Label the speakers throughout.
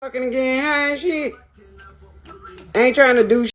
Speaker 1: Fucking again, hey shit. Ain't trying to do shit.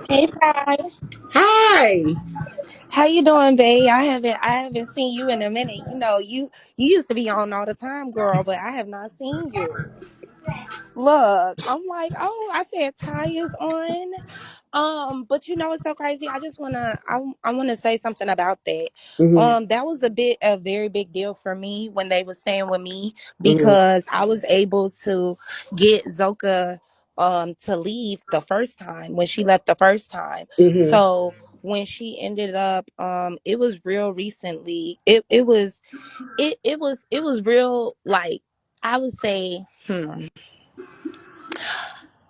Speaker 2: Hey Ty,
Speaker 1: Hi.
Speaker 2: how you doing, babe? I haven't seen you in a minute. You used to be on all the time, girl, but I have not seen you. Look, I'm like, oh, I said Ty is on. But it's so crazy. I wanna say something about that.
Speaker 1: Mm-hmm.
Speaker 2: That was a very big deal for me when they was staying with me
Speaker 1: Mm-hmm.
Speaker 2: because I was able to get Zoka to leave the first time when she left the first time.
Speaker 1: Mm-hmm.
Speaker 2: So when she ended up it was real recently. It was real, like, I would say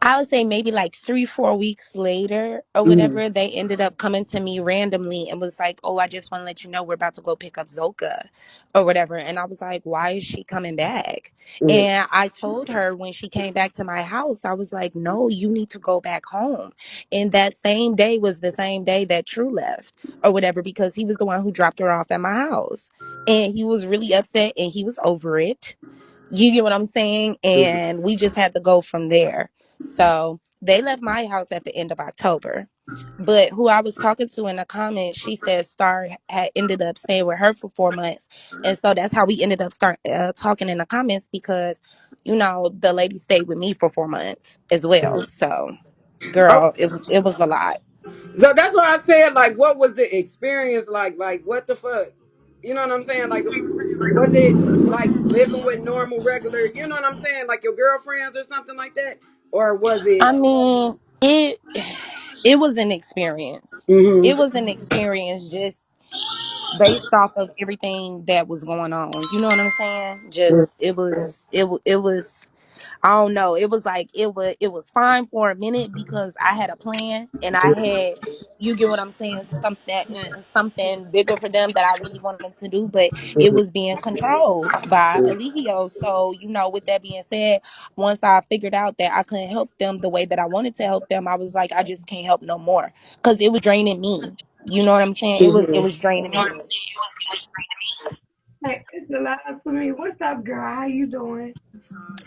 Speaker 2: I would say maybe like 3, 4 weeks later or
Speaker 1: Mm-hmm.
Speaker 2: whatever, they ended up coming to me randomly and was like, "Oh, I just want to let you know we're about to go pick up Zoka or whatever." And I was like, "Why is she coming back?"
Speaker 1: Mm-hmm.
Speaker 2: And I told her when she came back to my house, I was like, "No, you need to go back home." And that same day was the same day that True left or whatever because he was the one who dropped her off at my house. And he was really upset and he was over it. You get what I'm saying? And we just had to go from there. So they left my house at the end of October. But who I was talking to in the comments, she said Star had ended up staying with her for 4 months. And so that's how we ended up start talking in the comments because, the lady stayed with me for 4 months as well. So,
Speaker 1: Oh,
Speaker 2: girl, it was a lot.
Speaker 1: so that's what I said. Like, what was the experience like? Like, what the fuck? You know what I'm saying? Like, was it like living with normal, regular? You know what I'm saying? Like your girlfriends or something like that, or was it?
Speaker 2: I mean, it was an experience. It
Speaker 1: Mm-hmm.
Speaker 2: was an experience just based off of everything that was going on. You know what I'm saying? Just it was I don't know. It was like it was fine for a minute because I had a plan and I had, you get what I'm saying, something bigger for them that I really wanted to do, but it was being controlled by Eligio. So, with that being said, once I figured out that I couldn't help them the way that I wanted to help them, I was like, I just can't help no more because it was draining me. You know what I'm saying? It was draining me.
Speaker 3: Hey, it's the last for me. What's up, girl? How you doing?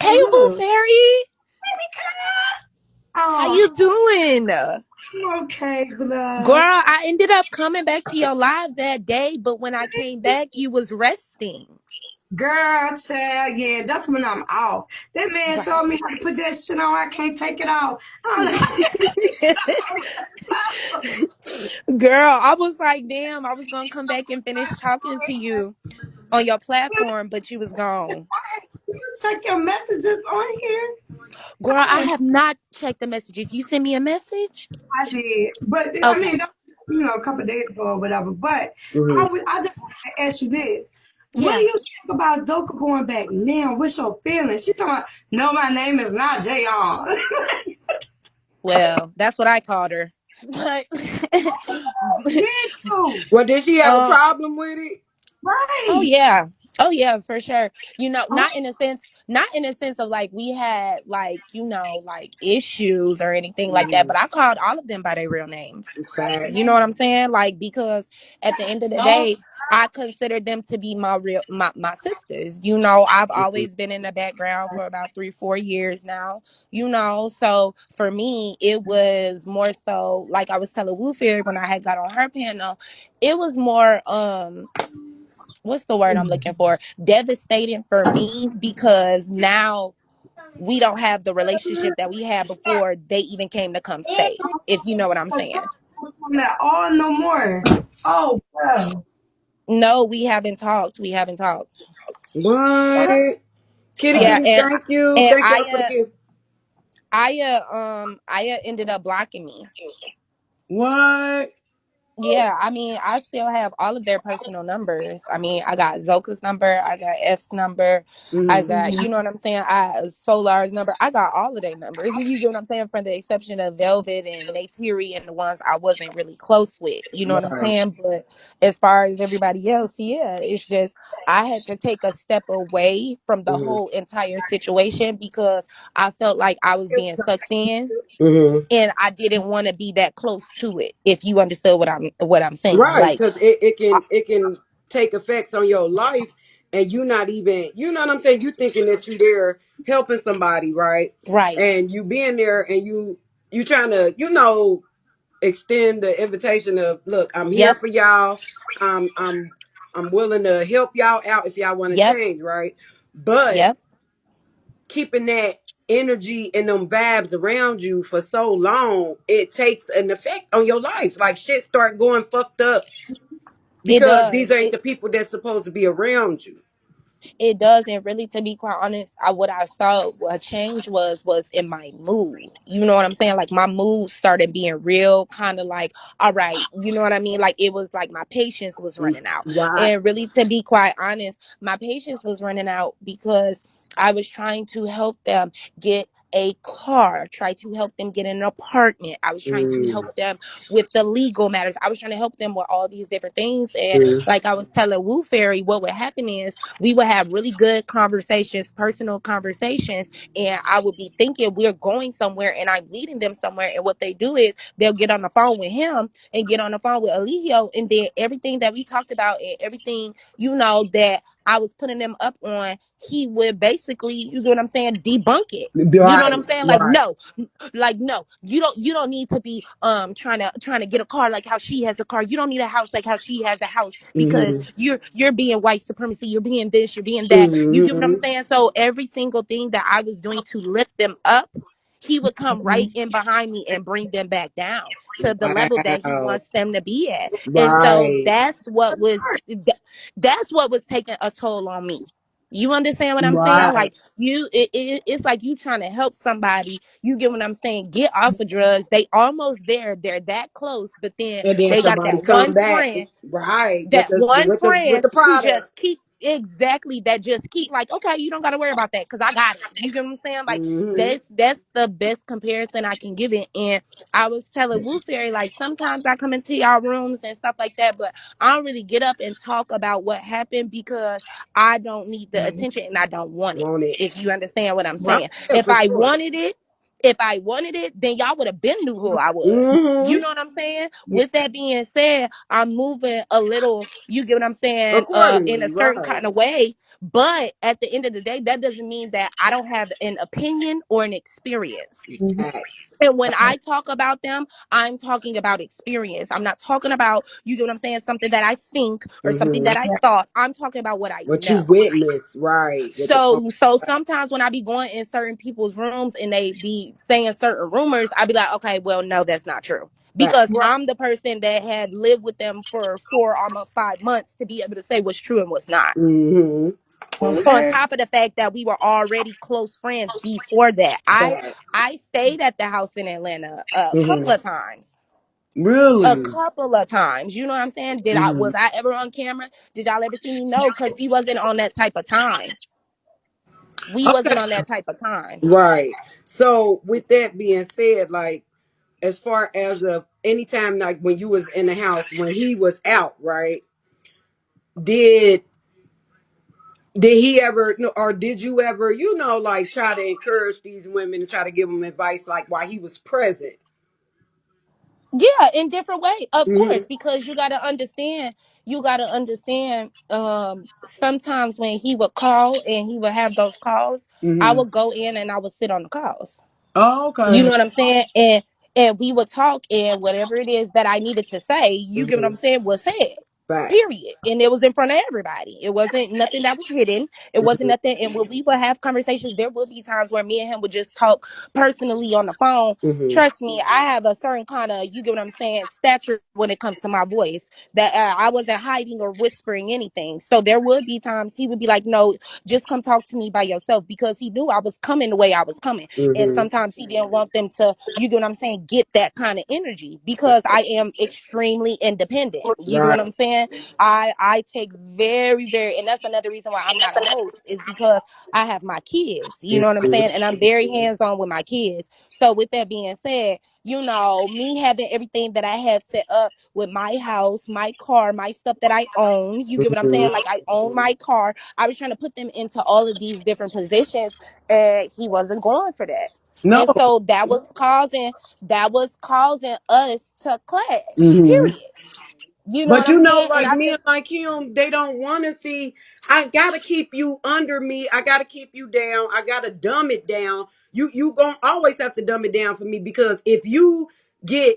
Speaker 2: Hey,
Speaker 3: Hey, look.
Speaker 2: woofairy, how
Speaker 3: Oh,
Speaker 2: you doing?
Speaker 3: I'm okay,
Speaker 2: Girl,
Speaker 3: love.
Speaker 2: I ended up coming back to your live that day, but when I came back, you was resting.
Speaker 3: Girl, child, yeah, that's when I'm off. That man showed
Speaker 2: Right.
Speaker 3: me how to put that shit on. I can't take it off. I'm like,
Speaker 2: Girl, I was like, damn, I was gonna come back and finish talking to you on your platform, but you was gone.
Speaker 3: you check your messages on here.
Speaker 2: Girl, I have not checked the messages. You sent me a message?
Speaker 3: I did, but I mean,
Speaker 2: Okay.
Speaker 3: that was, a couple of days ago or whatever. But
Speaker 1: Mm-hmm.
Speaker 3: I just wanted to ask you this. What do
Speaker 2: Yeah.
Speaker 3: you think about Zoka going back now? What's your feelings? She talking about, no, my name is not JR.
Speaker 2: Well, that's what I called her. But
Speaker 3: Me too.
Speaker 1: Well, did she have a
Speaker 2: um
Speaker 1: problem with it?
Speaker 2: oh
Speaker 3: Right.
Speaker 2: yeah. Oh yeah, for sure.
Speaker 3: Oh,
Speaker 2: Not in a sense of like we had like, like issues or anything like that,
Speaker 1: Mm,
Speaker 2: but I called all of them by their real names. You know
Speaker 1: facts.
Speaker 2: what I'm saying? Like, because at the end of the
Speaker 3: no.
Speaker 2: day, I considered them to be my sisters. I've
Speaker 1: Mhm.
Speaker 2: always been in the background for about 3-4 years now. So for me, it was more so like I was telling Woo Fairy when I had got on her panel, it was more what's the word I'm looking for? Devastating for me because now we don't have the relationship that we had before they even came to come stay. If you know what I'm saying.
Speaker 3: That all no more. Oh, bro.
Speaker 2: No, we haven't talked. We haven't talked.
Speaker 1: What? Kitty,
Speaker 2: Yeah,
Speaker 1: kitty,
Speaker 2: and
Speaker 1: thank you.
Speaker 2: and
Speaker 1: Thank y'all for the gift.
Speaker 2: Aya ended up blocking me.
Speaker 1: What?
Speaker 2: Yeah, I mean, I still have all of their personal numbers. I mean, I got Zoka's number, I got F's number, I
Speaker 1: Mm-hmm.
Speaker 2: got, you know what I'm saying? Solar's number. I got all of their numbers. You get what I'm saying? For the exception of Velvet and Neytiri and the ones I wasn't really close with. You know what I'm
Speaker 1: Right.
Speaker 2: saying? But as far as everybody else, yeah, it's just I had to take a step away from the
Speaker 1: Mm-hmm.
Speaker 2: whole entire situation because I felt like I was being sucked in
Speaker 1: Mm-hmm.
Speaker 2: and I didn't want to be that close to it. If you understood what I'm saying,
Speaker 1: Right,
Speaker 2: like,
Speaker 1: because it can take effects on your life, and you not even, you know what I'm saying. You thinking that you there helping somebody, right?
Speaker 2: right?
Speaker 1: And you being there, and you trying to, extend the invitation of, look, I'm here
Speaker 2: Yep,
Speaker 1: for y'all. I'm willing to help y'all out if y'all want to
Speaker 2: yep,
Speaker 1: change, right? But
Speaker 2: yep.
Speaker 1: keeping that energy and them vibes around you for so long, it takes an effect on your life. Like shit start going fucked up
Speaker 2: It
Speaker 1: because these
Speaker 2: does.
Speaker 1: ain't the people that's supposed to be around you.
Speaker 2: It does. And really, to be quite honest, what I saw a change was in my mood. You know what I'm saying? Like my mood started being real kind of like, all right, you know what I mean? Like it was like my patience was running out.
Speaker 1: Right.
Speaker 2: And really, to be quite honest, my patience was running out because I was trying to help them get a car, try to help them get an apartment. I was trying to
Speaker 1: Mm,
Speaker 2: help them with the legal matters. I was trying to help them with all these different things. And
Speaker 1: mm,
Speaker 2: like I was telling Woo Fairy, what would happen is we would have really good conversations, personal conversations, and I would be thinking we're going somewhere and I'm leading them somewhere. And what they do is they'll get on the phone with him and get on the phone with Eligio, and then everything that we talked about and everything, that I was putting them up on, he would basically, you know what I'm saying, debunk it. You know what
Speaker 1: right.
Speaker 2: I'm saying? Like,
Speaker 1: Right.
Speaker 2: no, no, you don't need to be trying to get a car like how she has a car. You don't need a house like how she has a house because
Speaker 1: Mm-hmm.
Speaker 2: you're being white supremacy, you're being this, you're being that. You get what I'm
Speaker 1: Mm-hmm.
Speaker 2: saying? So every single thing that I was doing to lift them up, he would come right in behind me and bring them back down to the level that he
Speaker 1: Wow.
Speaker 2: wants them to be at. And so
Speaker 1: Right.
Speaker 2: that's what was taking a toll on me. You understand what I'm saying?
Speaker 1: Right.
Speaker 2: Like it's like you trying to help somebody. You get what I'm saying? Get off of drugs. They almost there. They're that close, but then
Speaker 1: And then
Speaker 2: they got
Speaker 1: somebody
Speaker 2: that
Speaker 1: come
Speaker 2: one
Speaker 1: back.
Speaker 2: friend,
Speaker 1: Right. With
Speaker 2: that
Speaker 1: the
Speaker 2: one
Speaker 1: with the with
Speaker 2: friend
Speaker 1: the
Speaker 2: who
Speaker 1: product.
Speaker 2: just keep exactly that just keep like, okay, you don't got to worry about that because I got it. You get what I'm saying? Like
Speaker 1: Mm-hmm.
Speaker 2: that's the best comparison I can give it. And I was telling Woo Fairy, like, sometimes I come into y'all rooms and stuff like that, but I don't really get up and talk about what happened because I don't need the attention and I don't want it.
Speaker 1: Want it.
Speaker 2: If you understand what I'm
Speaker 1: Right.
Speaker 2: saying.
Speaker 1: Yeah,
Speaker 2: if
Speaker 1: for
Speaker 2: i
Speaker 1: sure.
Speaker 2: wanted it if I wanted it, then y'all would have been knew who I was. You
Speaker 1: Mm-hmm.
Speaker 2: know what I'm saying? With that being said, I'm moving a little, you get what I'm saying, in a
Speaker 1: Accordingly,
Speaker 2: certain
Speaker 1: right.
Speaker 2: kind of way. But at the end of the day, that doesn't mean that I don't have an opinion or an experience.
Speaker 1: Facts.
Speaker 2: And when I talk about them, I'm talking about experience. I'm not talking about, you get what I'm saying, something that I think or something
Speaker 1: Mm-hmm.
Speaker 2: that I thought. I'm talking about what I
Speaker 1: What you
Speaker 2: know.
Speaker 1: witness, right? With the
Speaker 2: So sometimes when I be going in certain people's rooms and they be saying certain rumors, I be like, okay, well, no, that's not true. Because
Speaker 1: facts.
Speaker 2: I'm the person that had lived with them for 4 almost 5 months to be able to say what's true and what's not.
Speaker 1: Mm-hmm.
Speaker 2: On
Speaker 3: Okay.
Speaker 2: top of the fact that we were already close friends before that. I
Speaker 1: Facts.
Speaker 2: I stayed at the house in Atlanta a couple
Speaker 1: Mm-hmm.
Speaker 2: of times. A
Speaker 1: Really?
Speaker 2: couple of times. You know what I'm saying?
Speaker 1: Hmm.
Speaker 2: Was I ever on camera? Did y'all ever see me? No, because he wasn't on that type of time. We
Speaker 1: Okay.
Speaker 2: wasn't on that type of time.
Speaker 1: Right. So with that being said, like as far as of anytime like when you was in the house when he was out, right? Did did he ever no, or did you ever, like try to encourage these women and try to give them advice like while he was present?
Speaker 2: Yeah, in different ways, of
Speaker 1: Hmm.
Speaker 2: course, because you gotta understand, sometimes when he would call and he would have those calls, I
Speaker 1: Hmm.
Speaker 2: would go in and I would sit on the calls.
Speaker 1: Oh,
Speaker 2: You
Speaker 1: okay.
Speaker 2: know what I'm saying? And we would talk, and whatever it is that I needed to say, you get what
Speaker 1: Hmm.
Speaker 2: I'm saying, was said.
Speaker 1: Facts.
Speaker 2: Period. And it was in front of everybody. It wasn't nothing that was hidden. It wasn't
Speaker 1: Hmm.
Speaker 2: nothing. And when we would have conversations, there would be times where me and him would just talk personally on the phone.
Speaker 1: Hmm.
Speaker 2: Trust me, I have a certain kind of, you get what I'm saying, stature when it comes to my voice, that I wasn't hiding or whispering anything. So there would be times he would be like, no, just come talk to me by yourself, because he knew I was coming the way I was coming. And
Speaker 1: Hmm.
Speaker 2: sometimes he didn't want them to, you get what I'm saying, get that kind of energy, because I am extremely independent. You get what
Speaker 1: Right.
Speaker 2: I'm saying? I take very, very, and that's another reason why I'm not a host, is because I have my kids. You know what I'm
Speaker 1: Hmm.
Speaker 2: saying? And I'm very hands on with my kids. So with that being said, me having everything that I have set up with my house, my car, my stuff that I own, you get what I'm
Speaker 1: Hmm.
Speaker 2: saying? Like, I own my car. I was trying to put them into all of these different positions, and he wasn't going for that.
Speaker 1: No.
Speaker 2: And so that was causing us to clash.
Speaker 1: Hmm.
Speaker 2: Period. You know what
Speaker 1: But
Speaker 2: I'm saying? And
Speaker 1: like
Speaker 2: I
Speaker 1: men
Speaker 2: just
Speaker 1: like him, they don't want to see. I gotta keep you under me. I gotta keep you down. I gotta dumb it down. You gonna always have to dumb it down for me because if you get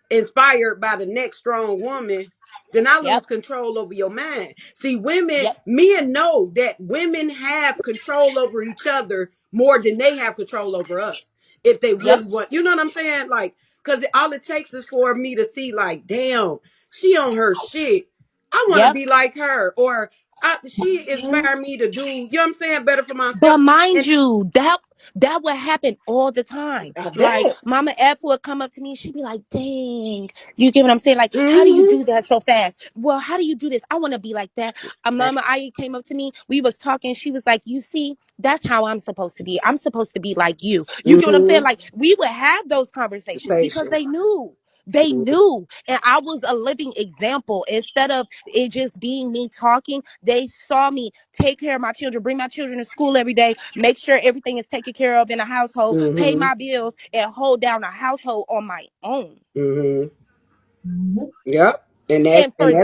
Speaker 1: inspired by the next strong woman, then I
Speaker 2: yep,
Speaker 1: lose control over your mind. See, women,
Speaker 2: yep,
Speaker 1: men know that women have control over each other more than they have control over us. If they
Speaker 2: yep,
Speaker 1: really want, you know what I'm saying? Like, because all it takes is for me to see, like, damn, she on her shit. I want to
Speaker 2: yep.
Speaker 1: be like her, or she inspired me to do, you know what I'm saying, better for
Speaker 2: But
Speaker 1: myself.
Speaker 2: mind
Speaker 1: And
Speaker 2: you, that would happen all the time.
Speaker 1: I
Speaker 2: Like,
Speaker 1: bet.
Speaker 2: Mama F would come up to me, she'd be like, dang, you get what I'm saying? Like, how do you
Speaker 1: Hmm.
Speaker 2: do that so fast? Well, how do you do this? I want to be like that. Mama I came up to me, we was talking, she was like, you see, that's how I'm supposed to be. I'm supposed to be like you. You get what I'm saying?
Speaker 1: Hmm.
Speaker 2: Like, we would have those conversations because
Speaker 1: Patience.
Speaker 2: they knew. They knew. And I was a living example. Instead of it just being me talking, they saw me take care of my children, bring my children to school every day, make sure everything is taken care of in a household, pay
Speaker 1: Hmm.
Speaker 2: my bills, and hold down a household on my own.
Speaker 1: Hmm.
Speaker 3: Mhm.
Speaker 1: Yep.
Speaker 2: And
Speaker 1: And
Speaker 2: for
Speaker 1: that's
Speaker 2: them,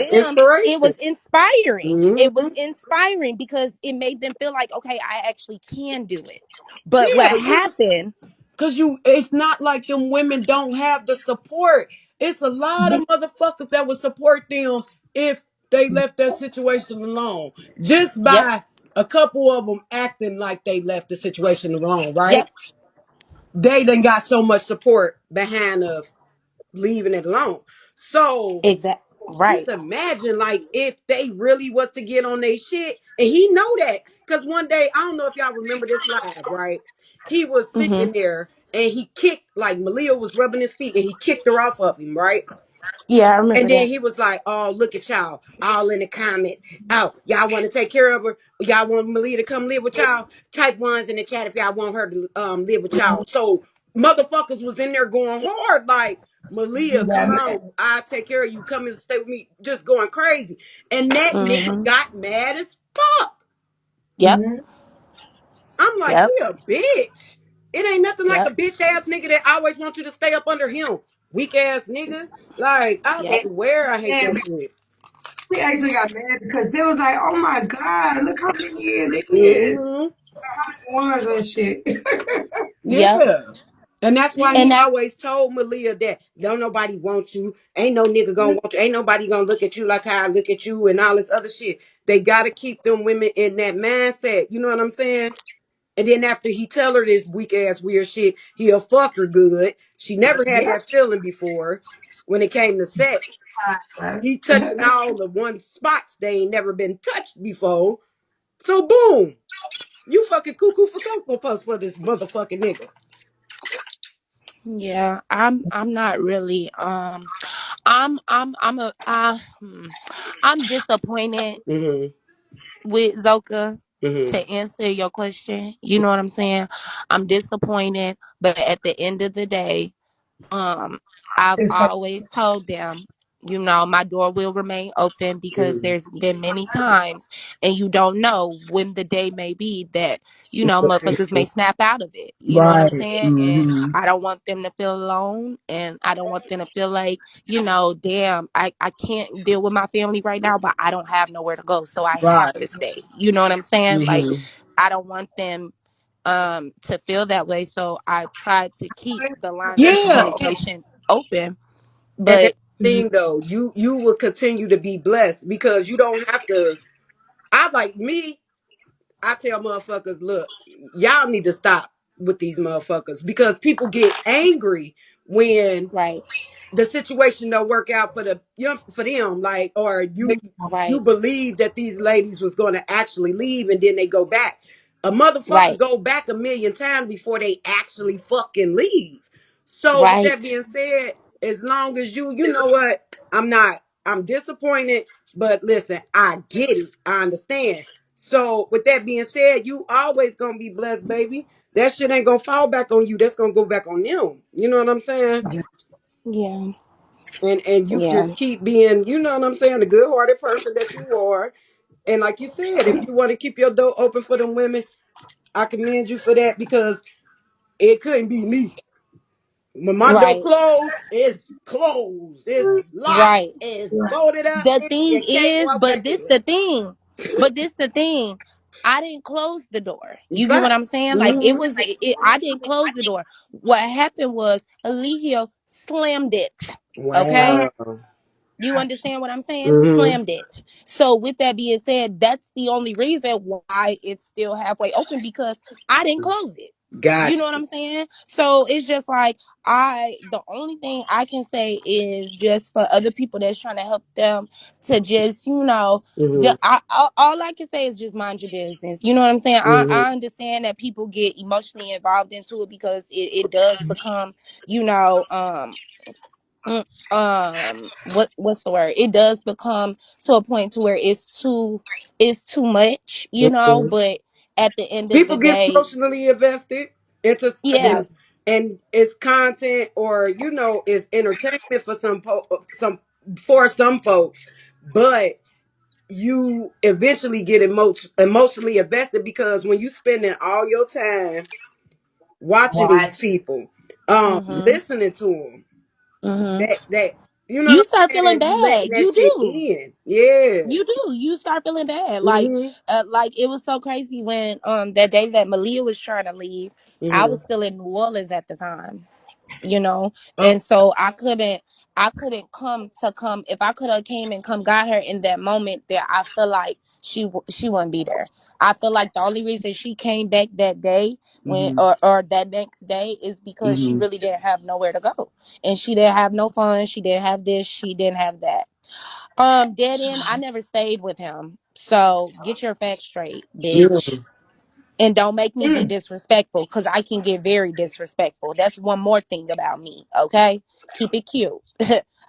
Speaker 2: it
Speaker 1: inspiration.
Speaker 2: was inspiring. It was
Speaker 1: Hmm.
Speaker 2: inspiring because it made them feel like, okay, I actually can do it. But what
Speaker 1: Yeah,
Speaker 2: happened?
Speaker 1: cause it's not like them women don't have the support. It's a lot of motherfuckers that would support them if they left their situation alone. Just
Speaker 2: Yep,
Speaker 1: by a couple of them acting like they left the situation alone, right?
Speaker 2: yep,
Speaker 1: They done got so much support behind of leaving it alone. So
Speaker 2: exact,
Speaker 1: just
Speaker 2: right.
Speaker 1: imagine like if they really was to get on their shit and he know that because one day I don't know if y'all remember this live, right? He was
Speaker 2: Mm-hmm.
Speaker 1: sitting there and he kicked, like Malia was rubbing his feet and he kicked her off of him, right?
Speaker 2: Yeah, I
Speaker 1: And
Speaker 2: remember
Speaker 1: then
Speaker 2: that.
Speaker 1: he was like, oh, look at y'all, all in the comments. Oh, y'all want to take care of her? Y'all want Malia to come live with y'all? Type ones in the chat if y'all want her to live with y'all. So motherfuckers was in there going hard, like, Malia, come on, I'll take care of you. Come and stay with me. Just going crazy. And that nigga
Speaker 2: Mm-hmm.
Speaker 1: got mad as fuck.
Speaker 2: Yep,
Speaker 1: I'm like,
Speaker 2: yep,
Speaker 1: he a bitch. It ain't nothing like a
Speaker 2: yep,
Speaker 1: bitch ass nigga that always wants you to stay up under him. Weak ass nigga. Like, I
Speaker 2: yep,
Speaker 1: swear I hate that
Speaker 3: And
Speaker 1: shit.
Speaker 3: we actually got mad because they was like, "Oh my God, look how many it is,
Speaker 1: Hmm.
Speaker 3: ones and shit."
Speaker 2: yep.
Speaker 1: Yeah. And that's why
Speaker 2: And
Speaker 1: he
Speaker 2: that's
Speaker 1: always told Malia that don't nobody want you. Ain't no nigga gonna want you. Ain't nobody gonna look at you like how I look at you and all this other shit. They gotta keep them women in that mindset. You know what I'm saying? And then after he tell her this weak ass weird shit, he'll fuck her good. She never had
Speaker 3: Yeah.
Speaker 1: that feeling before when it came to sex. He touching all the one spots they ain't never been touched before. So boom, you fucking cuckoo for cocoa puffs for this motherfucking nigga.
Speaker 2: Yeah, I'm not really I'm disappointed
Speaker 1: Mhm.
Speaker 2: with Zoka to
Speaker 1: Mhm.
Speaker 2: answer your question. You know what I'm saying? I'm disappointed, but at the end of the day, um I've
Speaker 3: It's her.
Speaker 2: always told them, my door will remain open because
Speaker 1: Mhm.
Speaker 2: there's been many times, and you don't know when the day may be that motherfuckers may snap out of it. You know what I'm
Speaker 1: Right.
Speaker 2: saying? And
Speaker 1: Mhm.
Speaker 2: I don't want them to feel alone, and I don't want them to feel like, damn, I can't deal with my family right now, but I don't have nowhere to go, so I have
Speaker 1: Right.
Speaker 2: to stay. You know what I'm saying? Like,
Speaker 1: Mhm.
Speaker 2: I don't want them to feel that way, so I try to keep the lines of
Speaker 1: Yeah.
Speaker 2: communication open.
Speaker 1: And that's
Speaker 2: But
Speaker 1: the thing though, you will continue to be blessed because you don't have to. I like me. I tell motherfuckers, look, y'all need to stop with these motherfuckers because people get angry when
Speaker 2: right,
Speaker 1: the situation don't work out for for them, like, or you
Speaker 2: right,
Speaker 1: believe that these ladies was going to actually leave and then they go back. A motherfucker
Speaker 2: right,
Speaker 1: go back a million times before they actually fucking leave. So with that
Speaker 2: right.
Speaker 1: being said, as long as you know what, I'm disappointed, but listen, I get it, I understand. So with that being said, you always gonna be blessed, baby. That shit ain't gonna fall back on you, that's gonna go back on them. You know what I'm saying?
Speaker 2: Yeah,
Speaker 1: And you
Speaker 2: yeah.
Speaker 1: just keep being, you know what I'm saying, the good hearted person that you are. And like you said, if you want to keep your door open for them women, I commend you for that because it couldn't be me. When my door
Speaker 2: Right,
Speaker 1: closed, it's closed. It's locked.
Speaker 2: right.
Speaker 1: It's bolted up.
Speaker 2: The
Speaker 1: You
Speaker 2: thing
Speaker 1: can't
Speaker 2: is,
Speaker 1: walk back in.
Speaker 2: but this the thing. I didn't close the door. You get what
Speaker 1: Fact.
Speaker 2: I'm saying? Like,
Speaker 1: Hmm.
Speaker 2: I didn't close the door. What happened was Eligio slammed it. Okay?
Speaker 1: Wow.
Speaker 2: You understand what I'm saying?
Speaker 1: Hmm.
Speaker 2: Slammed it. So with that being said, that's the only reason why it's still halfway open, because I didn't close it. You know
Speaker 1: Gotcha.
Speaker 2: what I'm saying? So it's just like, the only thing I can say is just for other people that's trying to help them to just,
Speaker 1: Hmm.
Speaker 2: all I can say is just mind your business. You know what I'm saying?
Speaker 1: Hmm.
Speaker 2: I understand that people get emotionally involved into it because it does become, you know, what's the word, it does become to a point to where it's too much,
Speaker 1: Hmm.
Speaker 2: but at the end of the
Speaker 1: People get
Speaker 2: day,
Speaker 1: emotionally invested into
Speaker 2: yeah,
Speaker 1: and it's content or it's entertainment for some for some folks, but you eventually get emotionally invested because when you spending all your time watching these
Speaker 3: Watch.
Speaker 1: people,
Speaker 2: mm-hmm,
Speaker 1: listening to them,
Speaker 2: mm-hmm,
Speaker 1: that you know
Speaker 2: you
Speaker 1: what
Speaker 2: start
Speaker 1: I'm
Speaker 2: feeling
Speaker 1: saying, you
Speaker 2: bad.
Speaker 1: letting that
Speaker 2: You
Speaker 1: shit
Speaker 2: do.
Speaker 1: in, yeah.
Speaker 2: You start feeling bad.
Speaker 1: Mhm.
Speaker 2: Like it was so crazy when that day that Malia was trying to leave. I was
Speaker 1: Mhm.
Speaker 2: still in New Orleans at the time, you know,
Speaker 1: Oh.
Speaker 2: and so I couldn't come if I could have came and come got her in that moment there. I feel like she wouldn't be there. I feel like the only reason she came back that day, when
Speaker 1: Mhm.
Speaker 2: or that next day, is because she
Speaker 1: Mhm.
Speaker 2: really didn't have nowhere to go, and she didn't have no fun, she didn't have this, she didn't have that. Dead end, I never stayed with him, so get your facts straight, bitch.
Speaker 1: Yeah.
Speaker 2: And don't make me be
Speaker 3: Mm.
Speaker 2: disrespectful, because I can get very disrespectful. That's one more thing about me, okay? Keep it cute.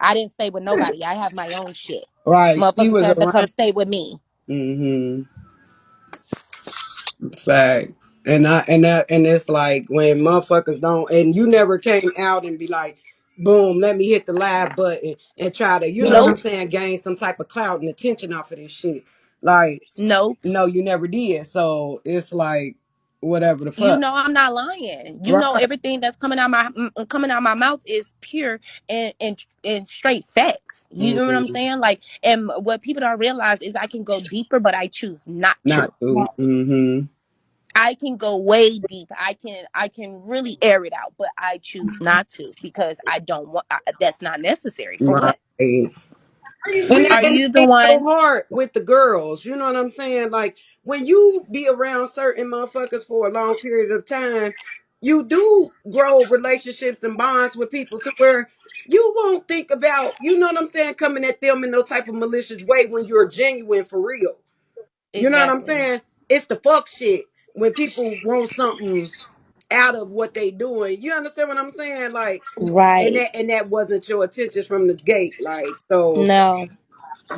Speaker 2: I didn't stay with nobody. I have my own shit.
Speaker 1: Right, she
Speaker 2: Motherfuckers
Speaker 1: was
Speaker 2: had to come
Speaker 1: around.
Speaker 2: stay with me.
Speaker 1: Mhm. Fact. And it's like when motherfuckers don't, and you never came out and be like, boom, let me hit the live button and try to, you know what I'm
Speaker 2: Nope.
Speaker 1: saying, gain some type of clout and attention off of this shit. Like,
Speaker 2: Nope.
Speaker 1: no, you never did. So it's like whatever the
Speaker 2: You
Speaker 1: fuck.
Speaker 2: know I'm not lying. You know
Speaker 1: Right.
Speaker 2: everything that's coming out my mouth is pure and straight facts. You know what I'm
Speaker 1: Mm-hmm.
Speaker 2: saying? Like, and what people don't realize is I can go deeper, but I choose not
Speaker 1: Not
Speaker 2: to.
Speaker 1: to. Mm-hmm.
Speaker 2: I can go way deep. I can really air it out, but I choose not to because I don't want. That's not necessary. For what?
Speaker 1: Right.
Speaker 2: Are
Speaker 1: And
Speaker 2: you the
Speaker 1: it's so
Speaker 2: one?
Speaker 1: hard with the girls. You know what I'm saying? Like when you be around certain motherfuckers for a long period of time, you do grow relationships and bonds with people to where you won't think about, you know what I'm saying, coming at them in no type of malicious way when you're genuine for real. You know what I'm
Speaker 2: Exactly.
Speaker 1: saying? It's the fuck shit when people want something. out of what they doing. You understand what I'm saying? Like, and
Speaker 2: Right.
Speaker 1: that wasn't your intentions from the gate. Like, so
Speaker 2: No.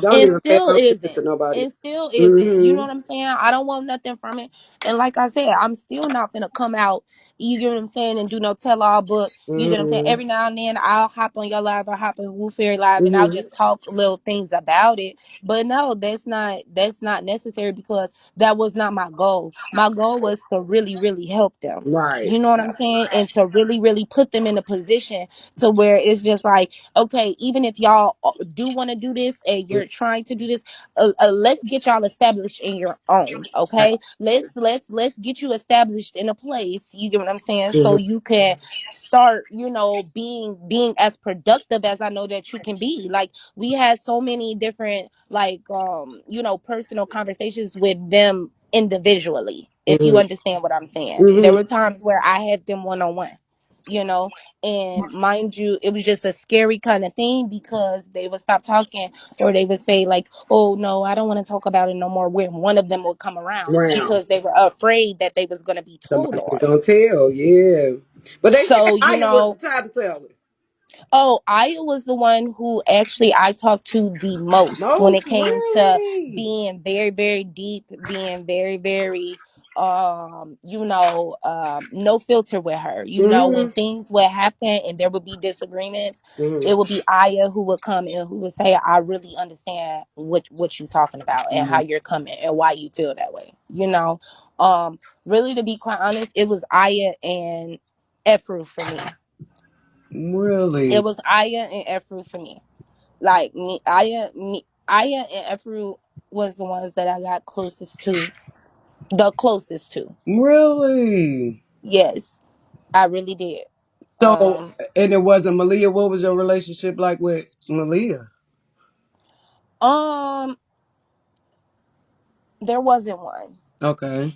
Speaker 1: don't
Speaker 2: It
Speaker 1: even pay
Speaker 2: still
Speaker 1: no attention to
Speaker 2: isn't.
Speaker 1: nobody.
Speaker 2: It still isn't. You know
Speaker 1: Mm-hmm.
Speaker 2: what I'm saying? I don't want nothing from it. And like I said, I'm still not gonna come out, you get what I'm saying, and do no tell all book. You get what I'm saying?
Speaker 1: Mm-hmm.
Speaker 2: Every now and then I'll hop on your live or hop on woofairy live and I'll
Speaker 1: Mm-hmm.
Speaker 2: just talk little things about it. But no, that's not necessary because that was not my goal. My goal was to really, really help them.
Speaker 1: Right.
Speaker 2: You know what I'm saying? And to really, really put them in a position to where it's just like, okay, even if y'all do want to do this and you're trying to do this, let's get y'all established in your own. Okay, let's get you established in a place. You get what I'm saying? So
Speaker 1: Mm-hmm.
Speaker 2: you can start, being as productive as I know that you can be. Like we had so many different like personal conversations with them individually. If you
Speaker 1: Mm-hmm.
Speaker 2: understand what I'm saying, there
Speaker 1: Mm-hmm.
Speaker 2: were times where I had them one on one. You know, and mind you, it was just a scary kind of thing because they would stop talking or they would say like, oh no, I don't want to talk about it no more, when one of them would come around
Speaker 1: Round.
Speaker 2: because they were afraid that they was going to be told
Speaker 1: Somebody was
Speaker 2: on.
Speaker 1: gonna tell, yeah. But they said
Speaker 2: So
Speaker 1: Aya was the type to tell it.
Speaker 2: oh, Aya was the one who actually I talked to the most when
Speaker 1: Most
Speaker 2: it came to
Speaker 1: really.
Speaker 2: being very, very deep, being very, very no filter with her. When
Speaker 1: Mm-hmm.
Speaker 2: things would happen and there would be disagreements,
Speaker 1: Mm-hmm.
Speaker 2: it would be Aya who would come and who would say, I really understand what you're talking about and
Speaker 1: Mm-hmm.
Speaker 2: how you're coming and why you feel that way. Really, to be quite honest, it was Aya and Efru for me. It
Speaker 1: Really.
Speaker 2: was Aya and Efru for me. Like Aya and Efru was the ones that I got the closest to.
Speaker 1: Really.
Speaker 2: Yes, I really did.
Speaker 1: So,
Speaker 2: Um,
Speaker 1: and it wasn't Malia. What was your relationship like with Malia?
Speaker 2: um, there wasn't one,
Speaker 1: Okay.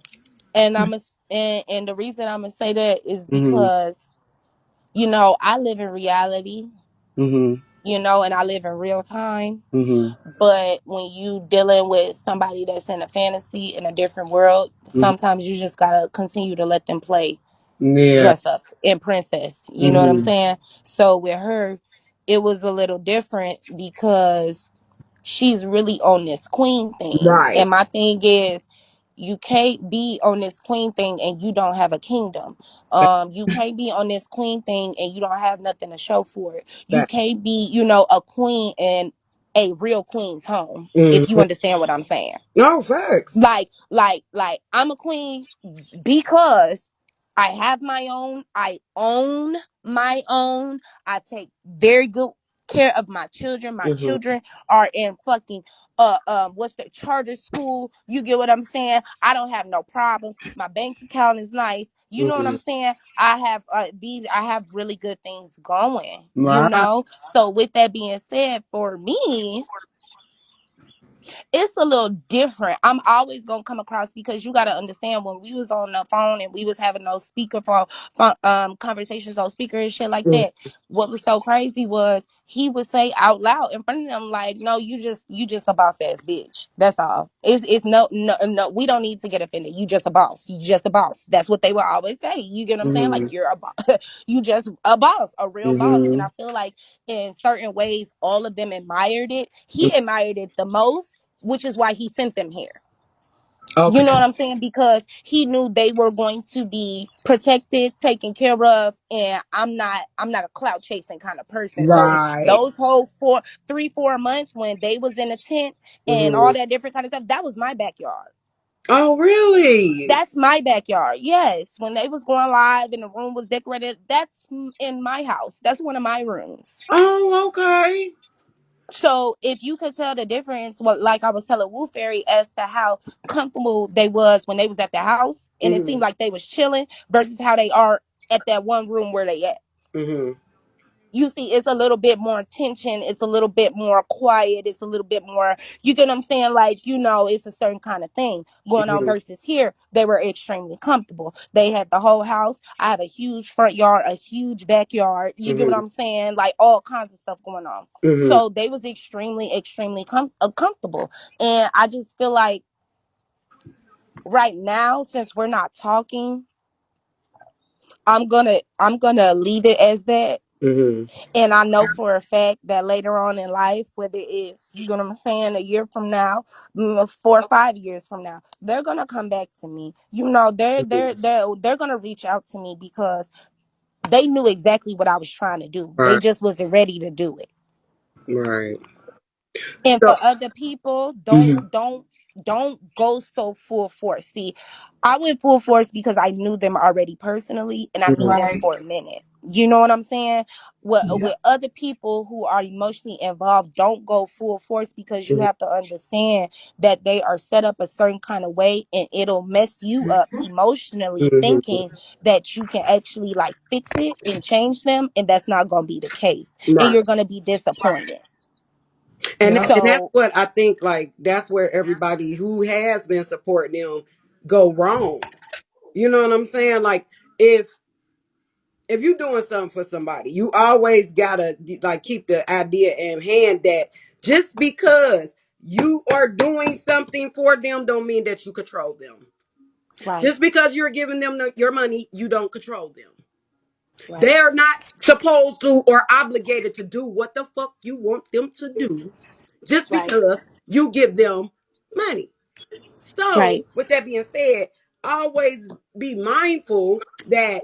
Speaker 2: and the reason I'm gonna say that is
Speaker 1: Mm-hmm.
Speaker 2: because I live in reality,
Speaker 1: Mm-hmm.
Speaker 2: and I live in real time.
Speaker 1: Mm-hmm.
Speaker 2: But when you dealing with somebody that's in a fantasy in a different world,
Speaker 1: Mm-hmm.
Speaker 2: sometimes you just gotta continue to let them play
Speaker 1: Yeah.
Speaker 2: dress up in princess. You know what I'm
Speaker 1: Mm-hmm.
Speaker 2: saying? So with her, it was a little different because she's really on this queen thing.
Speaker 1: Right.
Speaker 2: And my thing is, you can't be on this queen thing and you don't have a kingdom. You can't be on this queen thing and you don't have nothing to show for it. You
Speaker 1: That.
Speaker 2: can't be, a queen in a real queen's home, if you
Speaker 1: Mm-hmm.
Speaker 2: understand what I'm saying.
Speaker 1: No facts.
Speaker 2: Like I'm a queen because I have my own, I own my own, I take very good care of my children. My
Speaker 1: Mm-hmm.
Speaker 2: children are in fucking what's the charter school. You get what I'm saying? I don't have no problems. My bank account is nice. You know what
Speaker 1: Mm-hmm.
Speaker 2: I'm saying? I have really good things going,
Speaker 1: Right.
Speaker 2: So with that being said, for me, it's a little different. I'm always gonna come across because you gotta understand when we was on the phone and we was having those conversations on speaker and shit like
Speaker 1: Mm-hmm.
Speaker 2: that. What was so crazy was he would say out loud in front of them like, "No, you just a boss ass bitch. That's all. It's no. We don't need to get offended. You just a boss. You just a boss. That's what they would always say. You get what I'm saying?
Speaker 1: Mm-hmm.
Speaker 2: Like you're a boss. You just a boss, a real boss. And
Speaker 1: Mm-hmm.
Speaker 2: I feel like in certain ways, all of them admired it. He admired it the most, which is why he sent them here. You
Speaker 1: Okay.
Speaker 2: know what I'm saying? Because he knew they were going to be protected, taken care of, and I'm not a clout chasing kind of person. So
Speaker 1: Right.
Speaker 2: those whole 4 months when they was in a tent and
Speaker 1: Mm-hmm.
Speaker 2: all that different kind of stuff, that was my backyard.
Speaker 1: Oh, really?
Speaker 2: That's my backyard. Yes, when they was going live and the room was decorated, that's in my house. That's one of my rooms.
Speaker 1: Oh, okay.
Speaker 2: So if you could tell the difference, what like I was telling Woo Fairy as to how comfortable they was when they was at the house, and it
Speaker 1: Mm-hmm.
Speaker 2: seemed like they was chilling versus how they are at that one room where they at.
Speaker 1: Mm-hmm.
Speaker 2: You see, it's a little bit more tension. It's a little bit more quiet. It's a little bit more, you get what I'm saying? Like, it's a certain kind of thing going on
Speaker 1: Mm-hmm.
Speaker 2: versus here. They were extremely comfortable. They had the whole house. I have a huge front yard, a huge backyard. You get what
Speaker 1: Mm-hmm.
Speaker 2: I'm saying? Like all kinds of stuff going on.
Speaker 1: Mm-hmm.
Speaker 2: So they was extremely, extremely comfortable. And I just feel like right now, since we're not talking, I'm gonna leave it as that.
Speaker 1: Mm-hmm.
Speaker 2: And I know for a fact that later on in life, whether it's, you know what I'm saying, a year from now, 4 or 5 years from now, they're gonna come back to me. You know, they're gonna reach out to me because they knew exactly what I was trying to do. They
Speaker 1: Right.
Speaker 2: just wasn't ready to do it.
Speaker 1: Right.
Speaker 2: And
Speaker 1: So.
Speaker 2: for other people, don't
Speaker 1: Mhm.
Speaker 2: don't don't go so full force. See, I went full force because I knew them already personally and I knew
Speaker 1: Mhm.
Speaker 2: them
Speaker 3: Right.
Speaker 2: for a minute. You know what I'm saying? With
Speaker 3: Yep.
Speaker 2: other people who are emotionally involved, don't go full force because you
Speaker 1: Mhm.
Speaker 2: have to understand that they are set up a certain kind of way and it'll mess you up emotionally
Speaker 1: Mhm.
Speaker 2: thinking that you can actually like fix it and change them, and that's not going to be the case. And
Speaker 1: Right.
Speaker 2: you're going to be disappointed.
Speaker 3: Yep.
Speaker 1: And that's
Speaker 2: So,
Speaker 1: what I think. Like that's where everybody who has been supporting them go wrong. You know what I'm saying? Like if you're doing something for somebody, you always gotta like keep the idea in hand that just because you are doing something for them don't mean that you control them.
Speaker 2: right,
Speaker 1: Just because you're giving them your money, you don't control them.
Speaker 2: right,
Speaker 1: They're not supposed to or obligated to do what the fuck you want them to do just
Speaker 2: right,
Speaker 1: because you give them money. So,
Speaker 2: right,
Speaker 1: with that being said, always be mindful that,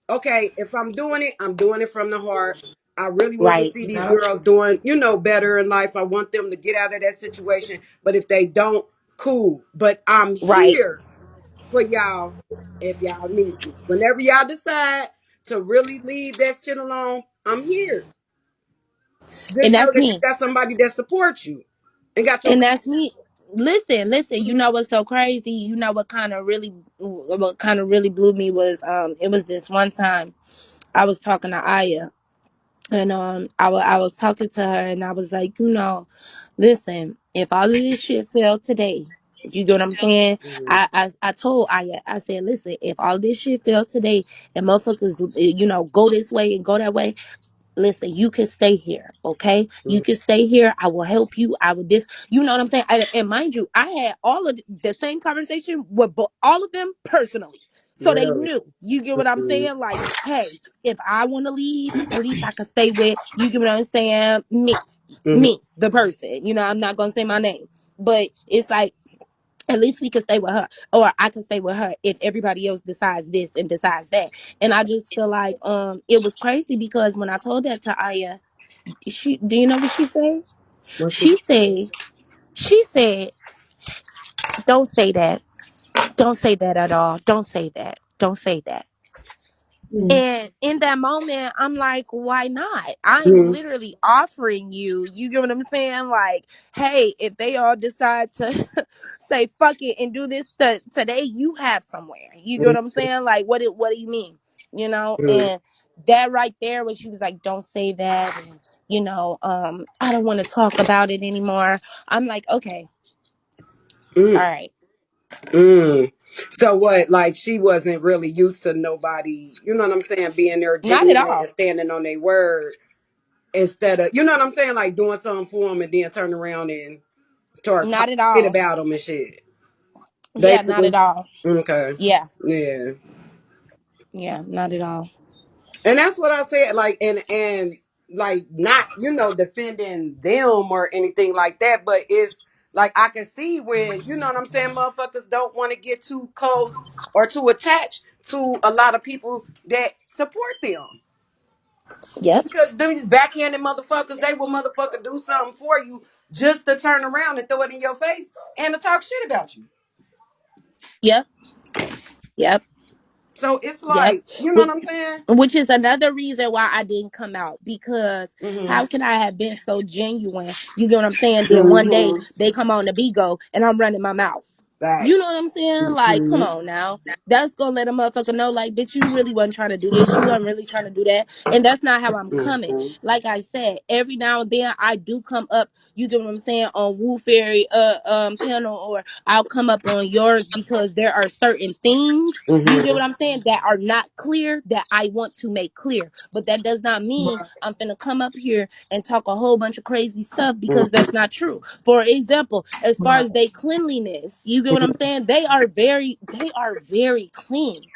Speaker 1: okay, if I'm doing it from the heart. I really want to
Speaker 2: right,
Speaker 1: see these
Speaker 3: Yep.
Speaker 1: girls doing, better in life. I want them to get out of that situation. But if they don't, cool. But I'm
Speaker 2: right.
Speaker 1: here for y'all if y'all need me. Whenever y'all decide to really leave that shit alone, I'm here.
Speaker 2: And
Speaker 1: Just know
Speaker 2: that's
Speaker 1: that you
Speaker 2: me.
Speaker 1: got somebody that supports you and got your
Speaker 2: And
Speaker 1: back.
Speaker 2: that's me. Listen, you know what's so crazy? You know what kind of really blew me was it was this one time I was talking to Aya, and I was talking to her and I was like, listen, if all of this shit fell today, you get what I'm saying?
Speaker 1: Mhm.
Speaker 2: I told Aya, I said, listen, if all this shit fell today and motherfuckers, go this way and go that way, listen, you can stay here, okay? You
Speaker 1: Mhm.
Speaker 2: can stay here. I will help you. I will this, you know what I'm saying? And mind you, I had all of the same conversation with all of them personally. So they
Speaker 1: Really.
Speaker 2: knew, you get what I'm
Speaker 1: Mhm.
Speaker 2: saying? Like, hey, if I want to leave, at least I can stay with, you get what I'm saying?
Speaker 1: Mhm.
Speaker 2: Me, the person, I'm not going to say my name, but it's like, at least we can stay with her, or I can stay with her if everybody else decides this and decides that. And I just feel like it was crazy because when I told that to Aya, do you know what she said?
Speaker 1: What's she?
Speaker 2: She said, she said, don't say that. Don't say that at all. Don't say that. Don't say that.
Speaker 3: Mm.
Speaker 2: And in that moment, I'm like, why not? I'm
Speaker 1: Mhm.
Speaker 2: literally offering you, you get what I'm saying? Like, hey, if they all decide to say fuck it and do this today, you have somewhere. You get what I'm saying? Like, what do you mean?
Speaker 1: Mhm.
Speaker 2: And that right there was, she was like, don't say that. And, I don't want to talk about it anymore. I'm like, okay, all
Speaker 1: Mhm.
Speaker 2: right.
Speaker 1: Mm. So what? Like she wasn't really used to nobody. You know what I'm saying? Being there
Speaker 2: Not at
Speaker 1: genuine and
Speaker 2: all.
Speaker 1: standing on their word instead of, you know what I'm saying? Like doing something for them and then turn around and start
Speaker 2: Not
Speaker 1: talking
Speaker 2: at
Speaker 1: shit
Speaker 2: all.
Speaker 1: about them and shit.
Speaker 2: Yeah, not
Speaker 1: Basically.
Speaker 2: at all.
Speaker 1: Okay.
Speaker 2: Yeah.
Speaker 1: Yeah.
Speaker 2: Yeah, not at all.
Speaker 1: And that's what I said. Like and like not defending them or anything like that, but it's like I can see when what I'm saying motherfuckers don't want to get too close or too attached to a lot of people that support them.
Speaker 2: Yep.
Speaker 1: Because these backhanded motherfuckers, they will motherfucker do something for you just to turn around and throw it in your face and to talk shit about you.
Speaker 2: Yep. Yep.
Speaker 1: So it's
Speaker 2: Yep.
Speaker 1: like, you know what
Speaker 2: Which,
Speaker 1: I'm saying?
Speaker 2: which is another reason why I didn't come out, because
Speaker 1: Mm-hmm.
Speaker 2: how can I have been so genuine? You get what I'm saying? Then one day
Speaker 1: Mm-hmm.
Speaker 2: they come on the bigo and I'm running my mouth.
Speaker 1: Right.
Speaker 2: You know what I'm saying? Like, come
Speaker 1: Mm-hmm.
Speaker 2: on now. That's gonna let a motherfucker know, like, bitch, you really wasn't trying to do this. You wasn't really trying to do that. And that's not how I'm coming.
Speaker 1: Mm-hmm.
Speaker 2: Like I said, every now and then I do come up, you get what I'm saying, on woofairy panel, or I'll come up on yours because there are certain things, you get
Speaker 1: Mm-hmm.
Speaker 2: what I'm saying, that are not clear that I want to make clear. But that does not mean I'm finna come up here and talk a whole bunch of crazy stuff, because that's not true. For example, as far
Speaker 3: Right.
Speaker 2: as their cleanliness, you get what I'm saying? They are very clean.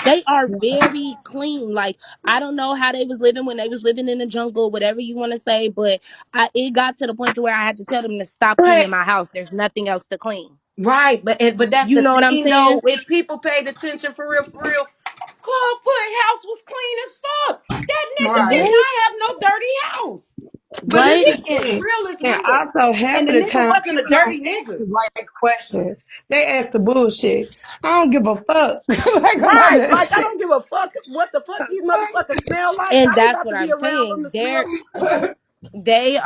Speaker 2: They are very clean. Like, I don't know how they was living when they was living in the jungle, whatever you want to say, but it got to the point to where I had to tell them to stop
Speaker 1: But
Speaker 2: cleaning my house. There's nothing else to clean.
Speaker 1: right, but that's
Speaker 2: You
Speaker 1: the
Speaker 2: know what I'm
Speaker 1: thing though.
Speaker 2: saying?
Speaker 1: If people paid attention for real, Clawfoot house was clean as fuck. That nigga did
Speaker 3: Right.
Speaker 2: What?
Speaker 1: not have no dirty house.
Speaker 3: But
Speaker 1: He
Speaker 3: this
Speaker 2: What?
Speaker 3: is the
Speaker 1: is
Speaker 3: thing.
Speaker 1: real as
Speaker 3: And
Speaker 1: real.
Speaker 3: also, half
Speaker 1: And the
Speaker 3: of the
Speaker 1: nigga
Speaker 3: time,
Speaker 1: wasn't a
Speaker 3: people don't
Speaker 1: dirty
Speaker 3: ask
Speaker 1: nigga.
Speaker 3: the right questions. They ask the bullshit. I don't give a fuck like about
Speaker 1: Right.
Speaker 3: that
Speaker 1: Like I
Speaker 3: shit.
Speaker 1: don't give a fuck what the fuck these
Speaker 3: Fuck.
Speaker 1: motherfuckers smell like.
Speaker 2: And
Speaker 1: I ain't
Speaker 2: that's
Speaker 1: got
Speaker 2: what
Speaker 1: to be
Speaker 2: I'm
Speaker 1: around them
Speaker 2: saying.
Speaker 1: to smell them.
Speaker 2: They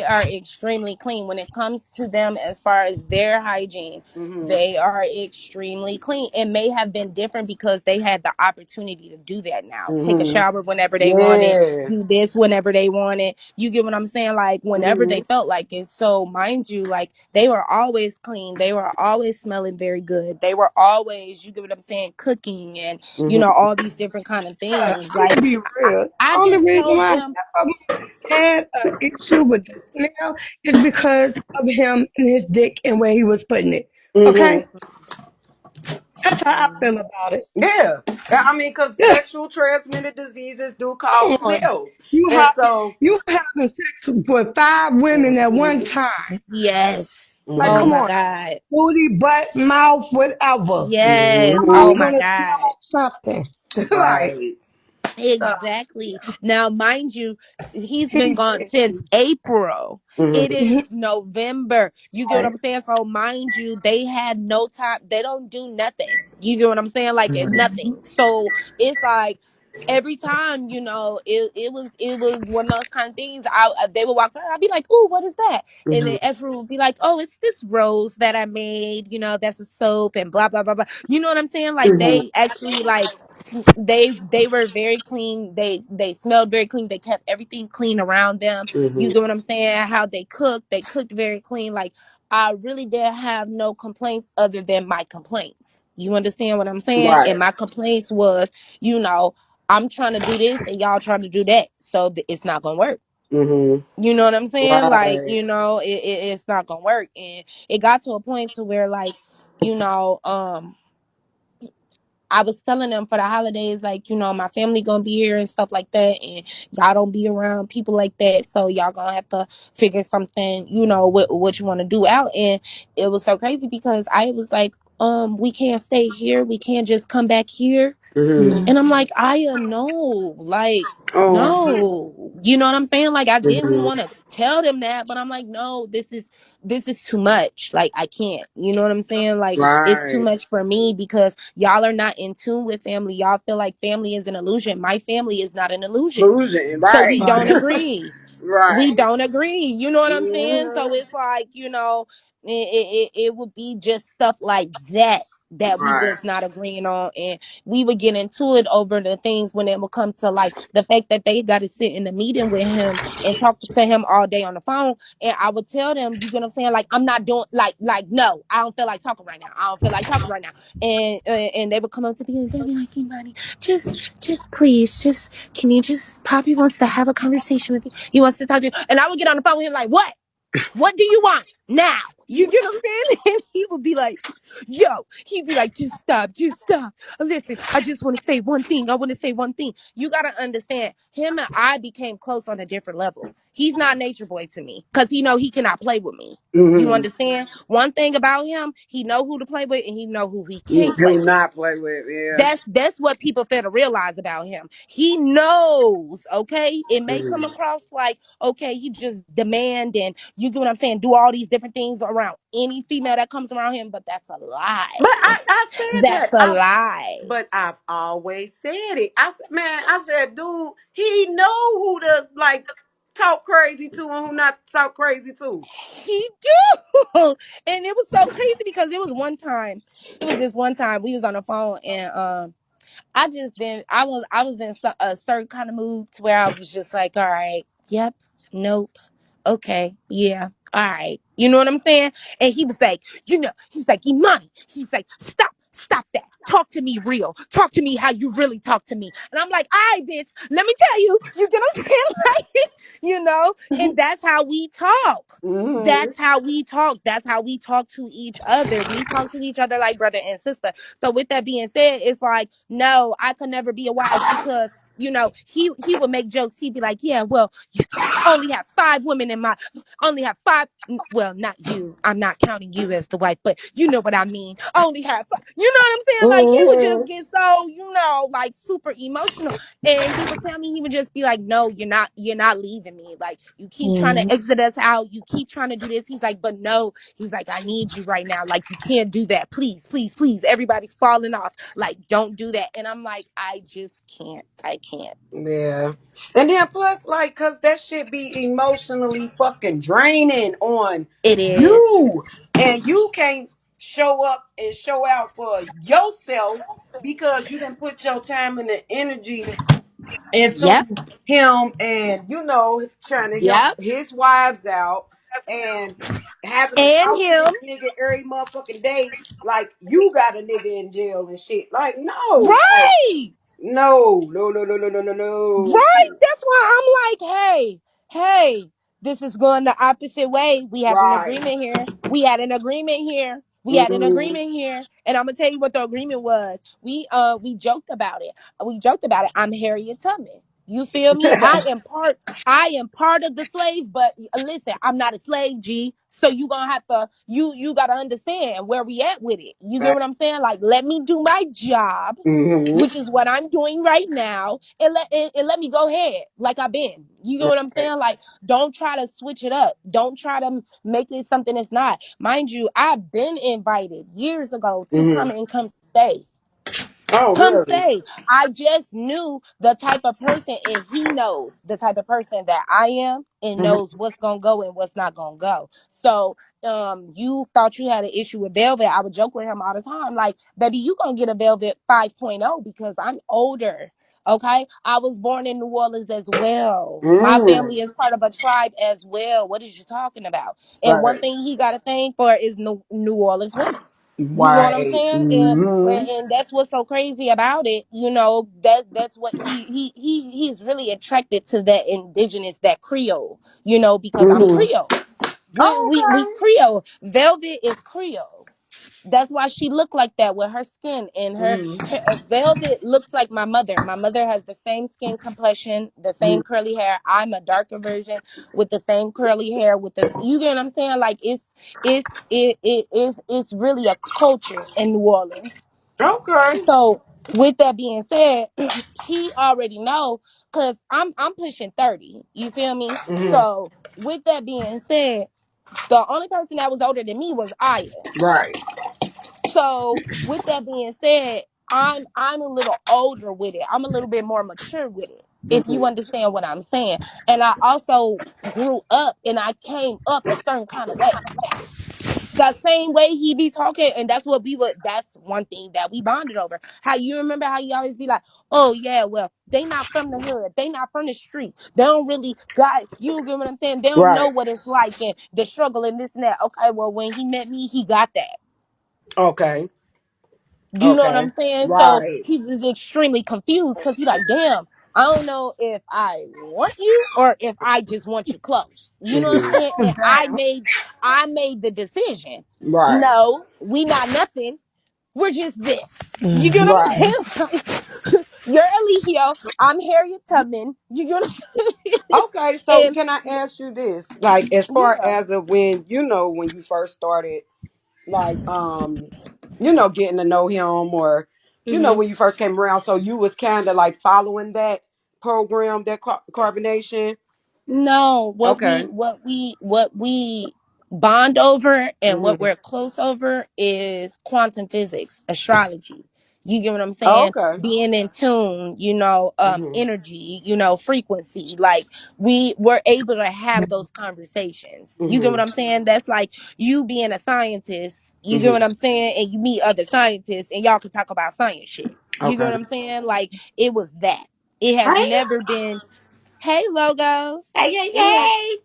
Speaker 2: are extremely clean when it comes to them as far as their hygiene.
Speaker 1: Mm-hmm.
Speaker 2: They are extremely clean. It may have been different because they had the opportunity to do that now. Take a
Speaker 1: Mm-hmm.
Speaker 2: shower whenever they wanted,
Speaker 1: Yeah.
Speaker 2: do this whenever they wanted. You get what I'm saying? Like whenever
Speaker 1: Mm-hmm.
Speaker 2: they felt like it. So mind you, like they were always clean. They were always smelling very good. They were always, you get what I'm saying, cooking and
Speaker 1: Mm-hmm.
Speaker 2: all these different kind of
Speaker 3: Yeah,
Speaker 2: things.
Speaker 3: I'm
Speaker 2: Like
Speaker 3: gonna be
Speaker 2: I,
Speaker 3: real.
Speaker 2: I
Speaker 3: The only
Speaker 2: just
Speaker 3: reason
Speaker 2: told
Speaker 3: why
Speaker 2: them.
Speaker 3: half of them had an issue with the smell is because of him and his dick and where he was putting it.
Speaker 1: Mm-hmm.
Speaker 3: Okay? That's how I feel about it.
Speaker 1: Yeah. I mean, because
Speaker 3: Yeah,
Speaker 1: sexual transmitted diseases do
Speaker 3: come
Speaker 1: cause
Speaker 3: on.
Speaker 1: smells.
Speaker 3: You
Speaker 1: And
Speaker 3: have
Speaker 1: so,
Speaker 3: you having sex with five women at one
Speaker 1: mm-hmm.
Speaker 3: time.
Speaker 2: Yes.
Speaker 3: Like,
Speaker 2: Oh
Speaker 1: Mm-hmm.
Speaker 3: come
Speaker 2: my
Speaker 3: on.
Speaker 2: God.
Speaker 3: Booty, butt, mouth, whatever.
Speaker 2: Yes. Oh
Speaker 3: Somebody
Speaker 1: Mm-hmm.
Speaker 2: my
Speaker 3: gonna
Speaker 2: God.
Speaker 3: smell something. Like,
Speaker 1: Right.
Speaker 3: so
Speaker 2: Exactly. Now, mind you, he's been
Speaker 3: he's
Speaker 2: gone since April. It
Speaker 1: Mm-hmm.
Speaker 3: mhm,
Speaker 2: is November. You get what
Speaker 3: right.
Speaker 2: I'm saying? So, mind you, they had no time. They don't do nothing. You get what I'm saying? Like, nothing. So, it's like, every time, it was one of those kind of things. They would walk by, I'd be like, "Ooh, what is that?" And
Speaker 1: Mm-hmm.
Speaker 2: then Ephraim would be like, "Oh, it's this rose that I made. That's a soap and blah blah blah blah." You know what I'm saying? Like
Speaker 1: Mm-hmm.
Speaker 2: they actually like they were very clean. They smelled very clean. They kept everything clean around them. You
Speaker 1: Mm-hmm.
Speaker 2: get what I'm saying? How they cooked very clean. Like I really did have no complaints other than my complaints. You understand what I'm saying? And
Speaker 1: Right.
Speaker 2: my complaints was, you know, I'm trying to do this and y'all trying to do that, so it's not gonna work.
Speaker 1: Mm-hmm.
Speaker 2: You know what I'm saying? Like,
Speaker 1: Right.
Speaker 2: it's not gonna work. And it got to a point to where like, you know, I was telling them for the holidays, like, my family gonna be here and stuff like that, and y'all don't be around people like that, so y'all gonna have to figure something, what you want to do out. And it was so crazy because I was like, we can't stay here, we can't just come back here.
Speaker 1: Mm-hmm.
Speaker 2: And I'm like, Aya, no, like,
Speaker 1: Oh.
Speaker 2: no. You know what I'm saying? Like, I didn't
Speaker 1: Mm-hmm.
Speaker 2: want to tell them that, but I'm like, no, this is too much. Like, I can't. You know what I'm saying? Like, it's too
Speaker 1: Right.
Speaker 2: much for me because y'all are not in tune with family. Y'all feel like family is an illusion. My family is not an illusion.
Speaker 1: Illusion.
Speaker 2: So we
Speaker 1: Right.
Speaker 2: don't
Speaker 3: Right.
Speaker 2: agree. We
Speaker 1: Right.
Speaker 2: don't agree. You know what I'm saying? So
Speaker 1: Mm-hmm.
Speaker 2: it's like, it would be just stuff like that we
Speaker 1: Right.
Speaker 2: was not agreeing on, and we would get into it over the things when it would come to like the fact that they got to sit in a meeting with him and talk to him all day on the phone. And I would tell them, you get what I'm saying, like, I'm not doing, like no, I don't feel like talking right now. I don't feel like talking right now. And they would come up to me and they'd be like, Imani, just please, just can you just, Poppy wants to have a conversation with you. He wants to talk to you. And I would get on the phone with him like, what? What do you want now? You get what I'm saying? And he would be like, he'd be like, just stop, just stop. Listen, I just want to say one thing. I want to say one thing. You got to understand, him and I became close on a different level. He's not nature boy to me because he cannot play with me. You
Speaker 1: Mm-hmm.
Speaker 2: understand? One thing about him, he know who to play with and he know who he
Speaker 1: You
Speaker 2: can't play
Speaker 1: do
Speaker 2: with.
Speaker 1: not play with. Yeah.
Speaker 2: That's what people fail to realize about him. He knows, okay? It may come
Speaker 1: Mm-hmm.
Speaker 2: across like, okay, he just demand and you get what I'm saying, do all these different things around any female that comes around him, but that's a
Speaker 1: But
Speaker 2: lie.
Speaker 1: I said
Speaker 2: That's
Speaker 1: that.
Speaker 2: a lie.
Speaker 1: But I've always said it. I said, man, I said, dude, he know who to like talk crazy to and who not to talk crazy to.
Speaker 2: He do. And it was so crazy because it was this one time we was on the phone and I just didn't. I was in a certain kind of mood to where I was just like, all right, yep, nope, okay, yeah, all right. You know what I'm saying? And he was like, he's like, Imani. He's like, stop. stop that. Talk to me real. Talk to me how you really talk to me. And I'm like, all right, bitch, let me tell you. You get what I'm saying? Like, and that's how we talk.
Speaker 1: Mm-hmm.
Speaker 2: That's how we talk. That's how we talk to each other. We talk to each other like brother and sister. So with that being said, it's like, no, I could never be a wife because he would make jokes. He'd be like, yeah, well, only have 5 women in my only have five. Well, not you. I'm not counting you as the wife, but you know what I mean. Only have five. You know what I'm saying? Like he would just
Speaker 1: Mm-hmm.
Speaker 2: get so, like super emotional. And he would tell me, he would just be like, no, you're not leaving me. Like you keep trying to
Speaker 3: Mm.
Speaker 2: exit us out. You keep trying to do this. He's like, but no, he's like, I need you right now. Like you can't do that. Please, please, please. Everybody's falling off. Like, don't do that. And I'm like, I just can't. I can't.
Speaker 1: Yeah. And then plus, like, cause that shit be emotionally fucking draining on
Speaker 2: It is.
Speaker 1: you. And you can't show up and show out for yourself because you didn't put your time and the energy
Speaker 2: Yep.
Speaker 1: into him and trying to help
Speaker 2: Yep.
Speaker 1: his wives out and having to
Speaker 2: And
Speaker 1: talk to
Speaker 2: him.
Speaker 1: this nigga every motherfucking day like you got a nigga in jail and shit. Like, no, like,
Speaker 2: Right.
Speaker 1: no, no, no, no, no, no, no, no.
Speaker 2: Right. That's why I'm like, hey, this is going the opposite way. We have an
Speaker 1: Right.
Speaker 2: agreement here. We had an agreement here. We had an
Speaker 1: Mm-hmm.
Speaker 2: agreement here. And I'm gonna tell you what the agreement was. We joked about it. We joked about it. I'm Harriet Tubman. You feel me? I am part of the slaves, but listen, I'm not a slave, G. So you gonna have to you gotta understand where we at with it. You get what I'm saying? Like, let me do my job,
Speaker 1: Mm-hmm.
Speaker 2: which is what I'm doing right now, and let me go ahead like I've been. You get what I'm
Speaker 1: Right.
Speaker 2: saying? Like, don't try to switch it up. Don't try to make it something it's not. Mind you, I've been invited years ago to
Speaker 1: Mm-hmm.
Speaker 2: come stay.
Speaker 1: Oh,
Speaker 2: Come
Speaker 1: really?
Speaker 2: stay. I just knew the type of person, and he knows the type of person that I am, and
Speaker 1: Mm-hmm.
Speaker 2: knows what's gonna go and what's not gonna go. So, you thought you had an issue with Velvet. I would joke with him all the time, like, baby, you gonna get a Velvet 5.0 because I'm older. Okay, I was born in New Orleans as well. My
Speaker 1: Mm.
Speaker 2: family is part of a tribe as well. What is you talking about? And one
Speaker 1: Right.
Speaker 2: thing he got to thank for is New Orleans women. You know what I'm
Speaker 1: Right.
Speaker 2: saying? And
Speaker 1: Mm-hmm.
Speaker 2: and that's what's so crazy about it. That's what he's really attracted to, that indigenous, that Creole. Because I'm
Speaker 1: Mm-hmm.
Speaker 2: Creole. We
Speaker 1: Oh,
Speaker 2: Creole. Velvet is Creole. That's why she looked like that with her skin, and
Speaker 1: okay.
Speaker 2: her Velvet looks like my mother. My mother has the same skin complexion, the
Speaker 1: Mm-hmm.
Speaker 2: same curly hair. I'm a darker version with the same curly hair with this. You get what I'm saying? Like, it's really a culture in New Orleans.
Speaker 1: Okay.
Speaker 2: So with that being said, he already know, because I'm pushing 30. You feel me?
Speaker 1: Mm-hmm.
Speaker 2: So with that being said, the only person that was older than me was Aya.
Speaker 1: Right.
Speaker 2: So with that being said, I'm a little older with it. I'm a little bit more mature with it. If
Speaker 1: Mm-hmm.
Speaker 2: you understand what I'm saying. And I also grew up and I came up a certain kind of way. That same way he be talking, and that's one thing that we bonded over. How you remember how you always be like, oh yeah, well, they not from the hood, they not from the street, they don't really got, you get what I'm saying, they don't know
Speaker 1: Right.
Speaker 2: what it's like and the struggle and this and that. Okay, well, when he met me, he got that.
Speaker 1: Okay.
Speaker 2: You know what
Speaker 1: Okay.
Speaker 2: I'm saying? So
Speaker 1: Right.
Speaker 2: he was extremely confused because he like, damn, I don't know if I want you or if I just want you close. You know what I'm
Speaker 1: Mm-hmm.
Speaker 2: saying?
Speaker 3: Oh,
Speaker 2: And I
Speaker 3: damn.
Speaker 2: made the decision.
Speaker 1: Right.
Speaker 2: No, we not nothing. We're just this. You get what I'm
Speaker 1: Right.
Speaker 3: Mm-hmm.
Speaker 2: saying? Like, you're Eligio. I'm Harriet Tubman. You get what I'm saying?
Speaker 1: Okay. So
Speaker 2: And
Speaker 1: can I ask you this? Like, as far
Speaker 2: yeah.
Speaker 1: as of when you first started, like, getting to know him, or
Speaker 2: Mm-hmm.
Speaker 1: when you first came around, so you was kind of like following that program, that carbonation.
Speaker 2: No,
Speaker 1: Okay.
Speaker 2: what we bond over and what
Speaker 1: Mm-hmm.
Speaker 2: we're close over is quantum physics, astrology. You get what I'm
Speaker 1: Oh,
Speaker 2: saying?
Speaker 1: okay.
Speaker 2: Being in tune,
Speaker 1: Mm-hmm.
Speaker 2: energy, frequency. Like, we were able to have those conversations. You get what
Speaker 1: Mm-hmm.
Speaker 2: I'm saying? That's like you being a scientist, you get what
Speaker 1: Mm-hmm.
Speaker 2: I'm saying? And you meet other scientists and y'all can talk about science shit. You get
Speaker 1: Okay.
Speaker 2: what I'm saying? Like, it was that. It has
Speaker 1: Hey,
Speaker 2: never been. Hey, logos.
Speaker 1: hey, hey,
Speaker 2: It has
Speaker 1: hey.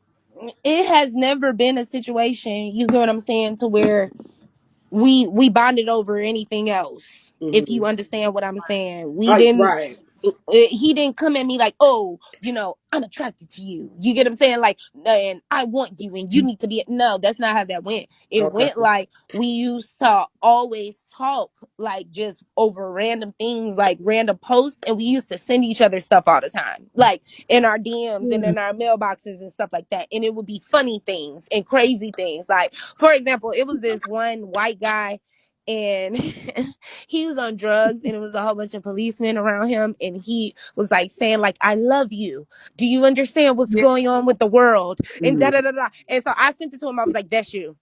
Speaker 2: it has never been a situation, you get what I'm saying, to where we bonded over anything else. If
Speaker 1: Mm-hmm.
Speaker 2: you understand what I'm saying, we didn't.
Speaker 1: Right.
Speaker 2: He didn't come at me like, oh, I'm attracted to you. You get what I'm saying? Like, and I want you, and you need to be. No, that's not how that went. It
Speaker 1: Okay.
Speaker 2: went like we used to always talk, like just over random things, like random posts, and we used to send each other stuff all the time, like in our DMs and in our mailboxes and stuff like that. And it would be funny things and crazy things. Like, for example, it was this one white guy, and he was on drugs, and it was a whole bunch of policemen around him, and he was like saying like, I love you, do you understand what's
Speaker 3: Yeah.
Speaker 2: going on with the world, and da
Speaker 1: Mm-hmm.
Speaker 2: da da da. And so I sent it to him. I was like, that's you.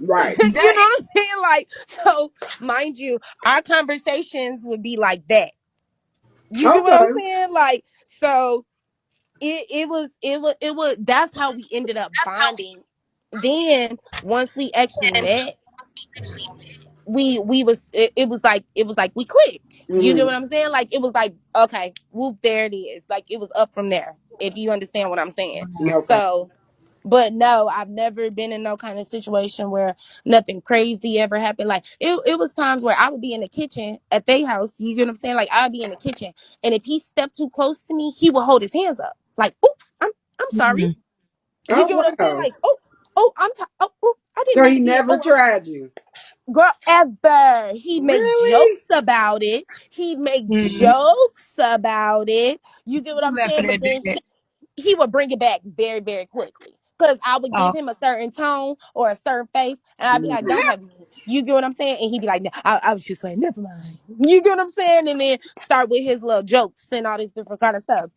Speaker 1: Right.
Speaker 2: You know
Speaker 3: That
Speaker 2: what I'm saying? Like, so mind you, our conversations would be like that. You get what I'm
Speaker 1: Okay.
Speaker 2: saying? Like, so it was that's how we ended up bonding. Then once we actually met, it was like we clicked. You get
Speaker 1: Mm-hmm.
Speaker 2: what I'm saying? Like, it was like, okay, whoop, there it is. Like, it was up from there, if you understand what I'm saying.
Speaker 1: Okay.
Speaker 2: So, but no, I've never been in no kind of situation where nothing crazy ever happened. Like, it was times where I would be in the kitchen at their house. You get what I'm saying? Like, I'd be in the kitchen, and if he stepped too close to me, he would hold his hands up. Like, oops, I'm sorry.
Speaker 3: Mhm.
Speaker 2: You
Speaker 1: Oh
Speaker 2: get what I'm saying?
Speaker 1: wow.
Speaker 2: Like, oh, oh, I didn't
Speaker 1: So
Speaker 2: mean
Speaker 1: he
Speaker 2: to be.
Speaker 1: never tried you.
Speaker 2: Girl, ever. He make
Speaker 1: Really?
Speaker 2: jokes about it. He make
Speaker 3: Mhm.
Speaker 2: jokes about it. You get what I'm
Speaker 3: Left for
Speaker 2: saying? But
Speaker 3: that
Speaker 2: then
Speaker 3: dick.
Speaker 2: he would bring it back very, very quickly. Because I would
Speaker 3: Oh.
Speaker 2: give him a certain tone or a certain face, and I'd be like,
Speaker 1: Mm-hmm.
Speaker 2: don't have me. You get what I'm saying? And he'd be like, "No, I was just playing, never mind." You get what I'm saying? And then start with his little jokes and all this different kind of stuff.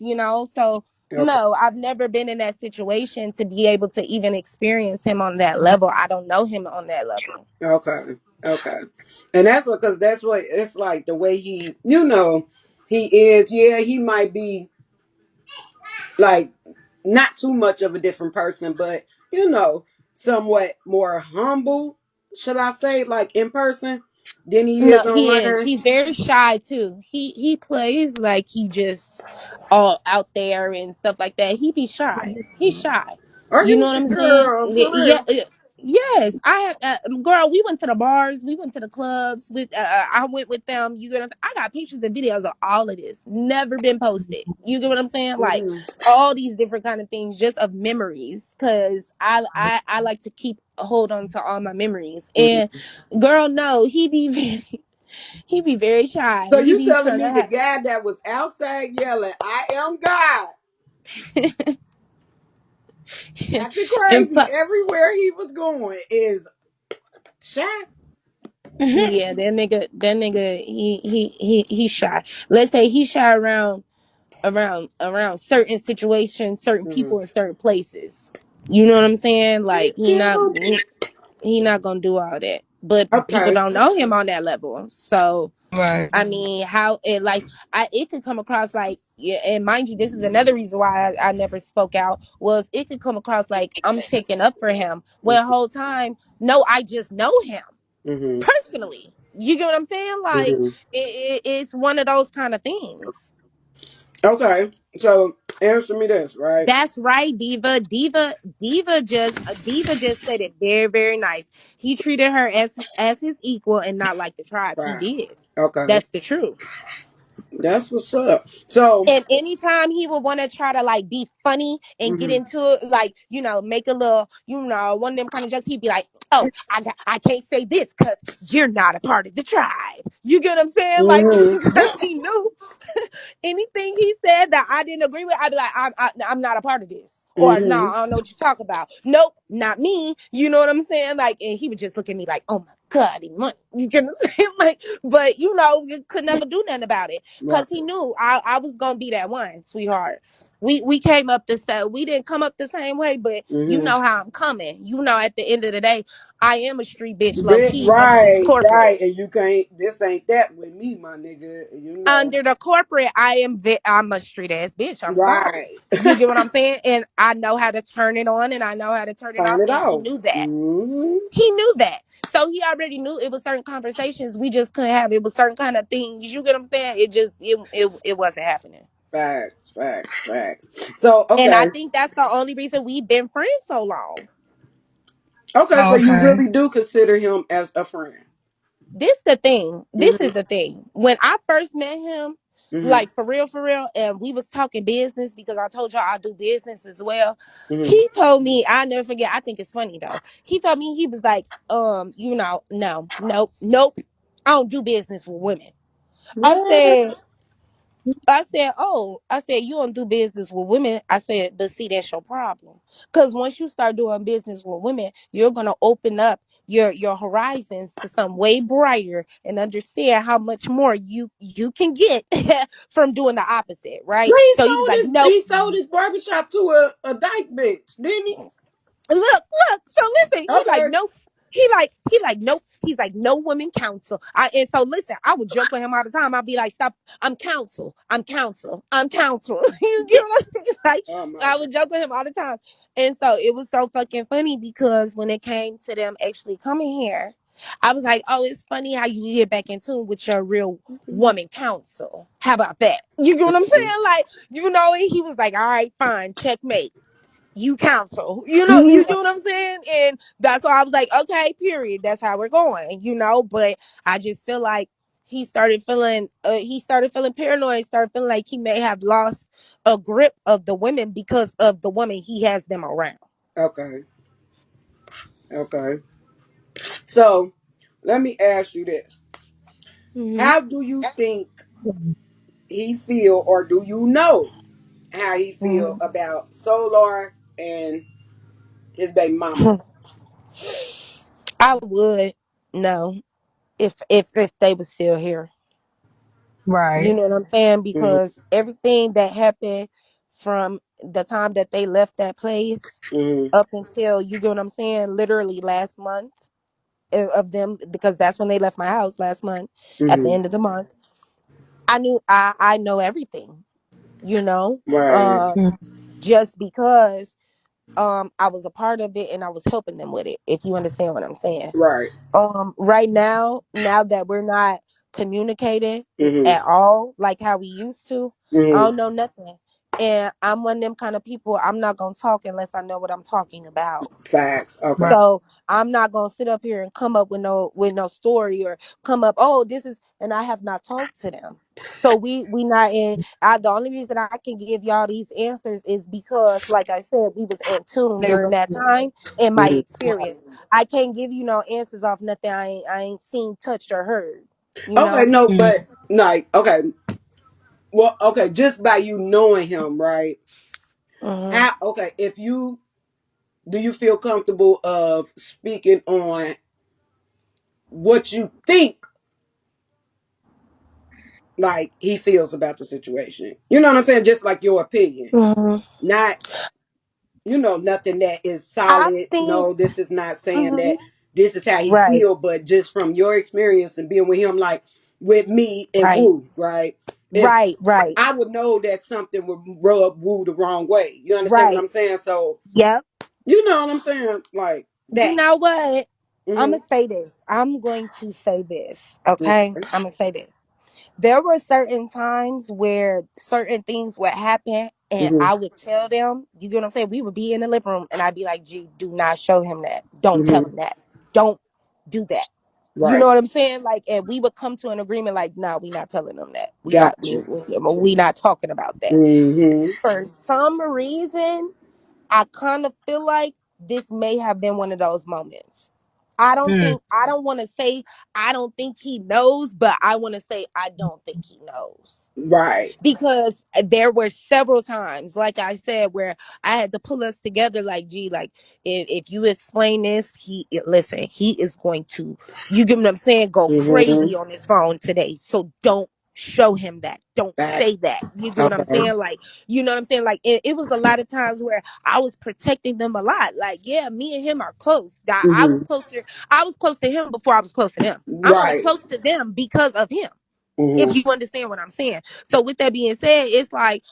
Speaker 2: So,
Speaker 1: Okay.
Speaker 2: no, I've never been in that situation to be able to even experience him on that level. I don't know him on that level.
Speaker 1: Okay. Okay. And that's what, because that's what it's like, the way he is. Yeah, he might be like not too much of a different person, but somewhat more humble, should I say, like in person than he
Speaker 2: No,
Speaker 1: is
Speaker 2: he is.
Speaker 1: online.
Speaker 2: He's very shy too. He plays like he just all out there and stuff like that. He be shy. He's shy.
Speaker 1: Are
Speaker 2: You
Speaker 1: you
Speaker 2: know what I'm saying?
Speaker 1: girl for
Speaker 2: Yeah.
Speaker 1: real?
Speaker 2: Yes, I have. Girl, we went to the bars. We went to the clubs. With I went with them. You get what I'm saying? I got pictures and videos of all of this. Never been posted. You get what I'm saying? Like,
Speaker 1: Hmm.
Speaker 2: all these different kind of things, just of memories. Cause I like to keep a hold on to all my memories. And
Speaker 1: Hmm.
Speaker 2: girl, no, he be he be very shy.
Speaker 1: So
Speaker 2: He
Speaker 1: you
Speaker 2: be
Speaker 1: telling
Speaker 2: trying to
Speaker 1: me the
Speaker 2: have.
Speaker 1: guy that was outside yelling, "I am God," acting
Speaker 2: And
Speaker 1: crazy everywhere he was going, is shy?
Speaker 3: Mhm.
Speaker 2: yeah, that nigga, he shy. Let's say he shy around certain situations, certain
Speaker 1: Hmm.
Speaker 2: people in certain places. You know what I'm saying?
Speaker 1: Me
Speaker 2: Like, he not
Speaker 1: too.
Speaker 2: he not gonna do all that. But people
Speaker 1: Okay.
Speaker 2: don't know him on that level. So,
Speaker 3: Right.
Speaker 2: I mean, how it like it could come across like, yeah, and mind you, this is another reason why I never spoke out, was it could come across like I'm taking up for him. Well, whole time, no, I just know him
Speaker 1: Hmm.
Speaker 2: personally. You get what I'm saying? Like,
Speaker 1: Hmm.
Speaker 2: it's one of those kind of things.
Speaker 1: Okay. So answer me this, right?
Speaker 2: That's right, Diva just said it very, very nice. He treated her as his equal and not like the tribe. He
Speaker 1: Right.
Speaker 2: did.
Speaker 1: Okay.
Speaker 2: That's the truth.
Speaker 1: That's what's up. So.
Speaker 2: And anytime he would want to try to like be funny and get
Speaker 1: Hmm.
Speaker 2: into it, like, make a little, one of them kind of jokes, he'd be like, "Oh, I can't say this because you're not a part of the tribe." You get what I'm saying? Like,
Speaker 1: Hmm.
Speaker 2: because he knew anything he said that I didn't agree with, I'd be like, I'm not a part of this. Or, no,
Speaker 1: Hmm.
Speaker 2: I don't know what you're talking about. Nope, not me. You know what I'm saying? Like, and he would just look at me like, oh my God, he money. You get what I'm saying? Like, but you could never do nothing about it.
Speaker 1: Right.
Speaker 2: Cause he knew I was gonna be that one, sweetheart. We came up the same. We didn't come up the same way, but you
Speaker 1: Hmm.
Speaker 2: know how I'm coming. At the end of the day, I am a street bitch, low
Speaker 1: Bit
Speaker 2: key, under this
Speaker 1: right,
Speaker 2: corporate.
Speaker 1: right, and you can't. This ain't that with me, my nigga.
Speaker 2: Under the corporate, I'm a street ass bitch. I'm sorry.
Speaker 1: Right.
Speaker 2: You get what I'm saying? And I know how to turn it on and I know how to turn it
Speaker 1: Turn
Speaker 2: off.
Speaker 1: it
Speaker 2: And he
Speaker 1: off.
Speaker 2: knew that.
Speaker 1: Hmm.
Speaker 2: He knew that. So he already knew it was certain conversations we just couldn't have. It was certain kind of things. You get what I'm saying? It wasn't happening.
Speaker 1: Facts, facts, facts. So
Speaker 2: And I
Speaker 1: okay,
Speaker 2: think that's the only reason we've been friends so long.
Speaker 1: okay. So
Speaker 3: Oh,
Speaker 1: you
Speaker 3: okay.
Speaker 1: really do consider him as a friend?
Speaker 2: this the thing. This is
Speaker 1: Mhm.
Speaker 2: the thing. When I first met him,
Speaker 1: Mhm.
Speaker 2: like for real, and we was talking business because I told y'all I do business as well.
Speaker 1: Mhm.
Speaker 2: He told me, I never forget, I think it's funny though. He told me, he was like, no, nope. I don't do business with women. I
Speaker 1: What?
Speaker 2: said, oh, I said, you don't do business with women. I said, but see, that's your problem. Because once you start doing business with women, you're gonna open up your horizons to some way brighter and understand how much more you can get from doing the opposite, right?
Speaker 1: Well,
Speaker 2: So he was like, nope.
Speaker 1: he sold his barbershop to a dyke bitch, didn't he?
Speaker 2: Look. So listen, he like,
Speaker 1: Okay.
Speaker 2: nope. He like, nope. He's like, no women counsel. And so listen, I would joke with him all the time. I'd be like, stop, I'm counsel. You get what I'm saying? Like,
Speaker 1: Oh my
Speaker 2: I
Speaker 1: god.
Speaker 2: would joke with him all the time. And so it was so fucking funny because when it came to them actually coming here, I was like, oh, it's funny how you get back in tune with your real woman counsel. How about that? You get what I'm saying? Like, and he was like, all right, fine, checkmate, you counsel. You
Speaker 3: Mhm.
Speaker 2: do what I'm saying? And that's why I was like, okay, period. That's how we're going. But I just feel like he started feeling paranoid, started feeling like he may have lost a grip of the women because of the woman he has them around.
Speaker 1: Okay. Okay. So let me ask you this.
Speaker 2: Hmm.
Speaker 1: How do you think he feel, or do you know how he feel
Speaker 2: Hmm.
Speaker 1: about Solar and his baby mama?
Speaker 2: I would know if they were still here. You
Speaker 3: Right.
Speaker 2: know what I'm saying?
Speaker 1: Mhm.
Speaker 2: Because everything that happened from the time that they left that place
Speaker 1: Mhm.
Speaker 2: up until, you get what I'm saying, literally last month, of them, because that's when they left my house last month at the
Speaker 1: Mhm.
Speaker 2: end of the month. I know everything, you know,
Speaker 1: Right.
Speaker 2: uh, just because I was a part of it and I was helping them with it. If you understand what I'm saying.
Speaker 1: Right.
Speaker 2: Right now that we're not communicating
Speaker 1: Mhm.
Speaker 2: at all like how we used to, I
Speaker 1: Mhm.
Speaker 2: don't know nothing. And I'm one of them kind of people, I'm not gonna talk unless I know what I'm talking about.
Speaker 1: Facts. Okay.
Speaker 3: Right.
Speaker 2: So I'm not gonna sit up here and come up with no story, or come up, oh, this is, and I have not talked to them. So we not in. The only reason I can give y'all these answers is because, like I said, we was in tune
Speaker 3: They
Speaker 2: during
Speaker 3: were
Speaker 2: that time in my
Speaker 1: Mhm.
Speaker 2: experience. I can't give you no answers off nothing I ain't seen, touched, or heard. You
Speaker 1: Okay.
Speaker 2: know.
Speaker 1: No,
Speaker 3: mm,
Speaker 1: but like, okay. Well, okay. Just by you knowing him, right?
Speaker 2: Hmm.
Speaker 1: How? Okay. If you do, you feel comfortable of speaking on what you think, like he feels about the situation? You know what I'm saying? Just like your opinion,
Speaker 2: Hmm.
Speaker 1: not nothing that is
Speaker 2: I
Speaker 1: solid.
Speaker 2: think.
Speaker 1: No, this is not saying
Speaker 2: Hmm.
Speaker 1: that this is how he
Speaker 2: Right.
Speaker 1: feel, but just from your experience and being with him, like with me and
Speaker 2: Right.
Speaker 1: Woo, right? If
Speaker 2: Right. Right.
Speaker 1: I would know that something would rub Woo the wrong way. You understand what
Speaker 2: Right.
Speaker 1: I'm saying? So
Speaker 2: Yep.
Speaker 1: you know what I'm saying, like
Speaker 2: You
Speaker 1: that.
Speaker 2: know what? I'm
Speaker 1: Mm-hmm.
Speaker 2: gonna say this. I'm going to say this. Okay,
Speaker 1: Okay.
Speaker 2: I'm gonna say this. There were certain times where certain things would happen, and
Speaker 1: Mm-hmm.
Speaker 2: I would tell them. You get what I'm saying? We would be in the living room, and I'd be like, "Gee, do not show him that. Don't tell
Speaker 1: Mm-hmm.
Speaker 2: him that. Don't do that." You know
Speaker 1: Right.
Speaker 2: what I'm saying? Like, and we would come to an agreement. Like, nah, we not telling them that. We not.
Speaker 1: Got you.
Speaker 2: We not talking about that.
Speaker 1: Mm-hmm.
Speaker 2: For some reason, I kind of feel like this may have been one of those moments.
Speaker 3: mm,
Speaker 2: I don't want to say I don't think he knows, but I want to say I don't think he knows.
Speaker 1: Right.
Speaker 2: Because there were several times, like I said, where I had to pull us together. Like, gee, like, if you explain this, listen, he is going to, you get what I'm saying, go
Speaker 1: Mm-hmm.
Speaker 2: crazy on his phone today. So don't show him that. Don't
Speaker 1: Got
Speaker 2: say that. You get what I'm
Speaker 1: Okay.
Speaker 2: saying? Like, you know what I'm saying? Like, it was a lot of times where I was protecting them a lot. Like, yeah, me and him are close.
Speaker 1: Mm-hmm.
Speaker 2: I was close to him before I was close to them. I'm only
Speaker 1: Right.
Speaker 2: close to them because of him, if
Speaker 1: Mm-hmm.
Speaker 2: you understand what I'm saying. So with that being said, it's like,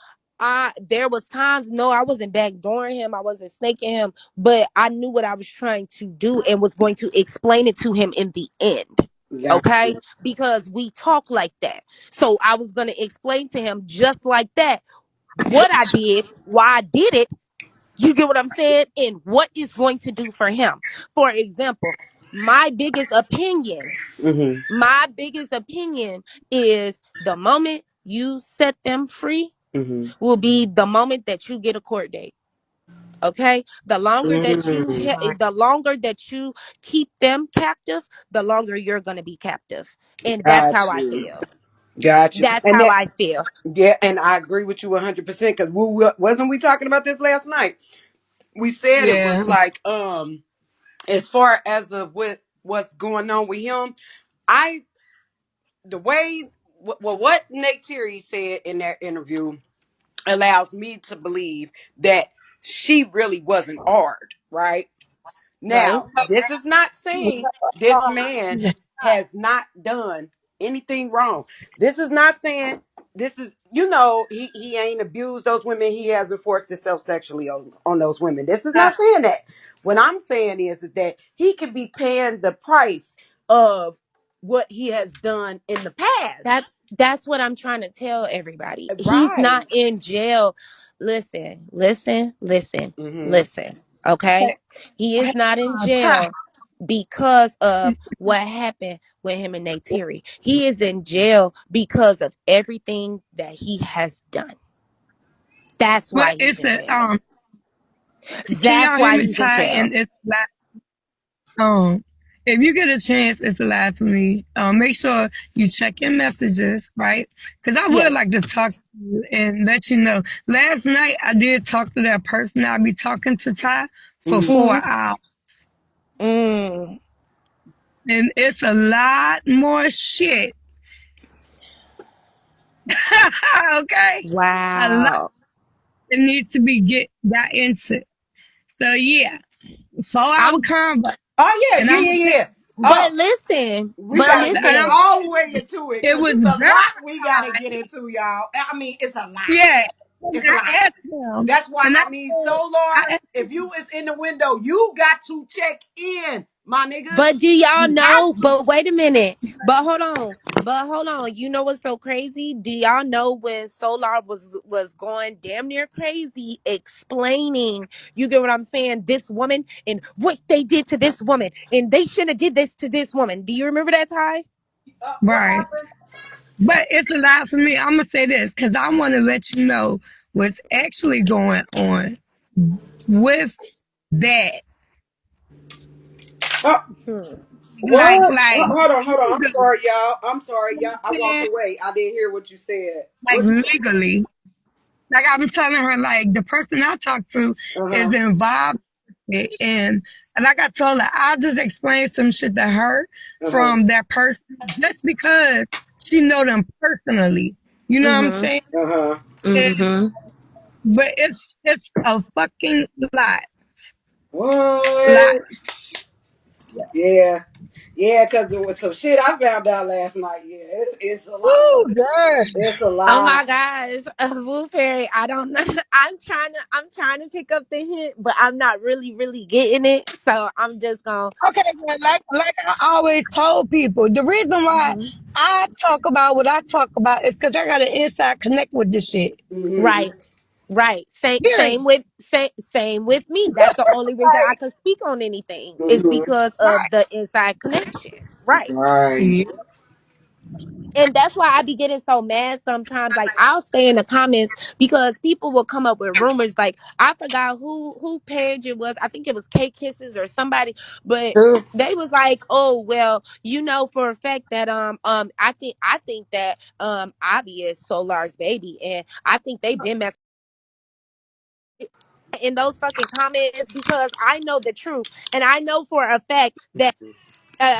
Speaker 2: there was times, no, I wasn't backdooring him, I wasn't snaking him, but I knew what I was trying to do and was going to explain it to him in the end.
Speaker 1: Got
Speaker 2: Okay?
Speaker 1: you.
Speaker 2: Because we talk like that. So I was going to explain to him just like that what I did, why I did it, you get what I'm saying? And what it's going to do for him. For example, my biggest opinion,
Speaker 1: Mm-hmm.
Speaker 2: my biggest opinion is the moment you set them free
Speaker 1: Mm-hmm.
Speaker 2: will be the moment that you get a court date. Okay,
Speaker 3: Right.
Speaker 2: the longer that you keep them captive, the longer you're going to be captive. And that's how
Speaker 1: Got
Speaker 2: I
Speaker 1: you.
Speaker 2: feel.
Speaker 1: Got you.
Speaker 2: That's
Speaker 1: And
Speaker 2: how
Speaker 1: that,
Speaker 2: I feel.
Speaker 1: yeah, and I agree with you 100% because wasn't we talking about this last night? We said it
Speaker 3: Yeah.
Speaker 1: was like, as far as of what's going on with him, I, the way, well, what Nate Terry said in that interview allows me to believe that she really wasn't hard, right?
Speaker 2: Right.
Speaker 1: Now, this is not saying this man has not done anything wrong. This is not saying this is, he ain't abused those women. He hasn't forced himself sexually on those women. This is not saying that. What I'm saying is that he could be paying the price of what he has done in the past.
Speaker 2: That's what I'm trying to tell everybody. He's
Speaker 1: Right.
Speaker 2: not in jail. Listen, listen, listen,
Speaker 1: Mm-hmm.
Speaker 2: listen. Okay?
Speaker 3: Hey,
Speaker 2: He is
Speaker 3: hey,
Speaker 2: not in
Speaker 3: Ty.
Speaker 2: jail because of what happened with him and Nate. He is in jail because of everything that he has done. That's
Speaker 3: But
Speaker 2: why he's
Speaker 3: it's
Speaker 2: in
Speaker 3: a
Speaker 2: jail.
Speaker 3: can
Speaker 2: That's
Speaker 3: y'all hear
Speaker 2: why
Speaker 3: me,
Speaker 2: he's in
Speaker 3: Ty?
Speaker 2: jail.
Speaker 3: And it's like if you get a chance, it's the last for me. Make sure you check your messages, right? Because I would
Speaker 2: Yes.
Speaker 3: like to talk to you and let you know. Last night I did talk to that person I'll be talking to Ty for
Speaker 1: Mm-hmm.
Speaker 3: 4 hours.
Speaker 2: Mm,
Speaker 3: And it's a lot more shit. Okay? A lot
Speaker 2: wow.
Speaker 3: that needs to be got into. So yeah, 4 hour
Speaker 2: I'm
Speaker 3: combo.
Speaker 1: Oh yeah,
Speaker 3: And
Speaker 1: yeah,
Speaker 3: I'm
Speaker 1: yeah, yeah.
Speaker 2: but
Speaker 1: Oh,
Speaker 2: listen,
Speaker 1: we
Speaker 2: but
Speaker 1: gotta
Speaker 3: and
Speaker 1: get
Speaker 3: I'm,
Speaker 2: listen.
Speaker 1: all the way into it
Speaker 3: it
Speaker 1: because
Speaker 3: was
Speaker 1: it's a lot we gotta
Speaker 3: verified.
Speaker 1: get into, y'all. I mean, it's a lot.
Speaker 3: Yeah. And
Speaker 1: It's a lot.
Speaker 3: I asked them,
Speaker 1: That's why
Speaker 3: and
Speaker 1: I need
Speaker 3: I
Speaker 1: Solar.
Speaker 3: asked
Speaker 1: If you is in the window, you got to check in, my nigga.
Speaker 2: But do y'all
Speaker 1: You have
Speaker 2: know?
Speaker 1: to.
Speaker 2: But wait a minute. But hold on. But hold on. You know what's so crazy? Do y'all know when Solar was going damn near crazy explaining, you get what I'm saying, this woman and what they did to this woman and they shouldn't have did this to this woman. Do you remember that, Ty?
Speaker 1: What
Speaker 3: right.
Speaker 1: happened?
Speaker 3: But it's a lot for me. I'm gonna say this because I want to let you know what's actually going on with that.
Speaker 1: Oh,
Speaker 2: Hmm.
Speaker 3: Like,
Speaker 1: hold on, hold on. I'm sorry, y'all. I'm sorry, y'all. I walked
Speaker 3: like
Speaker 1: away. I didn't hear what you said. What you say?
Speaker 3: legally. Like I'm telling her, like the person I talked to
Speaker 1: Uh
Speaker 3: is
Speaker 1: huh.
Speaker 3: involved in it. And like I told her, I'll just explain some shit to her
Speaker 1: Uh huh.
Speaker 3: from that person just because she know them personally. You know what I'm
Speaker 2: Mm-hmm.
Speaker 3: saying?
Speaker 1: Uh huh.
Speaker 3: And,
Speaker 2: Mm-hmm.
Speaker 3: but it's a fucking lot.
Speaker 1: What? Yeah. Yeah, because it was some shit I found out last night. Yeah, it's a lot.
Speaker 3: Ooh, girl.
Speaker 1: It's a
Speaker 2: Oh
Speaker 1: lot.
Speaker 2: my gosh, Woofairy, I don't know. I'm trying to pick up the hint, but I'm not really getting it. So I'm just gonna.
Speaker 3: Okay, well, like I always told people, the reason why
Speaker 2: Mhm.
Speaker 3: I talk about what I talk about is because I got an inside connect with this shit.
Speaker 1: Mm-hmm.
Speaker 2: Right, right. Same,
Speaker 3: Period.
Speaker 2: same with me. That's the only reason I
Speaker 3: Like,
Speaker 2: could speak on anything is
Speaker 1: Mm-hmm.
Speaker 2: because of the inside connection. Right.
Speaker 1: Right.
Speaker 3: yeah,
Speaker 2: And that's why I be getting so mad sometimes. Like I'll stay in the comments because people will come up with rumors. Like I forgot who page it was. I think it was K Kisses or somebody, but
Speaker 1: True.
Speaker 2: they was like, "Oh well, you know for a fact that I think that Avi is Solar's baby, and I think they've been messing." In those fucking comments because I know the truth and I know for a fact that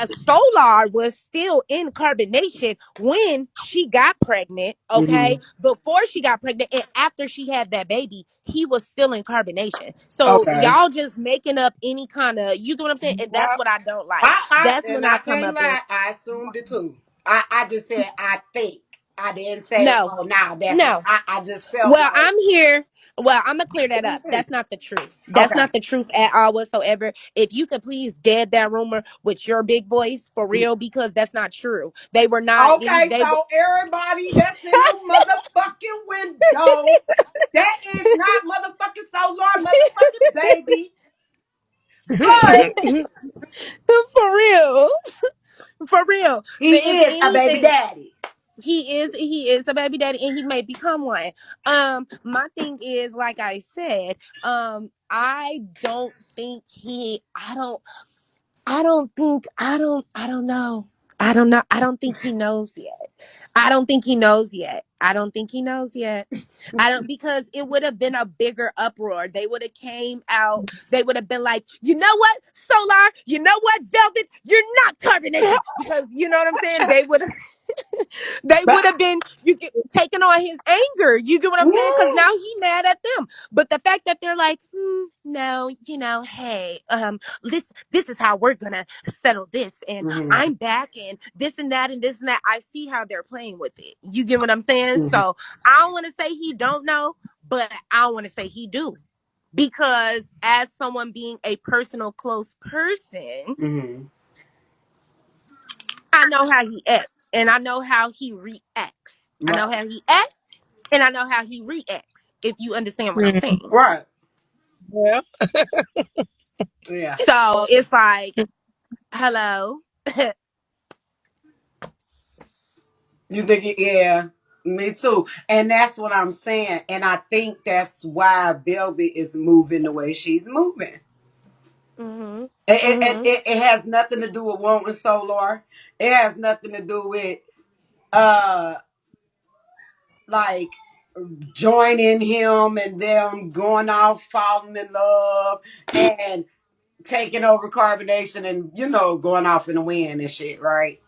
Speaker 2: Solar was still in carbonation when she got pregnant,
Speaker 1: Mm-hmm.
Speaker 2: okay? Before she got pregnant and after she had that baby, he was still in carbonation. So
Speaker 1: Okay.
Speaker 2: y'all just making up any kind of, you get what I'm saying? And that's
Speaker 3: yeah.
Speaker 2: what I don't like.
Speaker 1: I
Speaker 2: That's when
Speaker 1: and
Speaker 2: I
Speaker 1: I
Speaker 2: come
Speaker 1: can't
Speaker 2: up in.
Speaker 1: lie. I assumed it too. I just said I think. I didn't say,
Speaker 2: No,
Speaker 1: oh, now that's what
Speaker 2: no.
Speaker 1: I just felt
Speaker 2: Well,
Speaker 1: like.
Speaker 2: I'm here. Well, I'm gonna clear that up.
Speaker 1: Okay.
Speaker 2: That's not the truth. That's
Speaker 1: Okay.
Speaker 2: not the truth at all whatsoever. If you could please dead that rumor with your big voice for real, because that's not true. They were not.
Speaker 1: Okay,
Speaker 2: They were
Speaker 1: so everybody that's in the motherfucking window, that is not motherfucking Solar, motherfucking baby. Right.
Speaker 2: For real. For real. But
Speaker 1: He
Speaker 2: if
Speaker 1: is a baby
Speaker 2: anything,
Speaker 1: daddy.
Speaker 2: he is a baby daddy and he may become one. My thing is, like I said, I don't think he I don't know. I don't know. I don't think he knows yet. I don't think he knows yet. I don't think he knows yet. I don't, because it would have been a bigger uproar. They would have came out. They would have been like, you know what, Solar, you know what, Velvet, you're not carbonation, because you know what I'm saying. They
Speaker 1: But
Speaker 2: would have been you get taking on his anger. You get what I'm saying? Because now he mad at them. But the fact that they're like, no, hey, this is how we're gonna settle this, and
Speaker 1: mm-hmm.
Speaker 2: I'm back, and this and that and this and that. I see how they're playing with it. You get what I'm saying?
Speaker 1: Mm-hmm.
Speaker 2: So I don't want to say he don't know, but I want to say he do. Because as someone being a personal close person,
Speaker 1: Mm-hmm.
Speaker 2: I know how he acts and I know how he reacts. I know
Speaker 1: Right.
Speaker 2: how he acts and I know how he reacts, if you understand what I'm
Speaker 3: Mhm.
Speaker 2: saying.
Speaker 1: Right.
Speaker 3: Yeah.
Speaker 1: Yeah.
Speaker 2: So it's like, hello.
Speaker 1: You think yeah. Me too. And that's what I'm saying. And I think that's why Velvet is moving the way she's moving.
Speaker 2: Mhm. Mhm.
Speaker 1: It has nothing to do with wanting Solar. It has nothing to do with uh like joining him and them going off falling in love and taking over carbonation and going off in the wind and shit, right?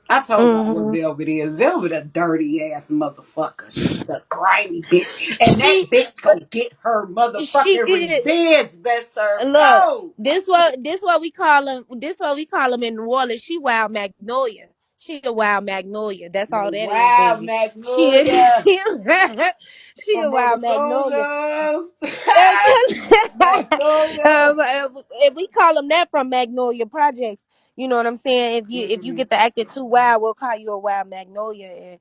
Speaker 1: I told y'all what
Speaker 2: Mhm.
Speaker 1: Velvet is. Velvet a dirty ass motherfucker. She's a grimy bitch. And that
Speaker 2: She
Speaker 1: bitch gonna get her
Speaker 2: she
Speaker 1: motherfucking
Speaker 2: is.
Speaker 1: revenge, best served.
Speaker 2: Look,
Speaker 1: No.
Speaker 2: this what we call him. This what we call him in New Orleans. She wild magnolia. She a wild magnolia. That's
Speaker 1: The
Speaker 2: all that is,
Speaker 1: wild
Speaker 2: baby. She is.
Speaker 1: magnolia
Speaker 2: She a
Speaker 1: from Mother
Speaker 2: wild magnolia.
Speaker 1: Soldiers. Magnolia.
Speaker 2: If we call them that from Magnolia Projects, you know what I'm saying. If you
Speaker 1: Mm-hmm.
Speaker 2: get to acting too wild, we'll call you a wild magnolia, and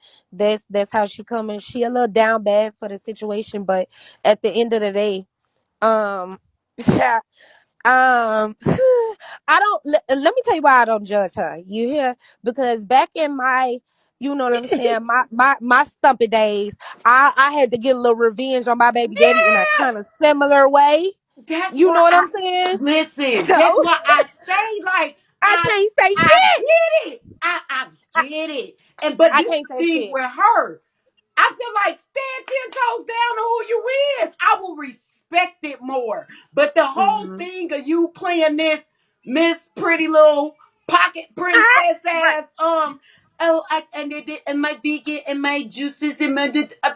Speaker 2: that's how she coming. She a little down bad for the situation, but at the end of the day, um, yeah, I don't. Let me tell you why I don't judge her. You hear? Because back in my, you know what I'm saying, my stumpy days, I had to get a little revenge on my baby daddy in a
Speaker 1: Yeah.
Speaker 2: kind of similar way.
Speaker 1: That's
Speaker 2: You
Speaker 1: why
Speaker 2: know what
Speaker 1: I
Speaker 2: I'm saying?
Speaker 1: listen.
Speaker 2: So
Speaker 1: That's why I say like
Speaker 2: I
Speaker 1: I
Speaker 2: can't say
Speaker 1: I
Speaker 2: shit.
Speaker 1: get it. I
Speaker 2: I,
Speaker 1: get it. And but
Speaker 2: I
Speaker 1: this
Speaker 2: can't
Speaker 1: the
Speaker 2: say
Speaker 1: thing
Speaker 2: shit.
Speaker 1: with her. I feel like stand 10 toes down on who you is. I will respect it more. But the whole
Speaker 2: Mm-hmm.
Speaker 1: thing of you playing this Miss Pretty Little Pocket Princess
Speaker 2: Right,
Speaker 1: ass, and it did, and my vegan and my juices and my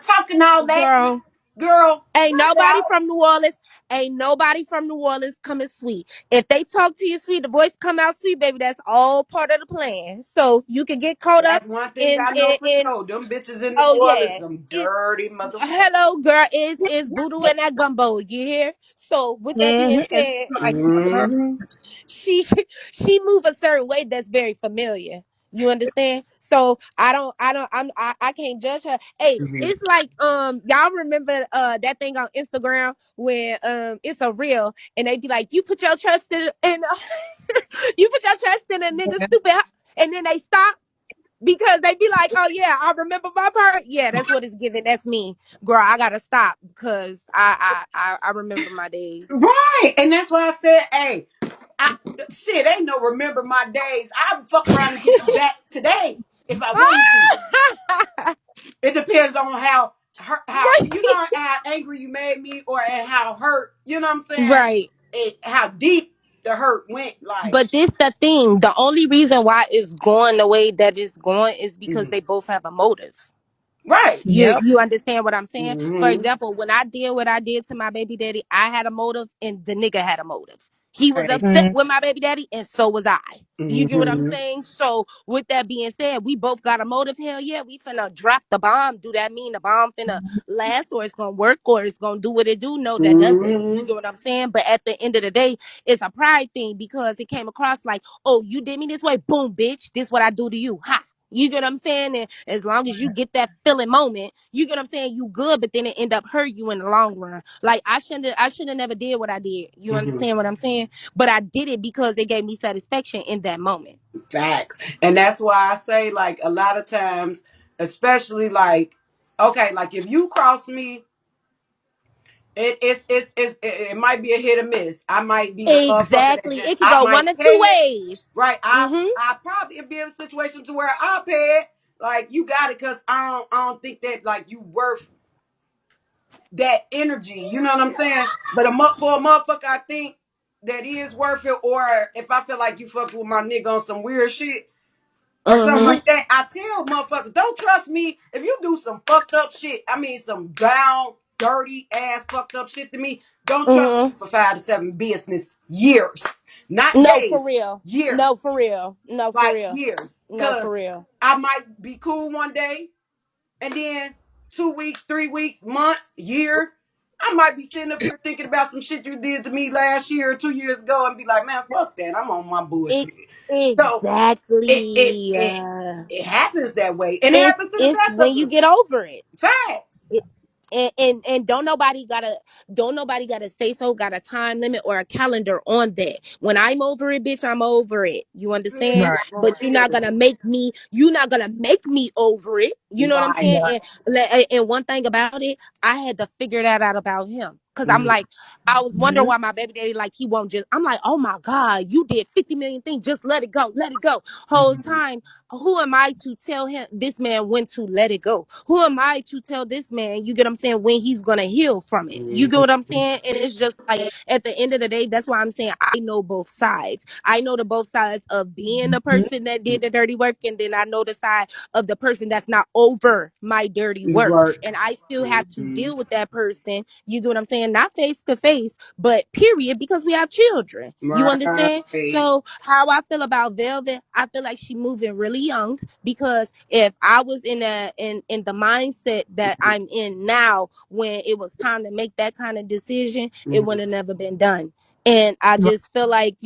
Speaker 1: talking all that,
Speaker 2: girl.
Speaker 1: girl,
Speaker 2: Ain't
Speaker 1: cut it
Speaker 2: nobody
Speaker 1: out.
Speaker 2: from New Orleans. Ain't nobody from New Orleans coming sweet. If they talk to you sweet, the voice come out sweet, baby. That's all part of the plan. So you can get caught up
Speaker 1: That's one thing
Speaker 2: in
Speaker 1: I know
Speaker 2: in,
Speaker 1: for
Speaker 2: in
Speaker 1: sure. Them bitches in New
Speaker 2: oh
Speaker 1: Orleans,
Speaker 2: yeah.
Speaker 1: some
Speaker 2: It,
Speaker 1: dirty motherfuckers.
Speaker 2: hello, girl, is voodoo in that gumbo. You hear? So with that being
Speaker 3: Mhm. And
Speaker 2: said,
Speaker 3: like,
Speaker 1: Mm-hmm.
Speaker 2: she she move a certain way that's very familiar. You understand? So I can't judge her. Hey,
Speaker 1: Mm-hmm.
Speaker 2: it's like y'all remember that thing on Instagram where it's a reel and they be like, you put your trust in you put your trust in a nigga stupid and then they stop because they be like, oh yeah, I remember my part. Yeah, that's what it's giving. That's me. Girl, I gotta stop because I remember my days.
Speaker 1: Right. And that's why I said, hey, I shit ain't no remember my days. I would fuck around and get you back today if I wanted to. It depends on how
Speaker 2: Right.
Speaker 1: how angry you made me or and how hurt, you know what I'm saying?
Speaker 2: Right.
Speaker 1: How deep the hurt went, like
Speaker 2: But this the thing. The only reason why it's going the way that it's going is because
Speaker 1: mhm.
Speaker 2: they both have a motive.
Speaker 1: Right.
Speaker 3: yep.
Speaker 2: You understand what I'm saying? For
Speaker 1: Mm-hmm.
Speaker 2: example, when I did what I did to my baby daddy, I had a motive and the nigga had a motive. He was
Speaker 1: Right.
Speaker 2: upset
Speaker 3: Mhm.
Speaker 2: with my baby daddy and so was I. You get what I'm
Speaker 1: Mm-hmm.
Speaker 2: saying? So with that being said, we both got a motive. Hell yeah, we finna drop the bomb. Do that mean the bomb finna last or it's gonna work or it's gonna do what it do? No, that doesn't. You
Speaker 1: Mm-hmm.
Speaker 2: get what I'm saying? But at the end of the day, it's a pride thing because it came across like, oh, you did me this way, boom, bitch. This what I do to you. Ha. You get what I'm saying? And as long as you get that feeling moment, you get what I'm saying, you good, but then it end up hurt you in the long run. Like I should have never did what I did. You
Speaker 1: Hmm.
Speaker 2: understand what I'm saying? But I did it because it gave me satisfaction in that moment.
Speaker 1: Facts. And that's why I say, like, a lot of times, especially like, okay, like if you cross me, it might be a hit or miss. I might be the motherfucker that
Speaker 2: Exactly.
Speaker 1: just
Speaker 2: It could
Speaker 1: I
Speaker 2: go one
Speaker 1: might
Speaker 2: or
Speaker 1: pay
Speaker 2: two
Speaker 1: it.
Speaker 2: ways.
Speaker 1: Right.
Speaker 2: Mm-hmm.
Speaker 1: I probably be in a situation to where I'll pay it. Like you got it, cause I don't think that like you worth that energy. You know what I'm saying? But for a motherfucker, I think that is worth it. Or if I feel like you fucking with my nigga on some weird shit or something
Speaker 2: Mm-hmm.
Speaker 1: like that, I tell motherfuckers, don't trust me if you do some fucked up shit. I mean, some down, dirty ass fucked up shit to me. Don't trust me
Speaker 2: Mm-hmm.
Speaker 1: for 5 to 7 business years, not
Speaker 2: No,
Speaker 1: days,
Speaker 2: for real.
Speaker 1: years,
Speaker 2: No, for real. No, for
Speaker 1: like
Speaker 2: real.
Speaker 1: years.
Speaker 2: No,
Speaker 1: Cause
Speaker 2: for real.
Speaker 1: I might be cool one day, and then 2 weeks, 3 weeks, months, year, I might be sitting up here thinking about some shit you did to me last year or 2 years ago, and be like, man, fuck that. I'm on my
Speaker 2: It
Speaker 1: bullshit. So it it
Speaker 2: exactly.
Speaker 1: it it happens that way, and it happens to the
Speaker 2: It's
Speaker 1: best
Speaker 2: when
Speaker 1: of
Speaker 2: you
Speaker 1: us.
Speaker 2: get over it.
Speaker 1: Facts.
Speaker 2: And don't nobody gotta say so, got a time limit or a calendar on that. When I'm over it, bitch, I'm over it. You understand?
Speaker 3: Right.
Speaker 2: But you're not gonna make me over it. You know what I'm
Speaker 1: Right.
Speaker 2: saying?
Speaker 3: Right.
Speaker 2: And one thing about it, I had to figure that out about him. Cause I'm like, I was wondering
Speaker 3: Mhm.
Speaker 2: why my baby daddy, like, he won't just, I'm like, oh my God, you did 50 million things. Just let it go. Let it go. Whole time, who am I to tell him this man when to let it go? Who am I to tell this man, you get what I'm saying, when he's gonna heal from it? You get
Speaker 1: Mhm.
Speaker 2: what I'm saying? And it's just like at the end of the day, that's why I'm saying I know both sides. I know the both sides of being the person that did the dirty work, and then I know the side of the person that's not over my dirty
Speaker 1: You
Speaker 2: work.
Speaker 1: work.
Speaker 2: And I still have to
Speaker 1: Mhm.
Speaker 2: deal with that person, you get what I'm saying? Not face to face, but period, because we have children. You understand?
Speaker 1: Right.
Speaker 2: So how I feel about Velvet, I feel like she moving really young, because if I was in the mindset that I'm in now, when it was time to make that kind of decision, it would
Speaker 1: Mhm.
Speaker 2: have never been done. And I
Speaker 3: Right.
Speaker 2: just feel like,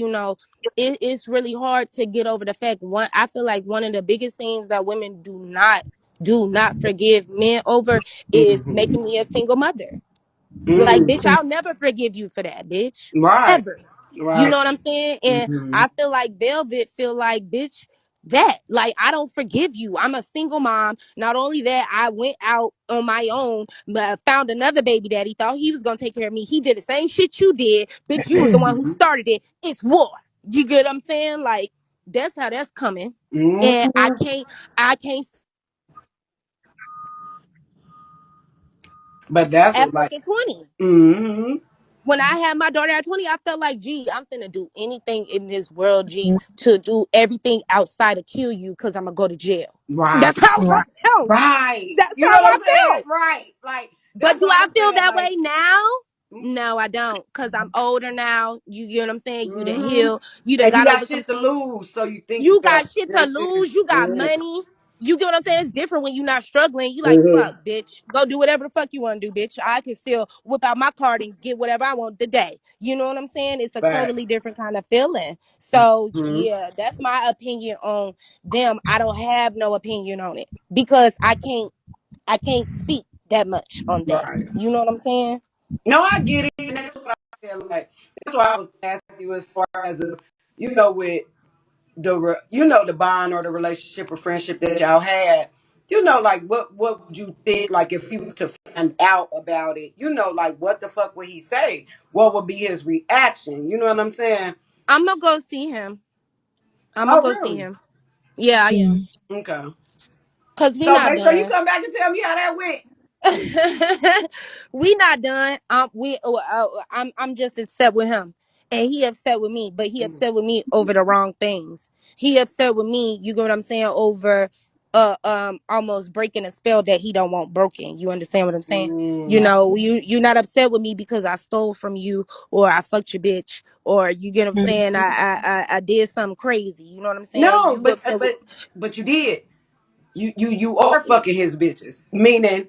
Speaker 2: it's really hard to get over the fact. I feel like one of the biggest things that women do not forgive men over is
Speaker 1: Mhm.
Speaker 2: making me a single mother. Like, bitch,
Speaker 1: Mhm.
Speaker 2: I'll never forgive you for that, bitch.
Speaker 1: Right.
Speaker 2: Ever. You
Speaker 1: Right.
Speaker 2: know what I'm saying? And
Speaker 1: Mhm.
Speaker 2: I feel like Velvet feel like, bitch, that. Like, I don't forgive you. I'm a single mom. Not only that, I went out on my own, found another baby daddy, thought he was gonna take care of me. He did the same shit you did. Bitch, you was the one who
Speaker 1: Mhm.
Speaker 2: started it. It's war. You get what I'm saying? Like, that's how that's coming. And I
Speaker 1: Mhm.
Speaker 2: can't I can't
Speaker 1: But that's
Speaker 2: at
Speaker 1: what like.
Speaker 2: fucking 20.
Speaker 1: Mhm.
Speaker 2: When I had my daughter at 20, I felt like, gee, I'm finna do anything in this world, G, to do everything outside of kill you, because I'm gonna go to jail.
Speaker 1: Right.
Speaker 2: That's how I
Speaker 3: Right.
Speaker 2: felt.
Speaker 1: Right.
Speaker 2: That's
Speaker 1: You know
Speaker 2: how
Speaker 1: what
Speaker 2: I
Speaker 1: I'm saying?
Speaker 2: felt.
Speaker 1: Right. Like
Speaker 2: But
Speaker 1: that's
Speaker 2: do
Speaker 1: why
Speaker 2: I
Speaker 1: I'm
Speaker 2: feel
Speaker 1: saying
Speaker 2: that
Speaker 1: like.
Speaker 2: way now? No, I don't. Cause I'm older now. You get what I'm saying? You done
Speaker 1: Mhm.
Speaker 2: healed. You done
Speaker 1: And you
Speaker 2: got
Speaker 1: got
Speaker 2: over some
Speaker 1: shit to
Speaker 2: things.
Speaker 1: lose, so you think you
Speaker 2: You
Speaker 1: got.
Speaker 2: got shit to
Speaker 1: Mhm.
Speaker 2: lose. You got money. You get what I'm saying? It's different when you're not struggling. You like,
Speaker 1: Mhm.
Speaker 2: fuck, bitch. Go do whatever the fuck you want to do, bitch. I can still whip out my card and get whatever I want today. You know what I'm saying? It's a
Speaker 1: Fact.
Speaker 2: totally different kind of feeling. So
Speaker 1: Mhm.
Speaker 2: yeah, that's my opinion on them. I don't have no opinion on it because I can't speak that much on that.
Speaker 1: Right.
Speaker 2: You know what I'm saying?
Speaker 1: No, I get it. And that's what I feel like. That's why I was asking you as far as with the bond or the relationship or friendship that y'all had. Like what would you think? Like if he was to find out about it, like what the fuck would he say? What would be his reaction? You know what I'm saying?
Speaker 2: I'm gonna go see him. I'm gonna
Speaker 1: Oh,
Speaker 2: go see
Speaker 1: really?
Speaker 2: him. Yeah, I am.
Speaker 1: Okay.
Speaker 2: Cause we
Speaker 1: So
Speaker 2: not
Speaker 1: make sure you
Speaker 2: done.
Speaker 1: come back and tell me how that went.
Speaker 2: We not done. I'm just upset with him, and he upset with me. But he upset with me over the wrong things. He upset with me. You get what I'm saying? Over almost breaking a spell that he don't want broken. You understand what I'm saying?
Speaker 1: Mm,
Speaker 2: You not upset with me because I stole from you, or I fucked your bitch, or you get what I'm saying? I did something crazy. You know what I'm saying?
Speaker 1: no,
Speaker 2: You
Speaker 1: but
Speaker 2: upset with
Speaker 1: but you did. You are fucking his bitches. Meaning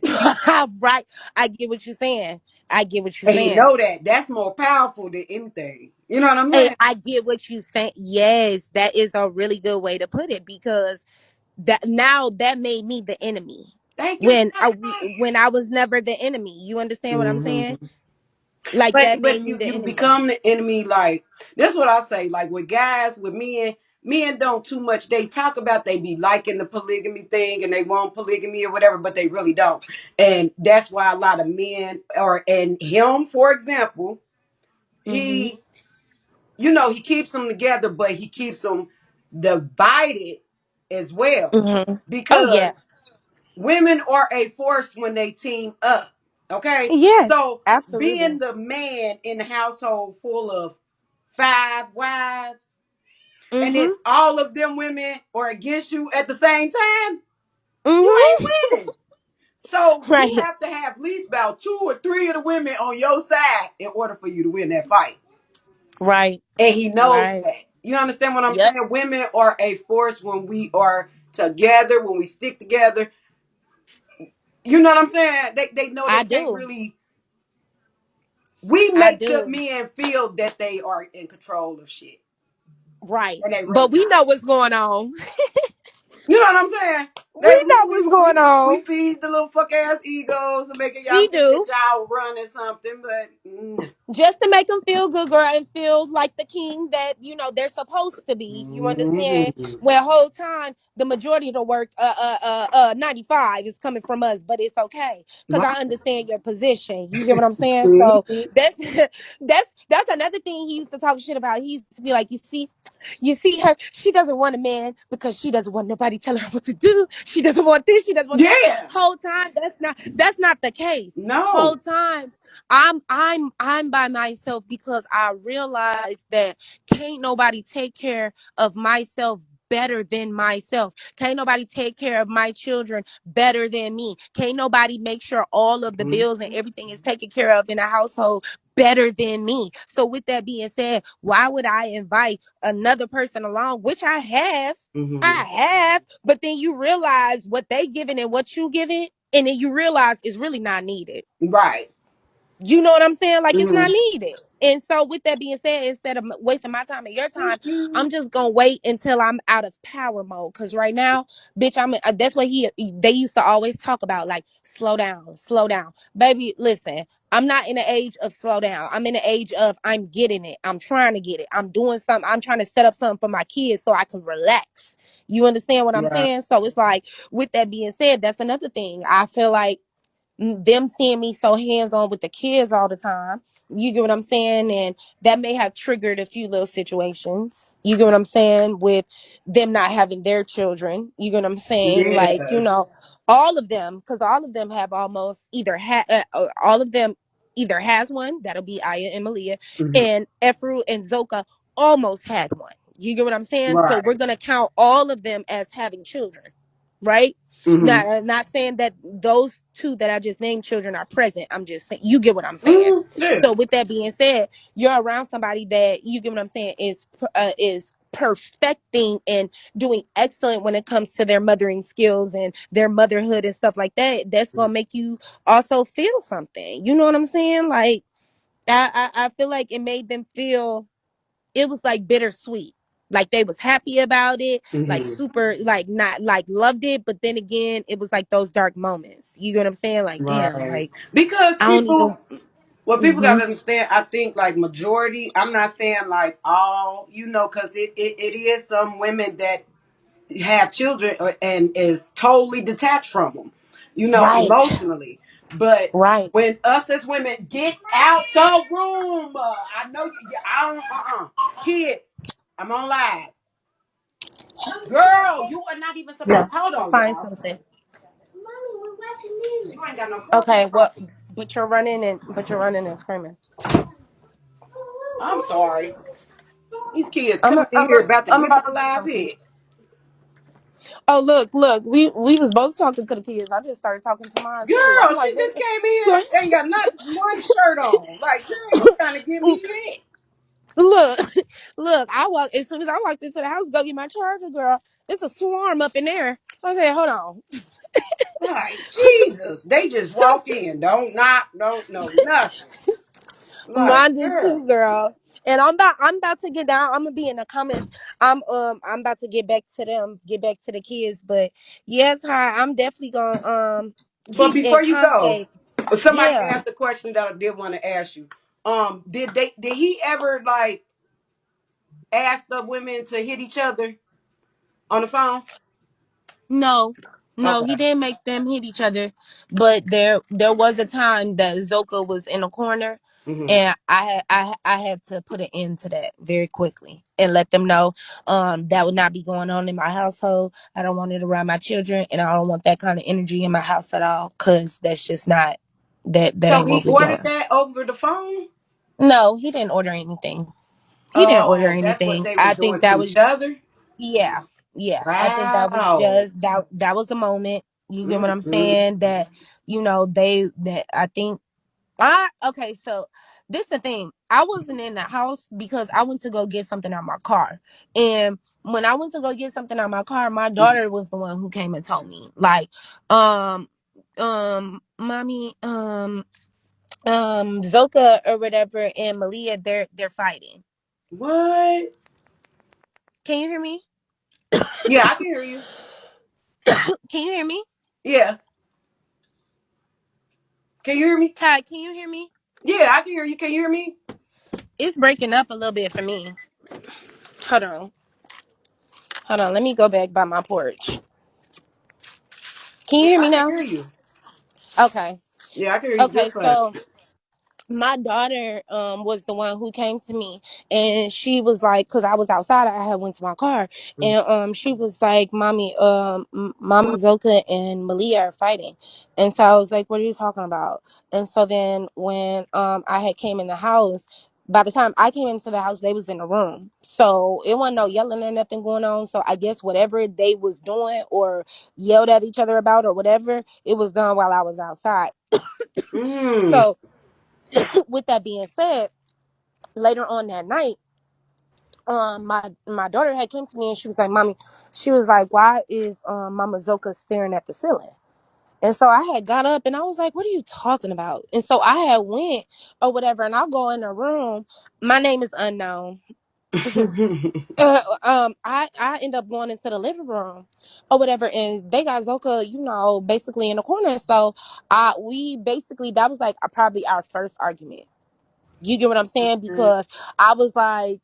Speaker 2: right. I get what you're saying. I get what you're
Speaker 1: and he
Speaker 2: saying.
Speaker 1: know that. That's more powerful than anything. You know what I'm
Speaker 2: Hey,
Speaker 1: saying?
Speaker 2: I get what you saying. Yes, that is a really good way to put it, because that made me the enemy
Speaker 1: Thank you.
Speaker 2: when I was never the enemy. You understand what I'm saying?
Speaker 1: Mhm.
Speaker 2: Like that made
Speaker 1: But
Speaker 2: me the
Speaker 1: you
Speaker 2: enemy.
Speaker 1: become the enemy. Like this is what I say. Like with guys, with men don't too much. They talk about they be liking the polygamy thing and they want polygamy or whatever, but they really don't. And that's why a lot of men are, and him, for example,
Speaker 2: Mhm.
Speaker 1: he, he keeps them together, but he keeps them divided as well,
Speaker 2: Mhm. Oh
Speaker 1: because
Speaker 2: yeah.
Speaker 1: women are a force when they team up. Okay,
Speaker 2: Yes,
Speaker 1: so being
Speaker 2: absolutely.
Speaker 1: the man in the household full of five wives, and if
Speaker 2: Mhm.
Speaker 1: all of them women are against you at the same time, you
Speaker 2: Mhm.
Speaker 1: ain't winning. So you
Speaker 2: Right.
Speaker 1: have to have at least about two or three of the women on your side in order for you to win that fight.
Speaker 2: Right.
Speaker 1: And he knows
Speaker 2: Right.
Speaker 1: that. You understand what I'm
Speaker 2: Yep.
Speaker 1: saying? Women are a force when we are together, when we stick together. You know what I'm saying? They know they
Speaker 2: I
Speaker 1: can't
Speaker 2: do.
Speaker 1: really. We
Speaker 2: I
Speaker 1: make good
Speaker 2: do.
Speaker 1: men feel that they are in control of shit,
Speaker 2: Right.
Speaker 1: and they really
Speaker 2: But we
Speaker 1: not.
Speaker 2: know what's going on.
Speaker 1: You know what I'm saying? They
Speaker 2: We know what's going
Speaker 1: we
Speaker 2: on.
Speaker 1: feed the little fuck ass egos and making y'all
Speaker 2: We
Speaker 1: think that
Speaker 2: do.
Speaker 1: y'all running something, but
Speaker 2: Just to make them feel good, girl, and feel like the king that they're supposed to be. You understand?
Speaker 1: mm-hmm.
Speaker 2: Well, whole time the majority of the work, 95 is coming from us, but it's okay because
Speaker 1: Right.
Speaker 2: I understand your position. You get what I'm saying? So
Speaker 1: Mm-hmm.
Speaker 2: that's that's another thing he used to talk shit about. He used to be like, you see her, she doesn't want a man because she doesn't want nobody telling her what to do. She doesn't want this, she doesn't want that.
Speaker 1: Yeah.
Speaker 2: Whole time, that's not the case.
Speaker 1: No.
Speaker 2: Whole time I'm by myself because I realized that can't nobody take care of myself better than myself. Can't nobody take care of my children better than me. Can't nobody make sure all of the bills and
Speaker 1: Mm-hmm.
Speaker 2: everything is taken care of in a household better than me. So with that being said, why would I invite another person along, which I have?
Speaker 1: Mm-hmm.
Speaker 2: I have, but then you realize what they giving and what you giving, and then you realize it's really not needed.
Speaker 1: Right.
Speaker 2: You know what I'm saying? Like it's not
Speaker 1: Mm-hmm.
Speaker 2: needed. And so, with that being said, instead of wasting my time and your time, I'm just gonna wait until I'm out of power mode. Cause right now, bitch, that's what they used to always talk about. Like, slow down, baby. Listen, I'm not in the age of slow down. I'm in the age of I'm getting it. I'm trying to get it. I'm doing something. I'm trying to set up something for my kids so I can relax. You understand what I'm
Speaker 1: Right.
Speaker 2: saying? So it's like, with that being said, that's another thing. I feel like them seeing me so hands on with the kids all the time. You get what I'm saying? And that may have triggered a few little situations. You get what I'm saying? With them not having their children. You get what I'm saying? Like,
Speaker 1: Yeah.
Speaker 2: all of them, because all of them have almost all of them either has one, that'll be Aya and Malia,
Speaker 1: Mm-hmm.
Speaker 2: and Efru and Zoka almost had one. You get what I'm saying? So we're
Speaker 1: Right.
Speaker 2: going to count all of them as having children, right?
Speaker 1: Mm-hmm.
Speaker 2: Not saying that those two that I just named children are present. I'm just saying you get what I'm saying.
Speaker 1: Mm-hmm. Yeah.
Speaker 2: So with that being said, you're around somebody that you get what I'm saying is perfecting and doing excellent when it comes to their mothering skills and their motherhood and stuff like that. That's gonna make you also feel something. You know what I'm saying? Like I feel like it made them feel it was like bittersweet. Like they was happy about it, like
Speaker 1: Mm-hmm.
Speaker 2: super, like not like loved it, but then again, it was like those dark moments. You get what I'm saying? Like, damn,
Speaker 1: Right.
Speaker 2: like
Speaker 1: Because
Speaker 2: I don't even.
Speaker 1: what people
Speaker 2: Hmm.
Speaker 1: gotta understand, I think like majority, I'm not saying like all, because it is some women that have children and is totally detached from them,
Speaker 2: Right,
Speaker 1: emotionally. But
Speaker 2: right.
Speaker 1: when us as women get out the room, I know I don't, kids, I'm on live. Girl, you are not even supposed.
Speaker 2: No,
Speaker 1: Hold on,
Speaker 2: find
Speaker 1: y'all.
Speaker 2: something.
Speaker 1: Mommy, we're watching news. You ain't got no cup
Speaker 2: Okay,
Speaker 1: of
Speaker 2: well,
Speaker 1: coffee.
Speaker 2: but you're running and screaming.
Speaker 1: I'm sorry. These kids
Speaker 2: I'm
Speaker 1: coming
Speaker 2: a,
Speaker 1: in
Speaker 2: I'm
Speaker 1: here
Speaker 2: a,
Speaker 1: about to
Speaker 2: I'm
Speaker 1: get
Speaker 2: about
Speaker 1: my
Speaker 2: to do
Speaker 1: live
Speaker 2: something.
Speaker 1: head.
Speaker 2: Oh, look, we was both talking to the kids. I just started talking to mine too. I'm
Speaker 1: Girl,
Speaker 2: like,
Speaker 1: she just came in.
Speaker 2: girl,
Speaker 1: Ain't got not one shirt on. Like, girl, you trying to get me lit.
Speaker 2: look, look. I walk as soon as I walked into the house, go get my charger, girl. It's a swarm up in there. I said, hold on.
Speaker 1: Like, Jesus. They just walk in. Don't knock. Don't know nothing. Like,
Speaker 2: Mine did
Speaker 1: girl.
Speaker 2: too, girl. And I'm about to get down. I'm gonna be in the comments. I'm about to get back to them, get back to the kids. But yes, hi, I'm definitely gonna
Speaker 1: But
Speaker 2: keep in
Speaker 1: before you go,
Speaker 2: contact.
Speaker 1: somebody
Speaker 2: Yeah.
Speaker 1: asked a question that I did want to ask you. Did he ever like ask the women to hit each other on the phone?
Speaker 2: No, no, he
Speaker 1: Okay.
Speaker 2: didn't make them hit each other. But there was a time that Zoka was in a corner,
Speaker 1: Hmm.
Speaker 2: and I had to put an end to that very quickly and let them know that would not be going on in my household. I don't want it around my children, and I don't want that kind of energy in my house at all. Cause that's just not that
Speaker 1: So
Speaker 2: ain't
Speaker 1: he
Speaker 2: what we
Speaker 1: ordered
Speaker 2: doing.
Speaker 1: that over the phone.
Speaker 2: No, he didn't order anything. He didn't order
Speaker 1: Oh, that's what
Speaker 2: anything.
Speaker 1: they was
Speaker 2: I
Speaker 1: doing
Speaker 2: think
Speaker 1: to
Speaker 2: that
Speaker 1: each
Speaker 2: was
Speaker 1: other.
Speaker 2: yeah, yeah. I think that was
Speaker 1: Wow.
Speaker 2: just that was a moment. You get what I'm
Speaker 1: Mm-mm.
Speaker 2: saying? That they that I think I okay, so this the thing. I wasn't in the house because I went to go get something out my car. And when I went to go get something out my car, my daughter was the one who came and told me. Like, mommy, Zoka or whatever and Malia, they're fighting.
Speaker 1: What?
Speaker 2: Can you hear me?
Speaker 1: Yeah, I can hear you.
Speaker 2: Can you hear me?
Speaker 1: Yeah, can you hear me?
Speaker 2: Ty, can you hear me?
Speaker 1: Yeah, I can hear you. Can you hear me?
Speaker 2: It's breaking up a little bit for me. Hold on. Hold on. Let me go back by my porch. Can you
Speaker 1: Yeah,
Speaker 2: hear
Speaker 1: I
Speaker 2: me
Speaker 1: can
Speaker 2: now?
Speaker 1: hear you.
Speaker 2: Okay.
Speaker 1: Yeah, I can hear you
Speaker 2: Okay.
Speaker 1: just fine.
Speaker 2: So my daughter was the one who came to me and she was like, because I was outside, I had went to my car, and she was like, mommy, mama Zoka and Malia are fighting. And so I was like, what are you talking about? And so then when I had came in the house, by the time I came into the house, they was in the room, so it wasn't no yelling or nothing going on. So I guess whatever they was doing or yelled at each other about or whatever, it was done while I was outside.
Speaker 1: Mm.
Speaker 2: So with that being said, later on that night, my daughter had came to me and she was like, mommy, she was like, why is mama Zoka staring at the ceiling? And so I had got up and I was like, what are you talking about? And so I had went or whatever, and I'll go in the room. My name is unknown. I end up going into the living room or whatever, and they got Zoka, basically in the corner. So we basically, that was like probably our first argument. You get what I'm saying? Because I was like,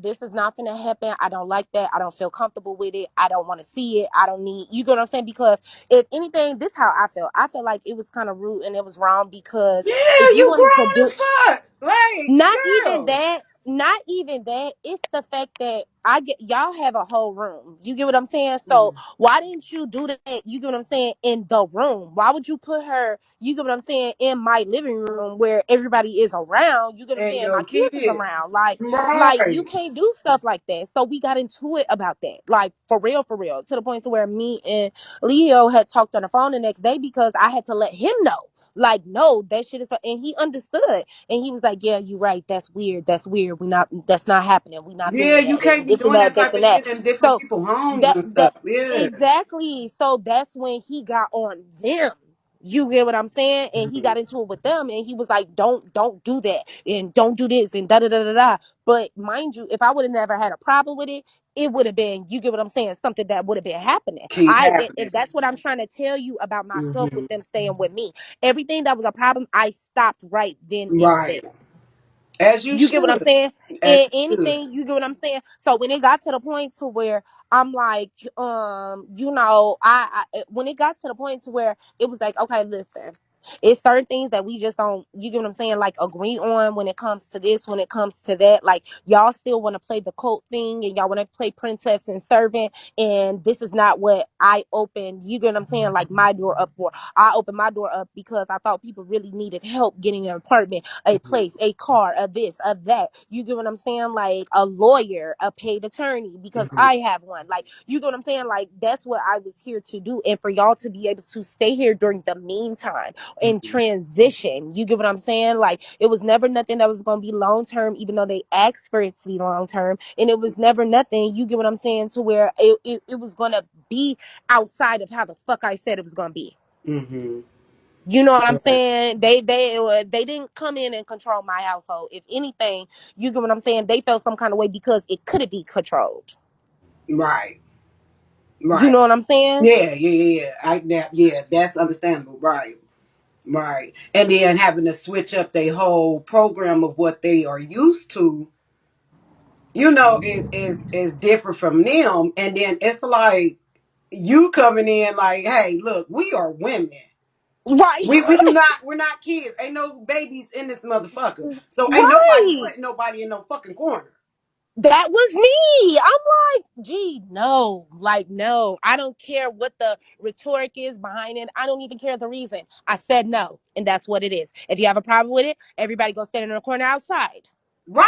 Speaker 2: this is not gonna happen. I don't like that. I don't feel comfortable with it. I don't want to see it. I don't need, you get what I'm saying? Because if anything, this is how I felt. I felt like it was kind of rude and it was wrong because
Speaker 1: Yeah,
Speaker 2: if you
Speaker 1: you
Speaker 2: wanted to
Speaker 1: grown
Speaker 2: do,
Speaker 1: as fuck. Like,
Speaker 2: not even
Speaker 1: girl.
Speaker 2: that. Not even that. It's the fact that I get y'all have a whole room. You get what I'm saying? So
Speaker 1: Mm.
Speaker 2: why didn't you do that? You get what I'm saying? In the room. Why would you put her, you get what I'm saying, in my living room where everybody is around? You get what I'm
Speaker 1: And
Speaker 2: saying?
Speaker 1: your
Speaker 2: My kids is
Speaker 1: kids.
Speaker 2: around. Like you
Speaker 1: Right.
Speaker 2: can't do stuff like that. So we got into it about that. Like for real. To the point to where me and Leo had talked on the phone the next day because I had to let him know. Like, no, that shit is, and he understood. And he was like, yeah, you're right. That's weird. That's weird. That's not happening. We're not
Speaker 1: Yeah,
Speaker 2: doing
Speaker 1: you
Speaker 2: that.
Speaker 1: can't
Speaker 2: And
Speaker 1: be
Speaker 2: this and
Speaker 1: doing
Speaker 2: that,
Speaker 1: that
Speaker 2: this
Speaker 1: type
Speaker 2: and
Speaker 1: of
Speaker 2: that.
Speaker 1: shit in different
Speaker 2: So
Speaker 1: people's homes
Speaker 2: that,
Speaker 1: and
Speaker 2: that,
Speaker 1: stuff. Yeah.
Speaker 2: exactly. So that's when he got on them. You get what I'm saying? And he got into it with them and he was like, don't do that. And don't do this and da da da da da. But mind you, if I would have never had a problem with it, it would have been, you get what I'm saying, something that would have been happening.
Speaker 1: Keep
Speaker 2: And
Speaker 1: happening.
Speaker 2: that's what I'm trying to tell you about myself
Speaker 1: Hmm.
Speaker 2: with them staying with me. Everything that was a problem, I stopped right then and there.
Speaker 1: Right. As you
Speaker 2: You get what I'm
Speaker 1: should.
Speaker 2: saying?
Speaker 1: As
Speaker 2: And
Speaker 1: you should.
Speaker 2: anything, you get what I'm saying? So when it got to the point to where I'm like, when it got to the point to where it was like, okay, listen, it's certain things that we just don't, you get what I'm saying, like agree on when it comes to this, when it comes to that. Like y'all still want to play the cult thing and y'all want to play princess and servant. And this is not what I opened, you get what I'm saying, like my door up for. I opened my door up because I thought people really needed help getting an apartment, a place, a car, a this, a that. You get what I'm saying? Like a lawyer, a paid attorney, because
Speaker 1: Hmm.
Speaker 2: I have one. Like, you get what I'm saying? Like, that's what I was here to do. And for y'all to be able to stay here during the meantime in
Speaker 1: Hmm.
Speaker 2: transition, you get what I'm saying? Like, it was never nothing that was going to be long term, even though they asked for it to be long term. And it was never nothing, you get what I'm saying, to where it was going to be outside of how the fuck I said it was going to be.
Speaker 1: Hmm.
Speaker 2: You know what I'm
Speaker 1: Right.
Speaker 2: saying? They didn't come in and control my household. If anything, you get what I'm saying? They felt some kind of way because it couldn't be controlled.
Speaker 1: Right.
Speaker 2: You
Speaker 1: Right.
Speaker 2: know what I'm saying?
Speaker 1: Yeah, yeah, yeah, yeah. Yeah, that's understandable. Right. Right. And then having to switch up their whole program of what they are used to, is different from them. And then it's like you coming in like, hey, look, we are women.
Speaker 2: Right.
Speaker 1: We're not kids. Ain't no babies in this motherfucker. So ain't nobody
Speaker 2: Right.
Speaker 1: putting nobody in no fucking corner.
Speaker 2: That was me. I'm like, gee, no, like, no. I don't care what the rhetoric is behind it. I don't even care the reason. I said no, and that's what it is. If you have a problem with it, everybody go stand in the corner outside,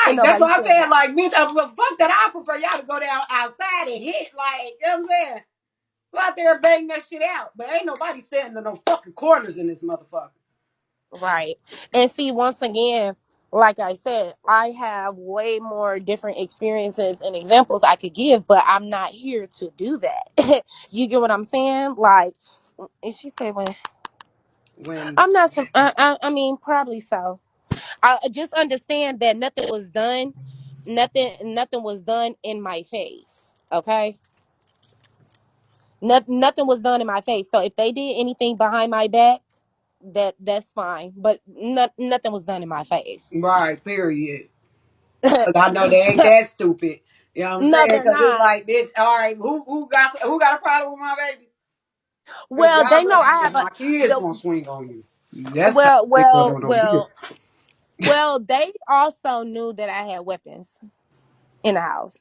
Speaker 2: and
Speaker 1: Right. That's
Speaker 2: nobody
Speaker 1: what I
Speaker 2: said
Speaker 1: said.
Speaker 2: no.
Speaker 1: Like, bitch, fuck that. I prefer y'all to go down outside and hit. Like, you know what I'm saying? Go out there and bang that shit out. But ain't nobody standing in no fucking corners in this motherfucker.
Speaker 2: Right. And see, once again, like I said, I have way more different experiences and examples I could give, but I'm not here to do that. You get what I'm saying? Like, and she said, when
Speaker 1: When
Speaker 2: I'm not some, I mean, probably so. I just understand that nothing was done. Nothing was done in my face. Okay. Nothing was done in my face. So if they did anything behind my back, that's fine. But nothing was done in my face.
Speaker 1: right, period. Cause I know they ain't that stupid. You know what I'm
Speaker 2: No,
Speaker 1: saying?
Speaker 2: they're
Speaker 1: Cause it's
Speaker 2: not.
Speaker 1: like, bitch, all right, who got a problem with my baby? Cause
Speaker 2: Well,
Speaker 1: y'all
Speaker 2: they know
Speaker 1: gonna
Speaker 2: I
Speaker 1: be
Speaker 2: have a
Speaker 1: my kids
Speaker 2: the
Speaker 1: gonna swing on you. That's the type
Speaker 2: well,
Speaker 1: of shit going
Speaker 2: well,
Speaker 1: on over here.
Speaker 2: well, well. They also knew that I had weapons in the house.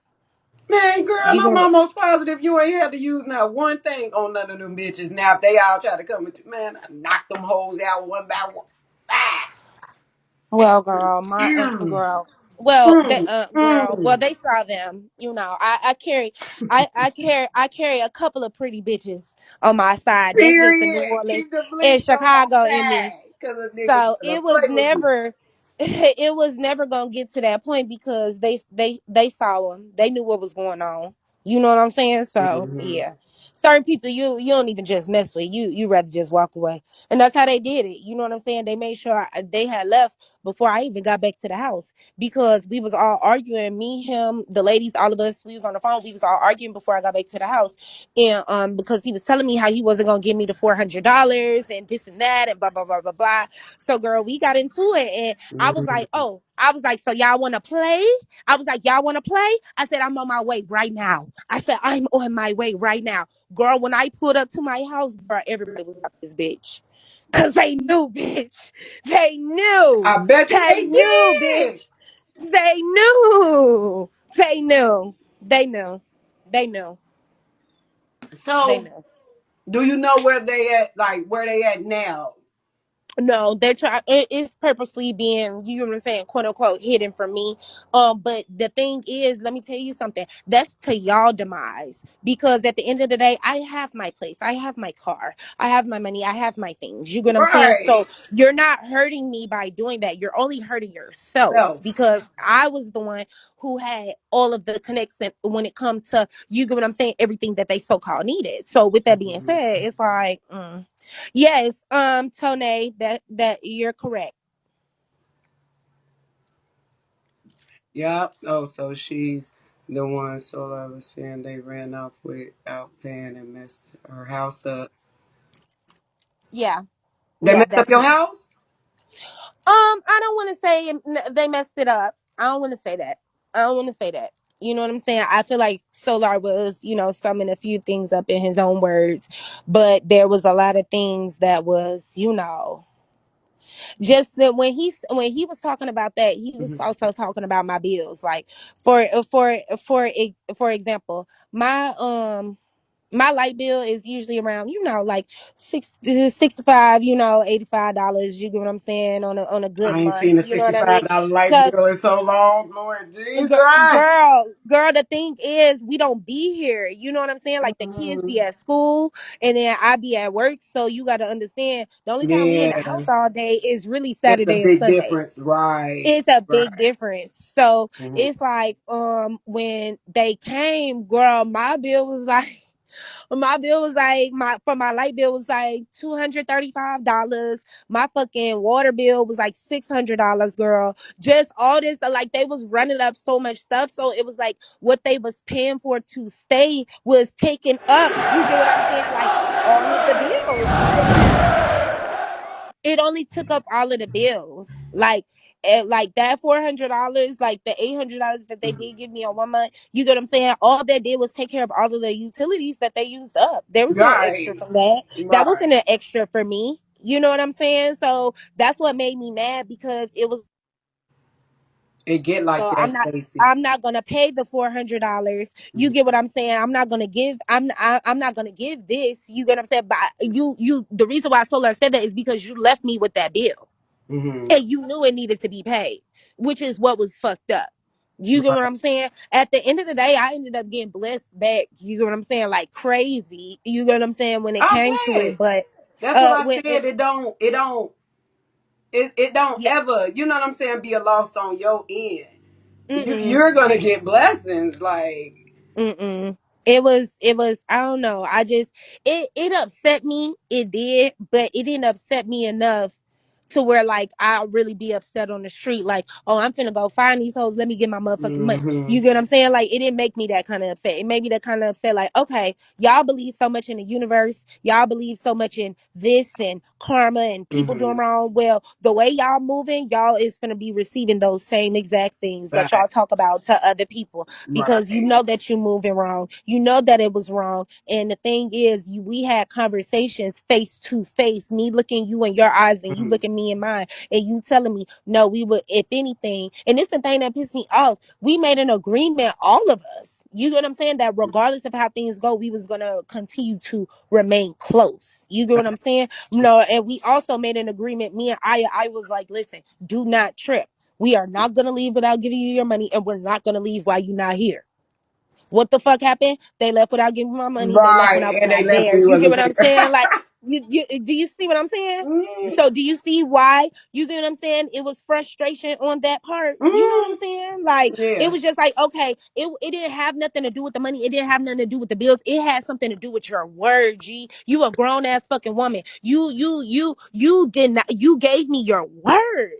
Speaker 1: Man, girl,
Speaker 2: You
Speaker 1: I'm
Speaker 2: know,
Speaker 1: almost positive you ain't had to use not one thing on none of them bitches. Now, if they all try to come with you, man, I knock them hoes out one by one. Ah!
Speaker 2: well, girl, my
Speaker 1: Mm,
Speaker 2: girl. Well, they
Speaker 1: mm,
Speaker 2: girl. Well,
Speaker 1: mm.
Speaker 2: they saw them. You know, I carry a couple of pretty bitches on my side. That's just the New
Speaker 1: Period.
Speaker 2: Orleans
Speaker 1: Keep the
Speaker 2: and
Speaker 1: bleach on my
Speaker 2: Chicago in me.
Speaker 1: side. Cause a nigga
Speaker 2: So
Speaker 1: wanna
Speaker 2: it was
Speaker 1: play with me.
Speaker 2: never, it was never gonna get to that point because they saw them. They knew what was going on. You know what I'm saying? So
Speaker 1: Hmm.
Speaker 2: yeah, certain people you don't even just mess with. You rather just walk away, and that's how they did it. You know what I'm saying? They made sure they had left before I even got back to the house because we was all arguing. Me, him, the ladies, all of us. We was on the phone. We was all arguing before I got back to the house, and because he was telling me how he wasn't gonna give me the $400 and this and that and blah blah blah blah blah. So, girl, we got into it, and I was like,
Speaker 1: Hmm.
Speaker 2: "Oh, I was like, so y'all want to play?" I was like, "Y'all want to play?" I said, "I'm on my way right now." I said, "I'm on my way right now." Girl, when I pulled up to my house, girl, everybody was like, "This bitch," cause they knew, bitch. They knew.
Speaker 1: I bet you
Speaker 2: They
Speaker 1: they
Speaker 2: knew,
Speaker 1: did.
Speaker 2: bitch. They knew. They knew. They knew. They knew. They
Speaker 1: So,
Speaker 2: knew.
Speaker 1: do you know where they at? Like where they at now?
Speaker 2: No, they're trying. It's purposely being, you know what I'm saying, quote unquote, hidden from me. But the thing is, let me tell you something. That's to y'all demise because at the end of the day, I have my place, I have my car, I have my money, I have my things. You get what I'm saying?
Speaker 1: Right.
Speaker 2: So you're not hurting me by doing that. You're only hurting yourself
Speaker 1: Self.
Speaker 2: because I was the one who had all of the connection when it comes to, you get what I'm saying, everything that they so called needed. So with that being
Speaker 1: Mhm.
Speaker 2: said, it's like. Yes, Tone, that you're correct.
Speaker 1: Yep. Oh, so she's the one. So I was saying they ran off without paying and messed her house up.
Speaker 2: Yeah,
Speaker 1: They
Speaker 2: yeah,
Speaker 1: messed up
Speaker 2: that's
Speaker 1: your
Speaker 2: me.
Speaker 1: house?
Speaker 2: I don't want to say they messed it up. I don't want to say that. I don't want to say that. You know what I'm saying? I feel like Solar was, summing a few things up in his own words, but there was a lot of things that was, just that when he was talking about that, he was
Speaker 1: Hmm.
Speaker 2: also talking about my bills. Like for example, my light bill is usually around, like 65, $85. You get what I'm saying, on a good
Speaker 1: I ain't
Speaker 2: month.
Speaker 1: seen a
Speaker 2: You know what I
Speaker 1: $65
Speaker 2: mean?
Speaker 1: light
Speaker 2: Because
Speaker 1: bill in so long. Lord Jesus.
Speaker 2: girl, the thing is, we don't be here. You know what I'm saying? Like the kids
Speaker 1: Mhm.
Speaker 2: be at school, and then I be at work. So you got to understand, the only time we in the
Speaker 1: Yeah.
Speaker 2: house all day is really
Speaker 1: It's a
Speaker 2: Saturday and
Speaker 1: big
Speaker 2: Sunday.
Speaker 1: difference. Right.
Speaker 2: It's a big
Speaker 1: Right.
Speaker 2: difference. So
Speaker 1: Hmm.
Speaker 2: it's like when they came, girl, my bill was like My bill was like my light bill was like $235. My fucking water bill was like $600, girl. Just all this, like they was running up so much stuff. So it was like what they was paying for to stay was taken up. You get what I'm saying? Like all of the bills. It only took up all of the bills. Like that $400, like the $800 that they did give me on 1 month, you get what I'm saying? All that did was take care of all of the utilities that they used up. There was no extra
Speaker 1: Right.
Speaker 2: from that. That
Speaker 1: Right.
Speaker 2: wasn't an extra for me. You know what I'm saying? So that's what made me mad because it was
Speaker 1: It get like
Speaker 2: so
Speaker 1: that, Stacy.
Speaker 2: I'm not gonna pay the $400. You get what I'm saying? I'm not gonna give this. You get what I'm saying? But the reason why Solar said that is because you left me with that bill
Speaker 1: Mm-hmm.
Speaker 2: and you knew it needed to be paid, which is what was fucked up. You get what
Speaker 1: Right.
Speaker 2: I'm saying? At the end of the day, I ended up getting blessed back. You get what I'm saying? Like crazy. You get what I'm saying when it
Speaker 1: I
Speaker 2: came to
Speaker 1: bet.
Speaker 2: it, but
Speaker 1: That's what I
Speaker 2: when
Speaker 1: said. It don't
Speaker 2: yeah,
Speaker 1: ever, you know what I'm saying, be a loss on your end.
Speaker 2: mm-mm.
Speaker 1: You're gonna get blessings. Like,
Speaker 2: Mm-mm. It was I don't know. I just it upset me. It did, but it didn't upset me enough to where like I'll really be upset on the street, like, oh, I'm finna go find these hoes, let me get my motherfucking money.
Speaker 1: mm-hmm.
Speaker 2: You get what I'm saying? Like it didn't make me that kind of upset. It made me that kind of upset, like, okay, y'all believe so much in the universe, y'all believe so much in this and karma and people doing
Speaker 1: Mm-hmm.
Speaker 2: wrong. Well, the way y'all moving, y'all is gonna be receiving those same exact things that
Speaker 1: Right.
Speaker 2: y'all talk about to other people because you
Speaker 1: Right.
Speaker 2: know that you're moving wrong. You know that it was wrong. And the thing is, we had conversations face to face, me looking you in your eyes and you
Speaker 1: Mm-hmm.
Speaker 2: looking me in mine, and you telling me, no, we would, if anything, and this the thing that pissed me off, we made an agreement, all of us. You get what I'm saying? That regardless of how things go, we was gonna continue to remain close. You get what I'm saying? No, and we also made an agreement, me and I was like, listen, do not trip. We are not gonna leave without giving you your money, and we're not gonna leave while you're not here. What the fuck happened? They left without giving me my money. They left when I
Speaker 1: Right.
Speaker 2: was
Speaker 1: And they
Speaker 2: not
Speaker 1: left
Speaker 2: there.
Speaker 1: when you
Speaker 2: You get
Speaker 1: wasn't
Speaker 2: what I'm
Speaker 1: there.
Speaker 2: saying? Like, you do you see what I'm saying?
Speaker 1: mm-hmm.
Speaker 2: So do you see why? You get what I'm saying? It was frustration on that part. You know what I'm
Speaker 1: Mm-hmm.
Speaker 2: saying? Like it
Speaker 1: Yeah.
Speaker 2: was just like, okay, it didn't have nothing to do with the money. It didn't have nothing to do with the bills. It had something to do with your word, G. You a grown ass fucking woman. You did not, you gave me your word.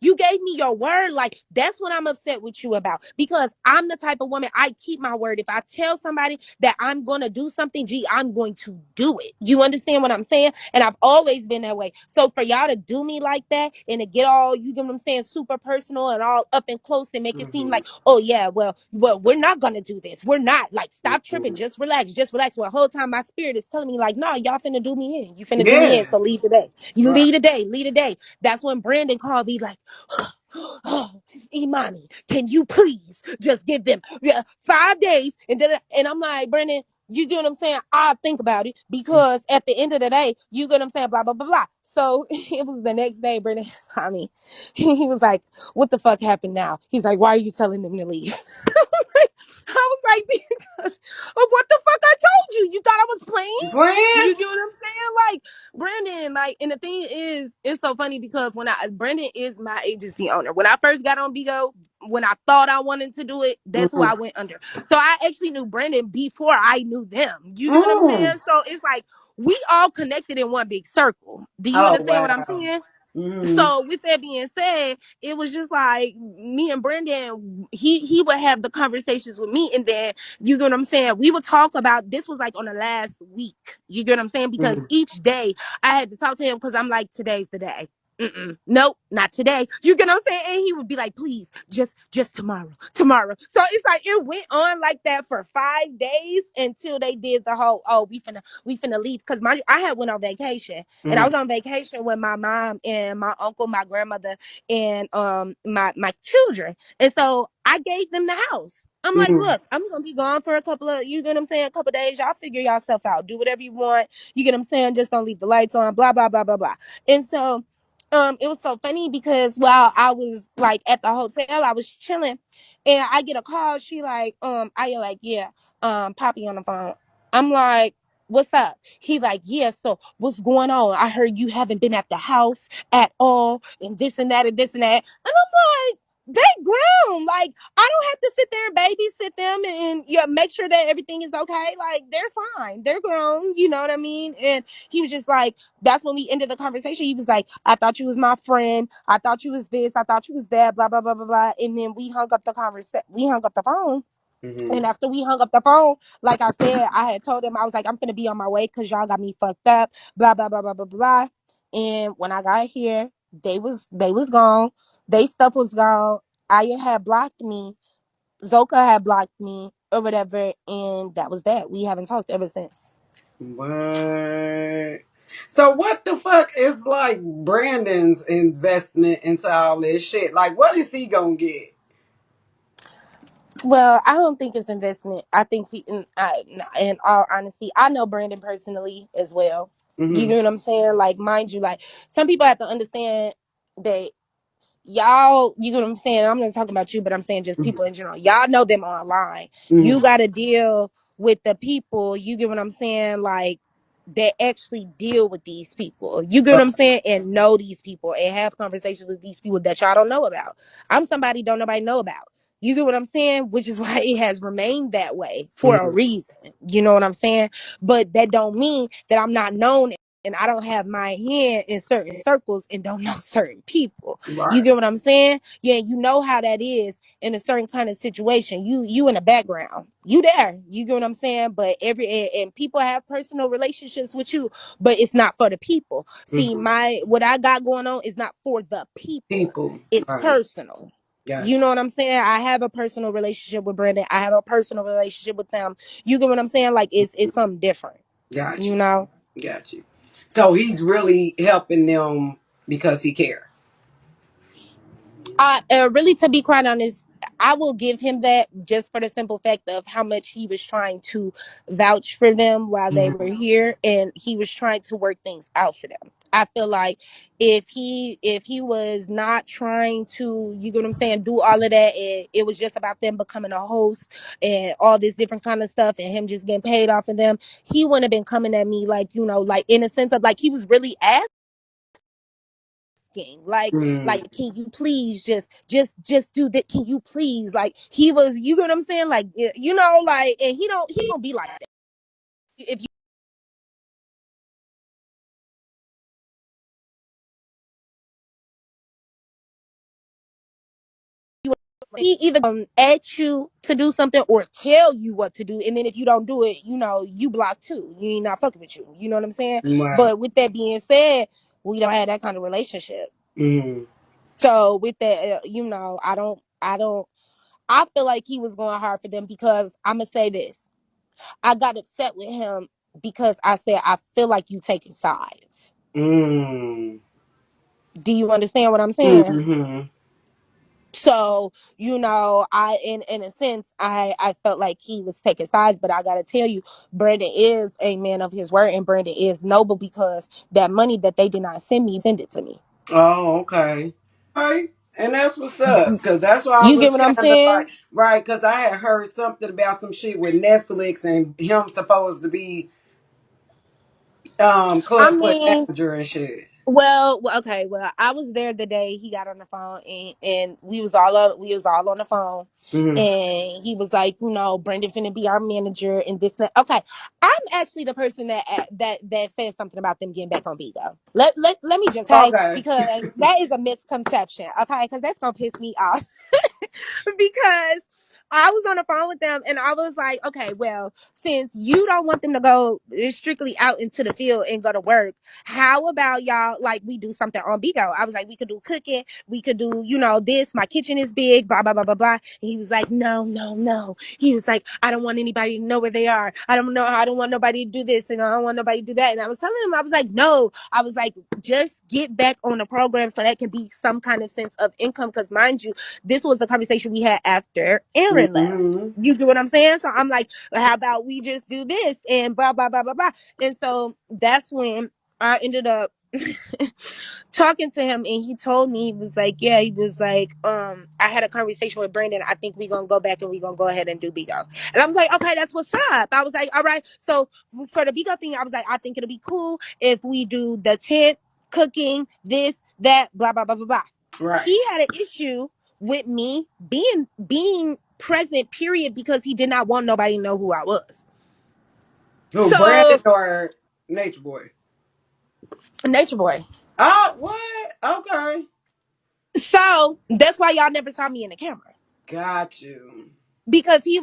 Speaker 2: You gave me your word. Like, that's what I'm upset with you about. Because I'm the type of woman, I keep my word. If I tell somebody that I'm going to do something, G, I'm going to do it. You understand what I'm saying? And I've always been that way. So for y'all to do me like that and to get all, you get what I'm saying, super personal and all up and close and make it seem
Speaker 1: Mm-hmm.
Speaker 2: like, oh yeah, well, we're not gonna do this. We're not. Like, stop tripping.
Speaker 1: Mm-hmm.
Speaker 2: Just relax. Just relax. Well, the whole time my spirit is telling me, like, no, y'all finna do me in. You finna do me
Speaker 1: Yeah.
Speaker 2: in. So leave today. You
Speaker 1: Right.
Speaker 2: leave today. Leave today. That's when Brandon called me like, oh, Imani, can you please just give them 5 days? And I'm like, Brandon, you get what I'm saying? I'll think about it because at the end of the day, you get what I'm saying? Blah, blah, blah, blah. So it was the next day, Brandon, I mean, he was like, what the fuck happened now? He's like, why are you telling them to leave? I was like, because of what the fuck I told you. You thought I was playing?
Speaker 1: You playing?
Speaker 2: You get what I'm saying? Like, Brandon, like, and the thing is, it's so funny because Brandon is my agency owner. When I first got on Bigo, when I thought I wanted to do it, that's who
Speaker 1: Mm-hmm.
Speaker 2: I went under. So I actually knew Brandon before I knew them. You get what I'm
Speaker 1: Mm.
Speaker 2: saying? So it's like, we all connected in one big circle. Do you
Speaker 1: Oh
Speaker 2: understand what I'm
Speaker 1: wow.
Speaker 2: saying?
Speaker 1: Mm-hmm.
Speaker 2: So with that being said, it was just like me and Brendan, he would have the conversations with me, and then you get what I'm saying, we would talk about, this was like on the last week, you get what I'm saying, because
Speaker 1: Mm-hmm.
Speaker 2: each day I had to talk to him because I'm like, today's the day. Nope, not today. You get what I'm saying? And he would be like, please, just tomorrow. So it's like it went on like that for 5 days until they did the whole, oh, we finna leave. Cause I had went on vacation, and I was on vacation with my mom and my uncle, my grandmother, and my children. And so I gave them the house. I'm like,
Speaker 1: Mm-hmm.
Speaker 2: look, I'm gonna be gone for a couple of, you get what I'm saying, a couple of days. Y'all figure y'all stuff out. Do whatever you want. You get what I'm saying? Just don't leave the lights on, blah, blah, blah, blah, blah. And so it was so funny because while I was like at the hotel, I was chilling, and I get a call. She like, I like, yeah, Poppy on the phone. I'm like, what's up? He like, yeah, so what's going on? I heard you haven't been at the house at all, and this and that and this and that. And I'm like, they grown. Like, I don't have to sit there and babysit them and yeah, make sure that everything is okay. Like, they're fine. They're grown. You know what I mean? And he was just like, that's when we ended the conversation. He was like, I thought you was my friend. I thought you was this. I thought you was that. Blah blah blah blah blah. And then we hung up the conversation. We hung up the phone.
Speaker 1: Mm-hmm.
Speaker 2: And after we hung up the phone, like I said, I had told him I was like, I'm gonna be on my way because y'all got me fucked up. Blah blah blah blah blah blah. And when I got here, they was gone. They stuff was gone. Aya had blocked me. Zoka had blocked me or whatever, and that was that. We haven't talked ever since.
Speaker 1: What? So what the fuck is like Brandon's investment into all this shit? Like, what is he gonna get?
Speaker 2: Well, I don't think it's investment. I think in all honesty, I know Brandon personally as well. You
Speaker 1: Mm-hmm.
Speaker 2: know what I'm saying? Like, mind you, like some people have to understand that y'all, you know what I'm saying? I'm not talking about you, but I'm saying just people in general. Y'all know them online. You
Speaker 1: Mm-hmm.
Speaker 2: got to deal with the people, you get what I'm saying? Like, that actually deal with these people. You get what I'm saying? And know these people and have conversations with these people that y'all don't know about. I'm somebody don't nobody know about. You get what I'm saying? Which is why it has remained that way for a
Speaker 1: Mm-hmm.
Speaker 2: reason. You know what I'm saying? But that don't mean that I'm not known and I don't have my hand in certain circles and don't know certain people. You
Speaker 1: Right.
Speaker 2: get what I'm saying? Yeah, you know how that is in a certain kind of situation. You in the background. You there. You get what I'm saying? But and people have personal relationships with you, but it's not for the people. See,
Speaker 1: Mm-hmm.
Speaker 2: my what I got going on is not for the people.
Speaker 1: People.
Speaker 2: It's
Speaker 1: Right.
Speaker 2: personal. You
Speaker 1: Gotcha.
Speaker 2: know what I'm saying? I have a personal relationship with Brandon. I have a personal relationship with them. You get what I'm saying? Like it's something different.
Speaker 1: Got
Speaker 2: You
Speaker 1: you.
Speaker 2: know?
Speaker 1: Got you. So he's really helping them because he cares.
Speaker 2: Really, to be quite honest, I will give him that just for the simple fact of how much he was trying to vouch for them while they were
Speaker 1: Mm-hmm.
Speaker 2: here, and he was trying to work things out for them. I feel like if he was not trying to, you get what I'm saying, do all of that, and it was just about them becoming a host and all this different kind of stuff, and him just getting paid off of them, he wouldn't have been coming at me like like in a sense of like he was really asking like
Speaker 1: Mm-hmm.
Speaker 2: can you please just do that, can you please, like he was, you know what I'm saying, like like, and he don't be like that. If you he either at you to do something or tell you what to do, and then if you don't do it, you block too, you ain't not fucking with you, you know what I'm saying.
Speaker 1: Wow.
Speaker 2: But with that being said, we don't have that kind of relationship.
Speaker 1: Mm-hmm.
Speaker 2: So with that, I don't I feel like he was going hard for them because I'm gonna say this. I got upset with him because I said, I feel like you taking sides.
Speaker 1: Mm-hmm.
Speaker 2: Do you understand what I'm saying?
Speaker 1: Mm-hmm.
Speaker 2: So, I in a sense, I felt like he was taking sides, but I gotta tell you, Brandon is a man of his word, and Brandon is noble because that money that they did not send me, send it to me.
Speaker 1: Oh, okay. Right. And that's what's up. Cause that's why I
Speaker 2: You get
Speaker 1: was
Speaker 2: what I'm
Speaker 1: kind of like,
Speaker 2: saying?
Speaker 1: right. Cause I had heard something about some shit with Netflix and him supposed to be
Speaker 2: I
Speaker 1: clubfoot
Speaker 2: mean,
Speaker 1: manager and shit.
Speaker 2: okay. Well, I was there the day he got on the phone, and we was all on the phone,
Speaker 1: Mm-hmm.
Speaker 2: and he was like, Brendan finna be our manager and this and that. Okay, I'm actually the person that said something about them getting back on Bigo. Let me just okay,
Speaker 1: Okay.
Speaker 2: because that is a misconception. Okay, because that's gonna piss me off. Because I was on the phone with them and I was like, okay, well, since you don't want them to go strictly out into the field and go to work, how about y'all, like, we do something on Bigo? I was like, we could do cooking, we could do, this, my kitchen is big, blah, blah, blah, blah, blah. And he was like, no, no, no. He was like, I don't want anybody to know where they are. I don't want nobody to do this and I don't want nobody to do that. And I was telling him, I was like, no. I was like, just get back on the program so that can be some kind of sense of income. Because mind you, this was the conversation we had after Aaron left.
Speaker 1: Mm-hmm.
Speaker 2: You get what I'm saying? So I'm like, well, how about we just do this and blah, blah, blah, blah, blah. And so that's when I ended up talking to him, and he told me, he was like, yeah, he was like, I had a conversation with Brandon. I think we're gonna go back and we're gonna go ahead and do Bigo. And I was like, okay, that's what's up. I was like, all right. So for the Bigo thing, I was like, I think it'll be cool if we do the tent, cooking, this, that, blah, blah, blah, blah, blah.
Speaker 1: Right.
Speaker 2: He had an issue with me being present, period, because he did not want nobody to know who I was.
Speaker 1: Who, Brandon
Speaker 2: So
Speaker 1: or Nature Boy?
Speaker 2: Nature Boy.
Speaker 1: Oh, what? Okay.
Speaker 2: So that's why y'all never saw me in the camera.
Speaker 1: Got you.
Speaker 2: Because he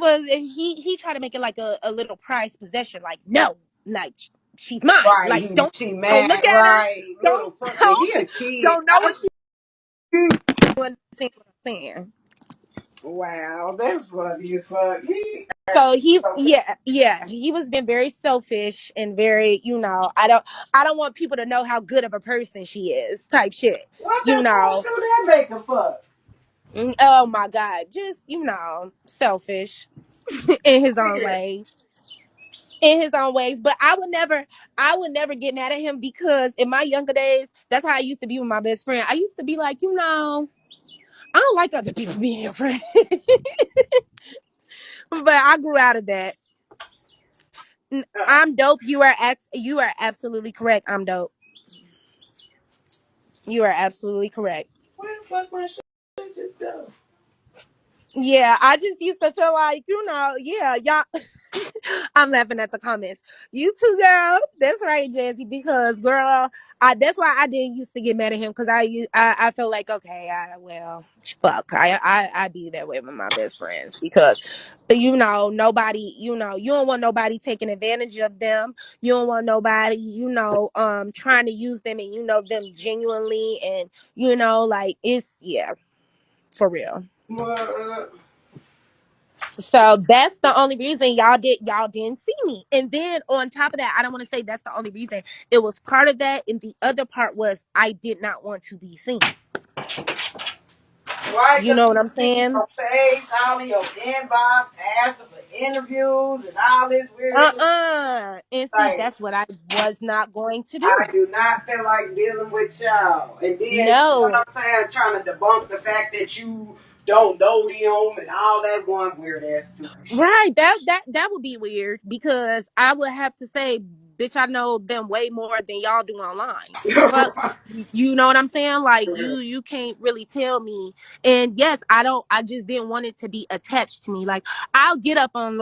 Speaker 2: tried to make it like a little prized possession. Like, no, like she's mine.
Speaker 1: Right.
Speaker 2: Like,
Speaker 1: She
Speaker 2: don't
Speaker 1: mad,
Speaker 2: look at her.
Speaker 1: right?
Speaker 2: Don't
Speaker 1: Little fuck. And
Speaker 2: don't
Speaker 1: he a kid.
Speaker 2: don't know what she's doing. See what I'm saying?
Speaker 1: Wow, that's funny as fuck. He
Speaker 2: So
Speaker 1: actually
Speaker 2: he,
Speaker 1: so
Speaker 2: yeah, he was being very selfish and very, I don't want people to know how good of a person she is, type shit,
Speaker 1: what
Speaker 2: you
Speaker 1: the fuck
Speaker 2: know.
Speaker 1: do that make a fuck?
Speaker 2: Oh my God, just selfish in his own
Speaker 1: Yeah.
Speaker 2: ways. In his own ways, but I would never get mad at him because in my younger days, that's how I used to be with my best friend. I used to be like, I don't like other people being your friend, but I grew out of that. I'm dope. You are absolutely correct. I'm dope. You are absolutely correct.
Speaker 1: Where the fuck my shit just go?
Speaker 2: Yeah, I just used to feel like, yeah, y'all. I'm laughing at the comments. You too, girl. That's right, Jazzy. Because, girl, that's why I didn't used to get mad at him because I felt like, okay, fuck, I be that way with my best friends because, nobody, you don't want nobody taking advantage of them. You don't want nobody, trying to use them and them genuinely and like it's yeah, for real.
Speaker 1: What?
Speaker 2: So that's the only reason y'all didn't see me. And then on top of that, I don't want to say that's the only reason. It was part of that, and the other part was I did not want to be seen.
Speaker 1: Why?
Speaker 2: You
Speaker 1: Because
Speaker 2: know what
Speaker 1: you
Speaker 2: I'm
Speaker 1: see
Speaker 2: saying?
Speaker 1: your face, all in your inbox, asking for interviews and all this weird.
Speaker 2: And see,
Speaker 1: Like,
Speaker 2: that's what I was not going to
Speaker 1: I
Speaker 2: do.
Speaker 1: do not feel like dealing with y'all. And then, you know what
Speaker 2: No.
Speaker 1: I'm saying? Trying to debunk the fact that you don't know them and all that one weird ass stupid shit.
Speaker 2: Right. That would be weird because I would have to say, bitch, I know them way more than y'all do online. The fuck?
Speaker 1: Right.
Speaker 2: You know what I'm saying? Like you can't really tell me. And yes, I just didn't want it to be attached to me. Like I'll get up on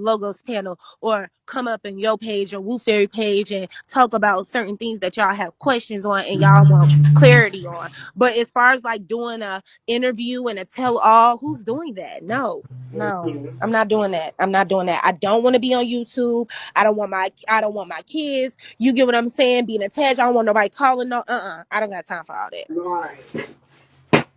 Speaker 2: Logos panel or come up in your page or woofairy page and talk about certain things that y'all have questions on and y'all want clarity on. But as far as like doing a interview and a tell all, who's doing that? No. No, I'm not doing that. I'm not doing that. I don't want to be on YouTube. I don't want my kids. You get what I'm saying? Being attached. I don't want nobody calling. No, I don't got time for all that.
Speaker 1: Right.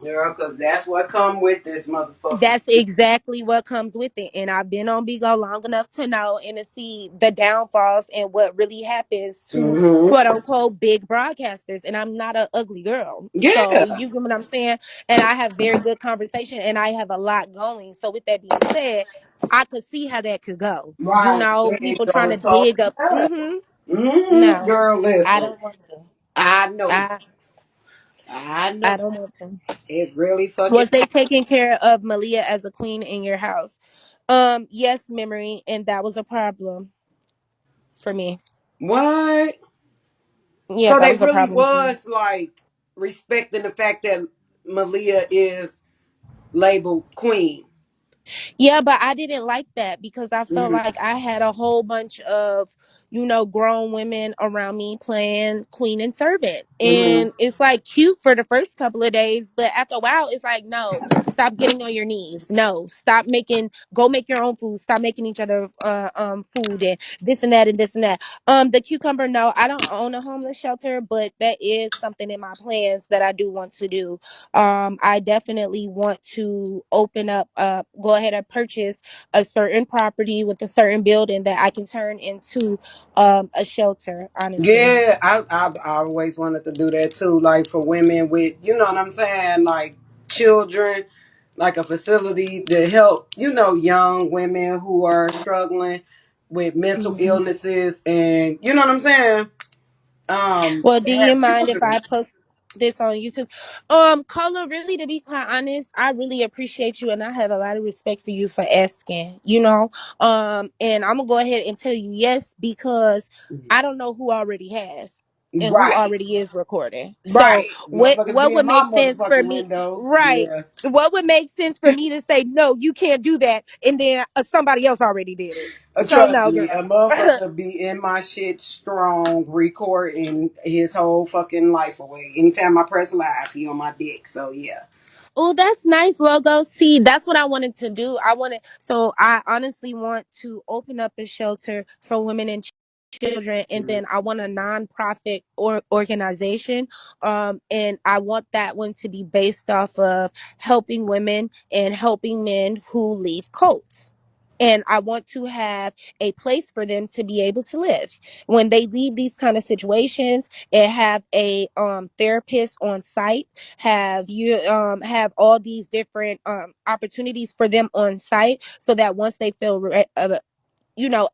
Speaker 1: Yeah, because that's what come with this motherfucker.
Speaker 2: That's exactly what comes with it. And I've been on Bigo long enough to know and to see the downfalls and what really happens to
Speaker 1: Mm-hmm.
Speaker 2: quote unquote big broadcasters. And I'm not an ugly girl. So
Speaker 1: Yeah.
Speaker 2: you get what I'm saying? And I have very good conversation and I have a lot going. So with that being said, I could see how that could go.
Speaker 1: Right. It
Speaker 2: People trying
Speaker 1: goes
Speaker 2: to
Speaker 1: totally
Speaker 2: dig up.
Speaker 1: up. Mm-hmm.
Speaker 2: No,
Speaker 1: Girl,
Speaker 2: I
Speaker 1: listen.
Speaker 2: don't want to.
Speaker 1: I know.
Speaker 2: I
Speaker 1: I
Speaker 2: I
Speaker 1: know.
Speaker 2: don't want to.
Speaker 1: It really fucking.
Speaker 2: Was they taking care of Malia as a queen in your house? Yes, memory, and that was a problem for me.
Speaker 1: What?
Speaker 2: Yeah,
Speaker 1: So
Speaker 2: that
Speaker 1: they
Speaker 2: was a
Speaker 1: really
Speaker 2: problem for me.
Speaker 1: was like respecting the fact that Malia is labeled queen.
Speaker 2: Yeah, but I didn't like that because I felt
Speaker 1: Mhm.
Speaker 2: like I had a whole bunch of, grown women around me playing queen and servant.
Speaker 1: Mhm.
Speaker 2: And it's like cute for the first couple of days, but after a while, it's like, no, stop getting on your knees. No, go make your own food. Stop making each other food and this and that and this and that. The cucumber, no, I don't own a homeless shelter, but that is something in my plans that I do want to do. I definitely want to go ahead and purchase a certain property with a certain building that I can turn into a shelter, honestly.
Speaker 1: Yeah, I always wanted to do that too. Like for women with, you know what I'm saying, like children, like a facility to help, young women who are struggling with mental
Speaker 2: Hmm.
Speaker 1: illnesses, and you know what I'm saying.
Speaker 2: Well,
Speaker 1: To
Speaker 2: do you
Speaker 1: have
Speaker 2: mind if I
Speaker 1: children.
Speaker 2: post this on YouTube? Carla, really, to be quite honest, I really appreciate you and I have a lot of respect for you for asking, and I'm gonna go ahead and tell you yes because I don't know who already has. and who
Speaker 1: Right.
Speaker 2: already is recording. So
Speaker 1: Right. Motherfuckers
Speaker 2: what
Speaker 1: be in
Speaker 2: would
Speaker 1: my
Speaker 2: make sense for
Speaker 1: motherfucking
Speaker 2: me?
Speaker 1: window.
Speaker 2: Right.
Speaker 1: Yeah.
Speaker 2: What would make sense for me to say no, you can't do that, and then somebody else already did it. So
Speaker 1: Trust
Speaker 2: no,
Speaker 1: me, a
Speaker 2: girl.
Speaker 1: motherfucker be in my shit strong, recording his whole fucking life away. Anytime I press live, he on my dick. So yeah.
Speaker 2: Oh, that's nice, logo. See, that's what I wanted to do. I honestly want to open up a shelter for women and children, and then I want a nonprofit or organization. And I want that one to be based off of helping women and helping men who leave cults. And I want to have a place for them to be able to live when they leave these kind of situations, and have a therapist on site, have all these different opportunities for them on site, so that once they feel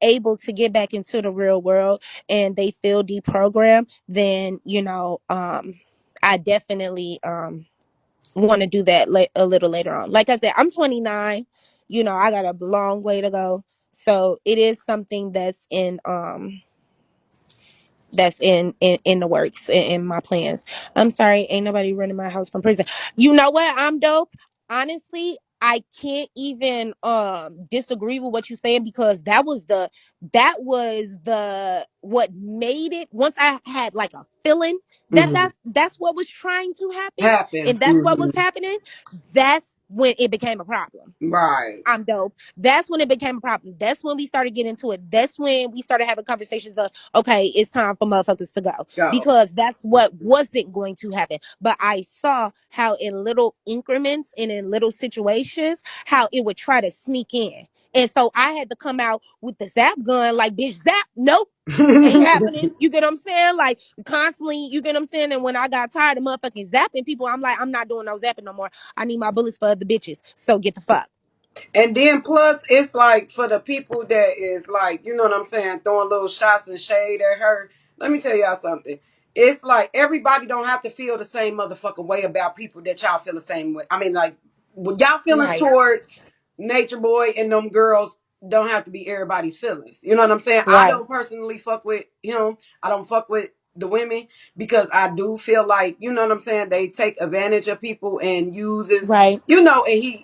Speaker 2: able to get back into the real world and they feel deprogrammed, then I definitely want to do that a little later on. Like I said, I'm 29. I got a long way to go. So it is something that's in the works, in my plans. I'm sorry, ain't nobody running my house from prison. You know what? I'm dope. Honestly, I can't even disagree with what you're saying, because that was the what made it. Once I had like a feeling that
Speaker 1: Hmm.
Speaker 2: that's what was trying to happen,
Speaker 1: Happen.
Speaker 2: and that's what
Speaker 1: Hmm.
Speaker 2: was happening, that's when it became a problem.
Speaker 1: Right.
Speaker 2: I'm dope. That's when it became a problem. That's when we started getting into it. That's when we started having conversations of, okay, it's time for motherfuckers to go.
Speaker 1: Go.
Speaker 2: Because that's what wasn't going to happen. But I saw how in little increments and in little situations, how it would try to sneak in. And so I had to come out with the zap gun, like, bitch, zap, nope. Ain't happening. You get what I'm saying? Like, constantly, you get what I'm saying? And when I got tired of motherfucking zapping people, I'm like, I'm not doing no zapping no more. I need my bullets for other bitches. So get the fuck.
Speaker 1: And then plus, it's like for the people that is like, you know what I'm saying, throwing little shots and shade at her. Let me tell y'all something. It's like everybody don't have to feel the same motherfucking way about people that y'all feel the same way. I mean, like, when y'all feelings
Speaker 2: Right.
Speaker 1: towards Nature Boy and them girls don't have to be everybody's feelings. You know what I'm saying? I
Speaker 2: Right.
Speaker 1: don't personally fuck with him. I don't fuck with the women because I do feel like, you know what I'm saying, they take advantage of people and uses,
Speaker 2: Right.
Speaker 1: and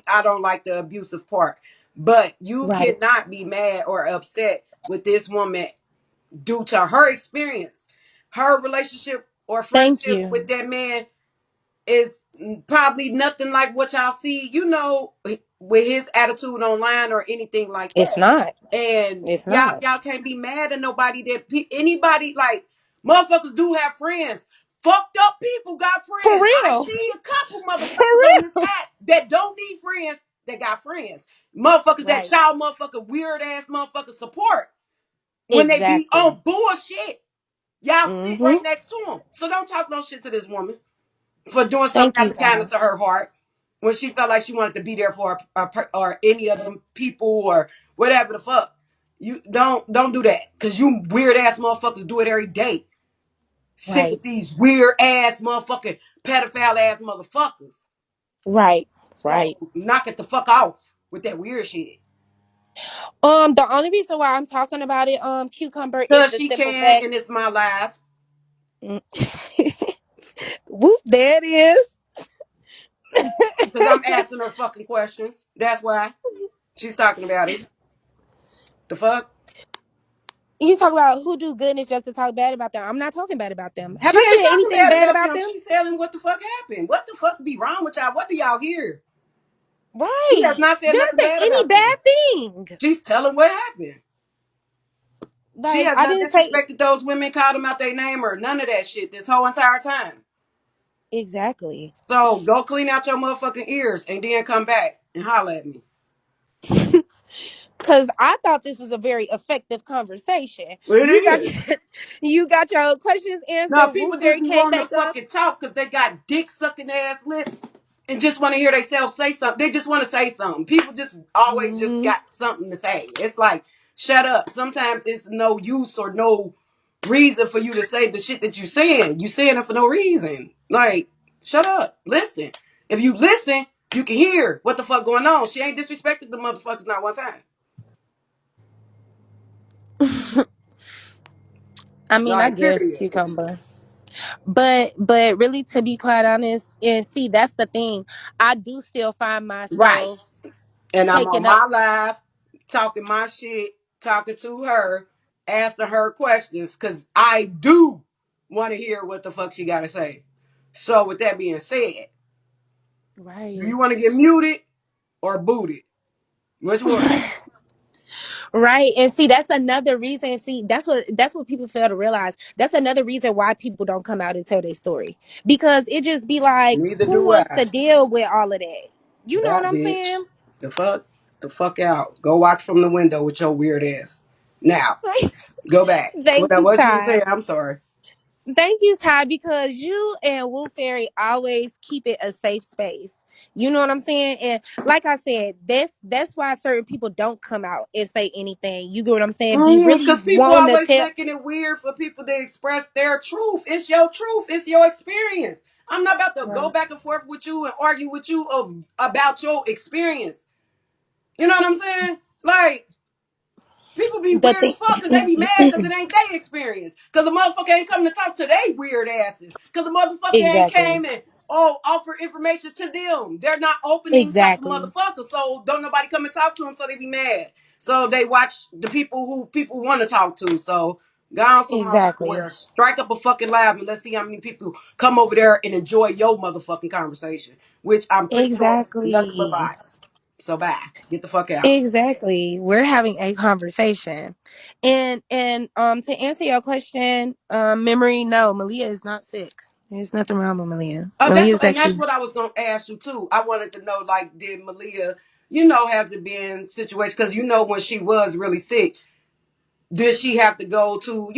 Speaker 1: I don't like the abusive part. But you
Speaker 2: Right.
Speaker 1: cannot be mad or upset with this woman due to her experience. Her relationship or
Speaker 2: Thank
Speaker 1: friendship
Speaker 2: you.
Speaker 1: with that man is probably nothing like what y'all see, with his attitude online or anything like
Speaker 2: It's
Speaker 1: that.
Speaker 2: not.
Speaker 1: And
Speaker 2: It's
Speaker 1: y'all,
Speaker 2: not.
Speaker 1: y'all can't be mad at nobody anybody like motherfuckers do have friends. Fucked up people got
Speaker 2: For
Speaker 1: friends. I
Speaker 2: real.
Speaker 1: see a couple
Speaker 2: For
Speaker 1: motherfuckers on this
Speaker 2: real.
Speaker 1: app that don't need friends that got friends. Motherfuckers that
Speaker 2: Right.
Speaker 1: child motherfucker weird ass motherfucker support when they be
Speaker 2: Exactly.
Speaker 1: on bullshit. Y'all sit
Speaker 2: Mm-hmm.
Speaker 1: right next to them. So don't talk no shit to this woman for doing something
Speaker 2: Thank
Speaker 1: out
Speaker 2: you,
Speaker 1: the kindness
Speaker 2: God.
Speaker 1: of her heart when she felt like she wanted to be there for or any of them people or whatever the fuck. You don't do that because you weird ass motherfuckers do it every day. Sick
Speaker 2: Right.
Speaker 1: with these weird ass motherfucking pedophile ass motherfuckers.
Speaker 2: Right.
Speaker 1: So
Speaker 2: Right.
Speaker 1: knock it the fuck off with that weird shit.
Speaker 2: The only reason why I'm talking about it, cucumber, is
Speaker 1: Cause
Speaker 2: the
Speaker 1: she
Speaker 2: simple
Speaker 1: can
Speaker 2: fact.
Speaker 1: and it's my life.
Speaker 2: Mm. Whoop, there it is.
Speaker 1: Because I'm asking her fucking questions. That's why she's talking about it. The fuck?
Speaker 2: You talk about who do goodness just to talk bad about them. I'm not talking bad about them. Have
Speaker 1: She
Speaker 2: I
Speaker 1: ain't
Speaker 2: said
Speaker 1: talking
Speaker 2: anything
Speaker 1: bad
Speaker 2: bad
Speaker 1: about
Speaker 2: about
Speaker 1: them.
Speaker 2: them?
Speaker 1: She's telling what the fuck happened. What the fuck be wrong with y'all? What do y'all hear? She has
Speaker 2: Right.
Speaker 1: not said
Speaker 2: Didn't
Speaker 1: nothing
Speaker 2: say
Speaker 1: bad
Speaker 2: any
Speaker 1: about
Speaker 2: bad
Speaker 1: them.
Speaker 2: thing.
Speaker 1: She's telling what happened. She
Speaker 2: Like,
Speaker 1: has
Speaker 2: I
Speaker 1: not
Speaker 2: didn't say
Speaker 1: disrespected those women, called them out their name or none of that shit this whole entire time.
Speaker 2: exactly.
Speaker 1: So go clean out your motherfucking ears and then come back and holler at me.
Speaker 2: Because I thought this was a very effective conversation.
Speaker 1: Well, it
Speaker 2: You got
Speaker 1: is.
Speaker 2: your, you got your questions
Speaker 1: Now
Speaker 2: answered. Woo
Speaker 1: people just
Speaker 2: Fairy
Speaker 1: be
Speaker 2: came
Speaker 1: wanting to
Speaker 2: back up.
Speaker 1: fucking talk because they got dick sucking ass lips and just want to hear themselves say something. They just want to say something. People just always just
Speaker 2: Hmm.
Speaker 1: got something to say. It's like, shut up. Sometimes it's no use or no reason for you to say the shit that you saying. You saying it for no reason. Like, shut up. Listen. If you listen, you can hear what the fuck going on. She ain't disrespected the motherfuckers not one time.
Speaker 2: I mean, I
Speaker 1: Like,
Speaker 2: guess
Speaker 1: period.
Speaker 2: cucumber. But really, to be quite honest, and see, that's the thing. I do still find
Speaker 1: Right.
Speaker 2: myself
Speaker 1: And I'm on
Speaker 2: taking up.
Speaker 1: my live talking my shit, talking to her, asking her questions, because I do want to hear what the fuck she got to say. So, with that being said, do
Speaker 2: Right.
Speaker 1: you want to get muted or booted? Which one?
Speaker 2: Right. And see, that's another reason. See, that's what people fail to realize. That's another reason why people don't come out and tell their story. Because it just be like,
Speaker 1: Neither
Speaker 2: who
Speaker 1: do
Speaker 2: wants to
Speaker 1: I.
Speaker 2: deal with all of that? You know what
Speaker 1: That
Speaker 2: I'm
Speaker 1: bitch.
Speaker 2: saying?
Speaker 1: The fuck? The fuck out. Go watch from the window with your weird ass. Now, go back.
Speaker 2: Thank you,
Speaker 1: What you was saying?
Speaker 2: Ty.
Speaker 1: I'm sorry.
Speaker 2: Thank you, Ty, because you and Woo Fairy always keep it a safe space. You know what I'm saying? And like I said, that's why certain people don't come out and say anything. You get what I'm saying? Be really
Speaker 1: Because people
Speaker 2: wanting to
Speaker 1: always
Speaker 2: tell.
Speaker 1: making it weird for people to express their truth. It's your truth. It's your experience. I'm not about to go
Speaker 2: Right.
Speaker 1: back and forth with you and argue with you about your experience. You know what I'm saying? Like, people be
Speaker 2: The
Speaker 1: weird as
Speaker 2: thing.
Speaker 1: fuck because they be mad because it ain't their experience. Because the motherfucker ain't coming to talk to they weird asses. Because the motherfucker ain't
Speaker 2: Exactly.
Speaker 1: came and offer information to them. They're not opening type of
Speaker 2: Exactly.
Speaker 1: motherfucker. So don't nobody come and talk to them. So they be mad. So they watch the people who people want to talk to. So go on some motherfucking
Speaker 2: Exactly.
Speaker 1: where strike up a fucking live and let's see how many people come over there and enjoy your motherfucking conversation. Which I'm pretty sure nothing but
Speaker 2: Exactly.
Speaker 1: bots. So bye. Get the fuck out.
Speaker 2: Exactly. We're having a conversation. And to answer your question, memory, no, Malia is not sick. There's nothing wrong with Malia. Malia is
Speaker 1: That's
Speaker 2: actually
Speaker 1: what I was gonna ask you too. I wanted to know, like, did Malia, has it been situation? Because when she was really sick, did she have to go to,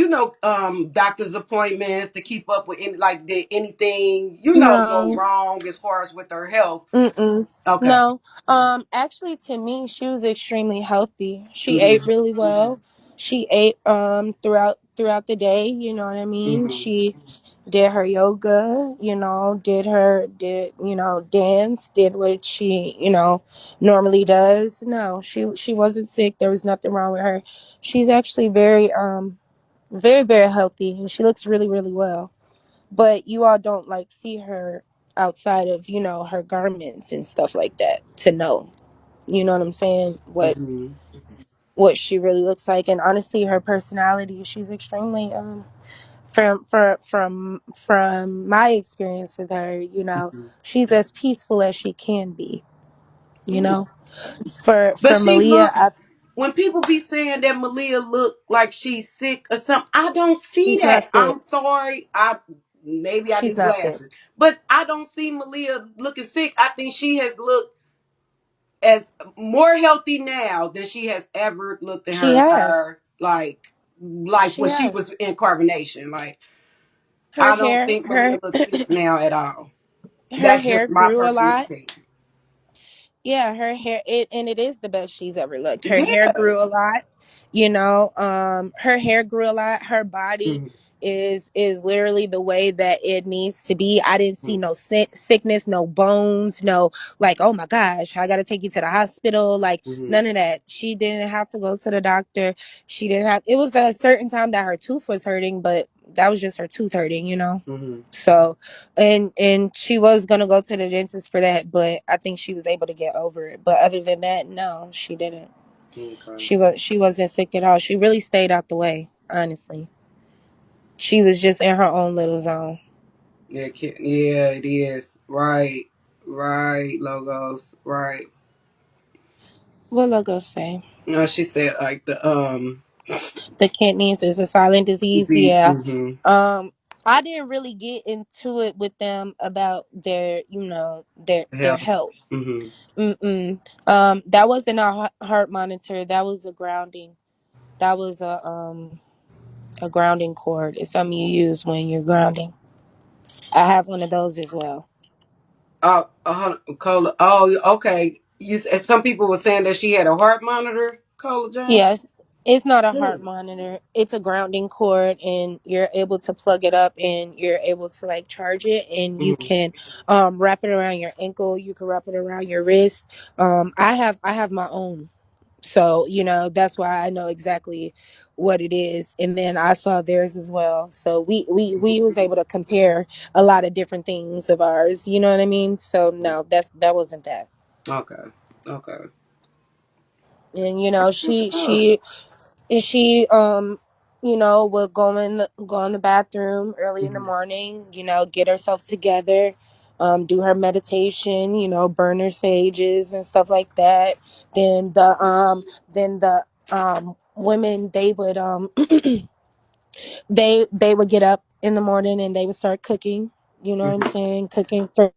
Speaker 1: doctor's appointments to keep up with like did anything, go
Speaker 2: no.
Speaker 1: wrong as far as with her health?
Speaker 2: Mm-mm.
Speaker 1: Okay.
Speaker 2: No. Actually, to me, she was extremely healthy. She ate
Speaker 1: Mhm.
Speaker 2: really well. She ate throughout the day, you know what I mean?
Speaker 1: Mhm.
Speaker 2: She did her yoga, dance, did what she, normally does. No, she wasn't sick. There was nothing wrong with her. She's actually very, very healthy, and she looks really, really well. But you all don't like see her outside of, her garments and stuff like that to know. You know what I'm saying?
Speaker 1: Mhm.
Speaker 2: What she really looks like. And honestly, her personality, she's extremely from my experience with her,
Speaker 1: Mhm.
Speaker 2: she's as peaceful as she can be, you
Speaker 1: Yeah.
Speaker 2: know. For
Speaker 1: But she
Speaker 2: Malia,
Speaker 1: look when people be saying that Malia look like she's sick or something, I don't see
Speaker 2: she's not
Speaker 1: that.
Speaker 2: sick.
Speaker 1: I'm sorry. Maybe I
Speaker 2: She's
Speaker 1: need
Speaker 2: not sick.
Speaker 1: glasses. But I don't see Malia looking sick. I think she has looked as more healthy now than she has ever looked in
Speaker 2: She
Speaker 1: her
Speaker 2: has.
Speaker 1: entire life
Speaker 2: She
Speaker 1: when she
Speaker 2: has.
Speaker 1: was in carbonation. Like
Speaker 2: Her
Speaker 1: I don't
Speaker 2: hair,
Speaker 1: think Malia looks sick now at all.
Speaker 2: her
Speaker 1: That's
Speaker 2: hair
Speaker 1: just my
Speaker 2: grew a
Speaker 1: personal
Speaker 2: lot.
Speaker 1: opinion.
Speaker 2: Yeah, her hair and it is the best she's ever looked. Her hair
Speaker 1: Yeah.
Speaker 2: grew a lot, her hair grew a lot. Her body
Speaker 1: Mhm.
Speaker 2: is literally the way that it needs to be. I didn't see no sickness, no bones, no like, oh my gosh, I got to take you to the hospital, like
Speaker 1: Mhm.
Speaker 2: none of that. She didn't have to go to the doctor. She didn't have It was at a certain time that her tooth was hurting, but that was just her tooth hurting.
Speaker 1: Mhm.
Speaker 2: So, and she was gonna go to the dentist for that, but I think she was able to get over it. But other than that, no, she didn't.
Speaker 1: Okay.
Speaker 2: She wasn't sick at all. She really stayed out the way, honestly. She was just in her own little zone.
Speaker 1: Yeah, it is. Right. Right, logos. Right.
Speaker 2: What logo say?
Speaker 1: No, she said like the
Speaker 2: The kidneys is a silent disease.
Speaker 1: the
Speaker 2: Yeah. Um, I didn't really get into it with them about their, their
Speaker 1: health.
Speaker 2: health.
Speaker 1: Mhm.
Speaker 2: Mm-mm. That wasn't a heart monitor. That was a grounding. That was a grounding cord. It's something you use when you're grounding. I have one of those as well.
Speaker 1: Cola. Oh, okay. Some people were saying that she had a heart monitor, Cola John.
Speaker 2: Yes, it's not a heart
Speaker 1: Hmm.
Speaker 2: monitor. It's a grounding cord, and you're able to plug it up, and you're able to like charge it, and you
Speaker 1: Mhm.
Speaker 2: can wrap it around your ankle. You can wrap it around your wrist. I have my own. So, that's why I know exactly what it is. And then I saw theirs as well. So we was able to compare a lot of different things of ours. You know what I mean? So no, that wasn't that.
Speaker 1: Okay. Okay.
Speaker 2: And
Speaker 1: What's
Speaker 2: she
Speaker 1: up?
Speaker 2: she she would go in the bathroom early in the
Speaker 1: Mhm.
Speaker 2: morning, get herself together, do her meditation, burn her sages and stuff like that. Then the women, they would they would get up in the morning and they would start cooking, you know what I'm
Speaker 1: Mhm.
Speaker 2: saying? Cooking for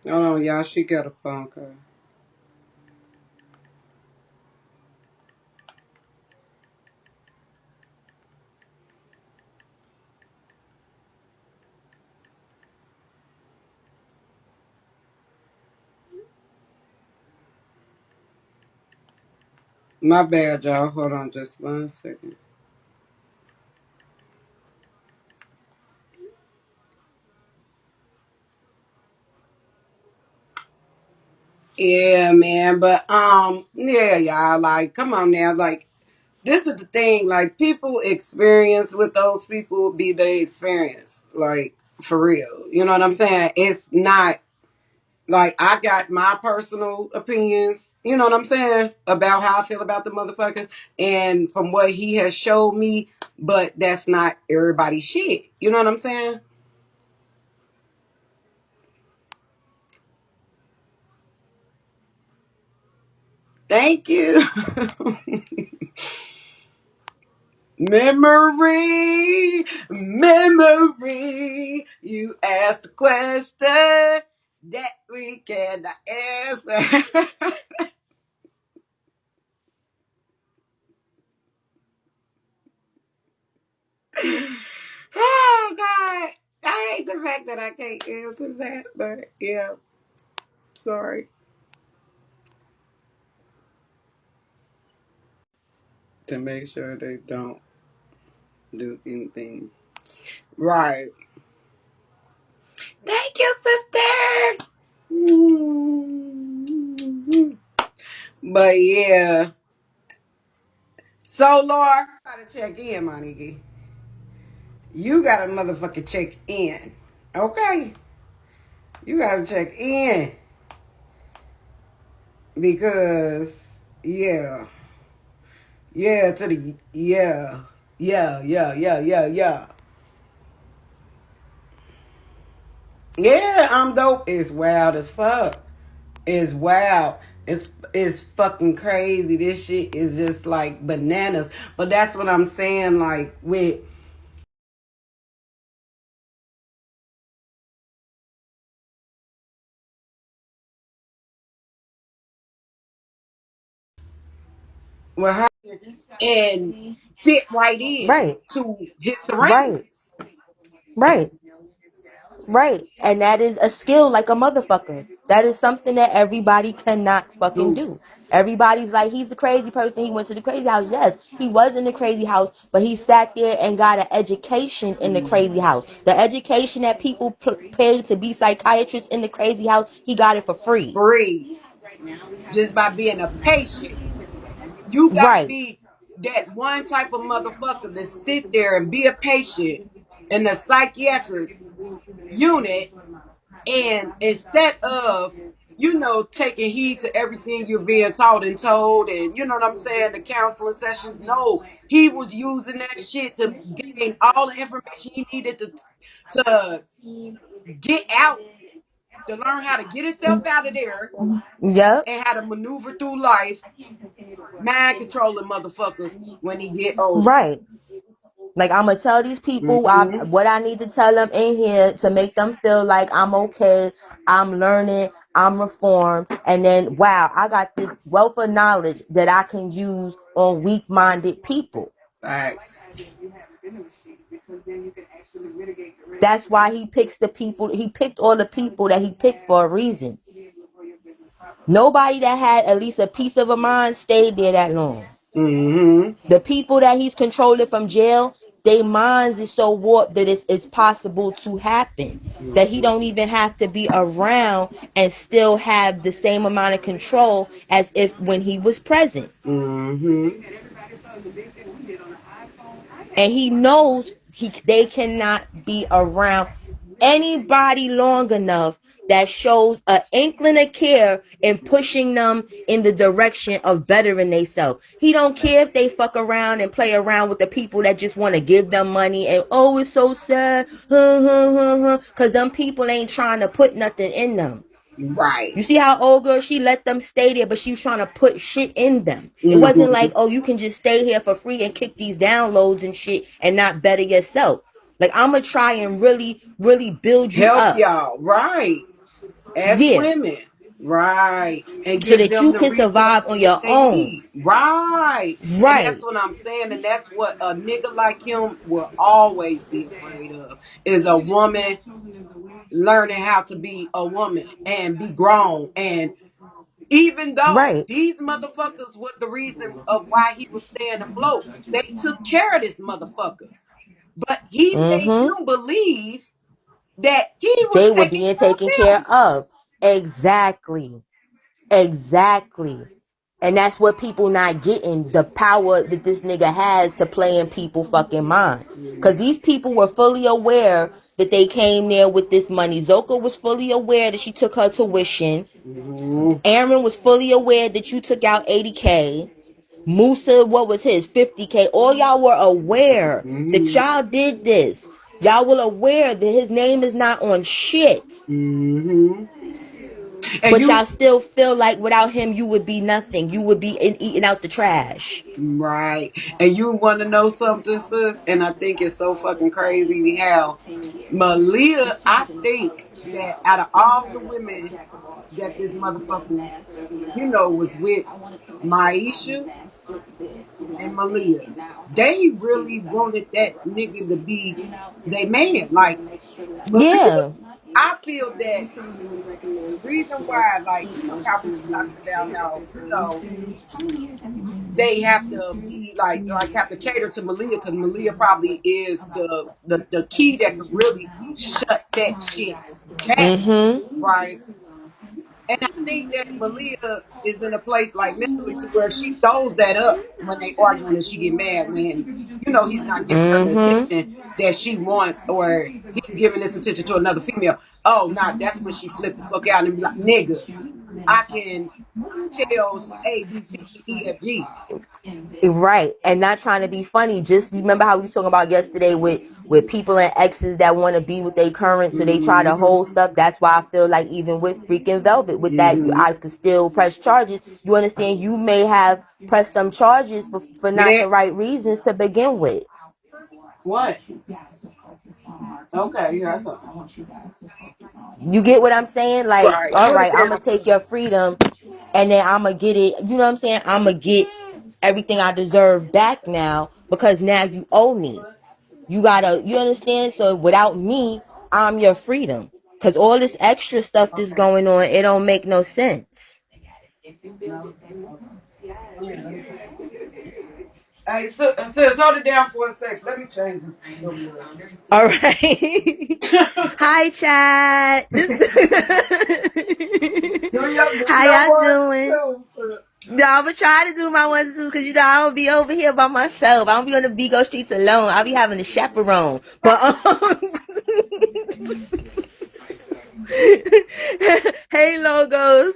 Speaker 1: Hold on, y'all. She got a phone call. My bad, y'all. Hold on just 1 second. Yeah, man. But yeah, y'all. Like, come on now. Like, this is the thing. Like, people experience with those people be they experience. Like, for real. You know what I'm saying? It's not like I got my personal opinions, you know what I'm saying, about how I feel about the motherfuckers and from what he has showed me, but that's not everybody's shit. You know what I'm saying? Thank you. Memory, memory. You asked a question that we cannot answer. Oh God. I hate the fact that I can't answer that, but yeah, sorry. To make sure they don't do anything. Right. Thank you, sister. Mm-hmm. But yeah. So Laura, gotta check in, my nigga. You gotta motherfucking check in. Okay? You gotta check in. Because yeah. Yeah, to the yeah. Yeah, yeah, yeah, yeah, yeah. Yeah, I'm dope. It's wild as fuck. It's wild. It's fucking crazy. This shit is just like bananas. But that's what I'm saying. Like with her and fit right in
Speaker 4: Right,
Speaker 1: to his
Speaker 4: right,
Speaker 1: surroundings.
Speaker 4: right, right. And that is a skill like a motherfucker. That is something that everybody cannot fucking
Speaker 1: Dude,
Speaker 4: do. Everybody's like, he's the crazy person. He went to the crazy house. Yes, he was in the crazy house, but he sat there and got an education in the crazy house. The education that people pay to be psychiatrists in the crazy house, he got it for free.
Speaker 1: free just by being a patient. You gotta
Speaker 4: Right,
Speaker 1: be that one type of motherfucker to sit there and be a patient in the psychiatric unit. And instead of, taking heed to everything you're being taught and told, and you know what I'm saying, the counseling sessions, no, he was using that shit to gain all the information he needed to get out, to learn how to get himself out of there
Speaker 4: yep,
Speaker 1: and how to maneuver through life, mind controlling motherfuckers when he get older.
Speaker 4: right. Like I'm gonna tell these people
Speaker 1: Mm-hmm.
Speaker 4: what I need to tell them in here to make them feel like I'm okay, I'm learning, I'm reformed, and then wow, I got this wealth of knowledge that I can use on weak-minded people.
Speaker 1: Facts.
Speaker 4: That's why he picks the people. He picked all the people that he picked for a reason. Nobody that had at least a piece of a mind stayed there that long.
Speaker 1: Mm-hmm.
Speaker 4: The people that he's controlling from jail, Their minds is so warped that it's possible to happen. That he
Speaker 1: Mm-hmm.
Speaker 4: don't even have to be around and still have the same amount of control as if when he was present.
Speaker 1: Mm-hmm.
Speaker 4: And he knows they cannot be around anybody long enough that shows an inkling of care and pushing them in the direction of bettering themselves. He don't care if they fuck around and play around with the people that just want to give them money and oh it's so sad, cause them people ain't trying to put nothing in them.
Speaker 1: Right.
Speaker 4: You see how old girl, she let them stay there, but she was trying to put shit in them. It wasn't
Speaker 1: Mm-hmm.
Speaker 4: like, oh, you can just stay here for free and kick these downloads and shit and not better yourself. Like, I'm gonna try and really, really build you
Speaker 1: Help
Speaker 4: up.
Speaker 1: y'all. Right. As
Speaker 4: Yeah.
Speaker 1: women. Right. And
Speaker 4: So
Speaker 1: give
Speaker 4: that
Speaker 1: them
Speaker 4: you
Speaker 1: the
Speaker 4: can survive
Speaker 1: resources
Speaker 4: on
Speaker 1: that
Speaker 4: your
Speaker 1: they
Speaker 4: own.
Speaker 1: need. Right. And that's
Speaker 4: Right.
Speaker 1: what I'm saying. And that's what a nigga like him will always be afraid of is a woman learning how to be a woman and be grown. And even though
Speaker 4: Right.
Speaker 1: these motherfuckers was the reason of why he was staying afloat, they took care of this motherfucker. But he made
Speaker 4: Mm-hmm.
Speaker 1: them believe that he was
Speaker 4: They were
Speaker 1: taking
Speaker 4: being
Speaker 1: care
Speaker 4: taken care
Speaker 1: of them.
Speaker 4: of. Exactly. Exactly. And that's what people not getting, the power that this nigga has to play in people fucking mind. Cause these people were fully aware that they came there with this money. Zoka was fully aware that she took her tuition.
Speaker 1: Mm-hmm.
Speaker 4: Aaron was fully aware that you took out 80K. Musa, what was his? 50K. All y'all were aware that
Speaker 1: Mm-hmm.
Speaker 4: y'all did this. Y'all were aware that his name is not on shit.
Speaker 1: Mm-hmm. And
Speaker 4: But
Speaker 1: you
Speaker 4: y'all still feel like without him, you would be nothing. You would be eating out the trash.
Speaker 1: right. And you want to know something, sis? And I think it's so fucking crazy how Malia, I think that out of all the women that this motherfucker, was with Maisha and Malia, they really wanted that nigga to be their man. Like Malia,
Speaker 4: Yeah.
Speaker 1: I feel that the reason why, like, how we was talking about how, they have to be like have to cater to Malia because Malia probably is the key that could really shut that shit down,
Speaker 4: Mm-hmm.
Speaker 1: right? And I think that Malia is in a place like mentally to where she throws that up when they arguing and she get mad when he's not giving her the
Speaker 4: Mm-hmm.
Speaker 1: attention that she wants or he's giving this attention to another female. Oh, nah, that's when she flip the fuck out and be like, nigga, I can tell A, B, C, D, E, F, G.
Speaker 4: Right. And not trying to be funny. Just remember how we was talking about yesterday with people and exes that want to be with their current, so they try to
Speaker 1: Mm-hmm.
Speaker 4: hold stuff. That's why I feel like even with freaking Velvet, with that,
Speaker 1: Mm-hmm.
Speaker 4: I could still press charges. You understand? You may have pressed them charges for not
Speaker 1: Man,
Speaker 4: the right reasons to begin with.
Speaker 1: what? Okay, here I come.
Speaker 4: You get what I'm saying? Like,
Speaker 1: Right.
Speaker 4: all
Speaker 1: Put it
Speaker 4: right, I'm
Speaker 1: down.
Speaker 4: gonna take your freedom, and then I'm gonna get it. You know what I'm saying? I'm gonna get everything I deserve back now because now you owe me. You gotta, you understand? So without me, I'm your freedom. Cause all this extra stuff that's
Speaker 1: Okay.
Speaker 4: going on, it don't make no sense.
Speaker 1: No. Okay. Hey, sis, hold it down for a sec. Let me change the
Speaker 4: All right. Hi, chat.
Speaker 1: do
Speaker 4: How
Speaker 1: your
Speaker 4: y'all
Speaker 1: ones
Speaker 4: doing?
Speaker 1: too, sis.
Speaker 4: No, I'm gonna try to do my ones too, cause I don't be over here by myself. I don't be on the Bigo streets alone. I'll be having a chaperone. But hey, logos.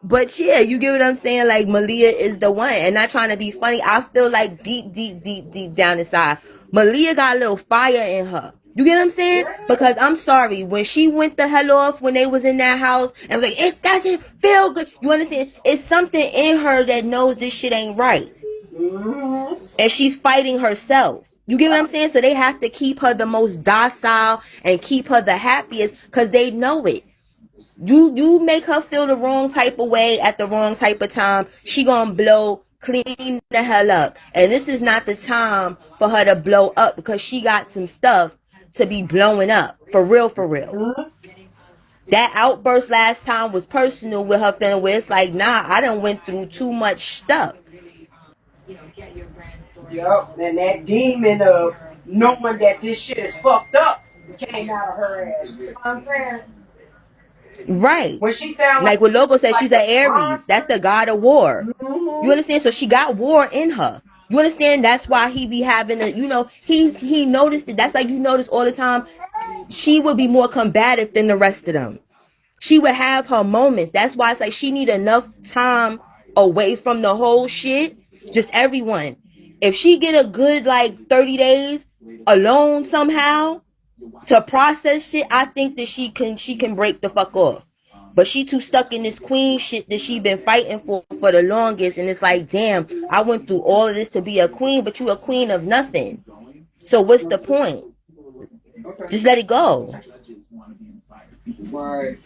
Speaker 4: But yeah, you get what I'm saying? Like Malia is the one, and not trying to be funny. I feel like deep, deep, deep, deep down inside, Malia got a little fire in her. You get what I'm saying?
Speaker 1: Yeah.
Speaker 4: Because I'm sorry, when she went the hell off when they was in that house and was like, it doesn't feel good. You understand? It's something in her that knows this shit ain't right.
Speaker 1: Mm-hmm.
Speaker 4: And she's fighting herself. You get what I'm saying? So they have to keep her the most docile and keep her the happiest because they know it. You make her feel the wrong type of way at the wrong type of time, she gonna blow clean the hell up. And this is not the time for her to blow up because she got some stuff to be blowing up. For real, for real.
Speaker 1: Mm-hmm.
Speaker 4: That outburst last time was personal with her feeling where it's like, nah, I done went through too much stuff.
Speaker 1: Yep. And that demon of knowing that this shit is fucked up came out of her ass. You know what I'm saying?
Speaker 4: Right.
Speaker 1: When she sound like
Speaker 4: Like what
Speaker 1: she
Speaker 4: Logo
Speaker 1: was
Speaker 4: said,
Speaker 1: like
Speaker 4: she's an
Speaker 1: a
Speaker 4: Aries. That's
Speaker 1: monster.
Speaker 4: the god of war. You
Speaker 1: Mm-hmm.
Speaker 4: understand? So she got war in her. You understand? That's why he be having a, he noticed it. That's like you notice all the time. She would be more combative than the rest of them. She would have her moments. That's why it's like she need enough time away from the whole shit. Just everyone. If she get a good like 30 days alone somehow to process shit, I think that she can break the fuck off. But she too stuck in this queen shit that she been fighting for the longest, and it's like, damn, I went through all of this to be a queen, but you a queen of nothing. So what's the point?
Speaker 1: Okay.
Speaker 4: Just let it go.
Speaker 1: Right.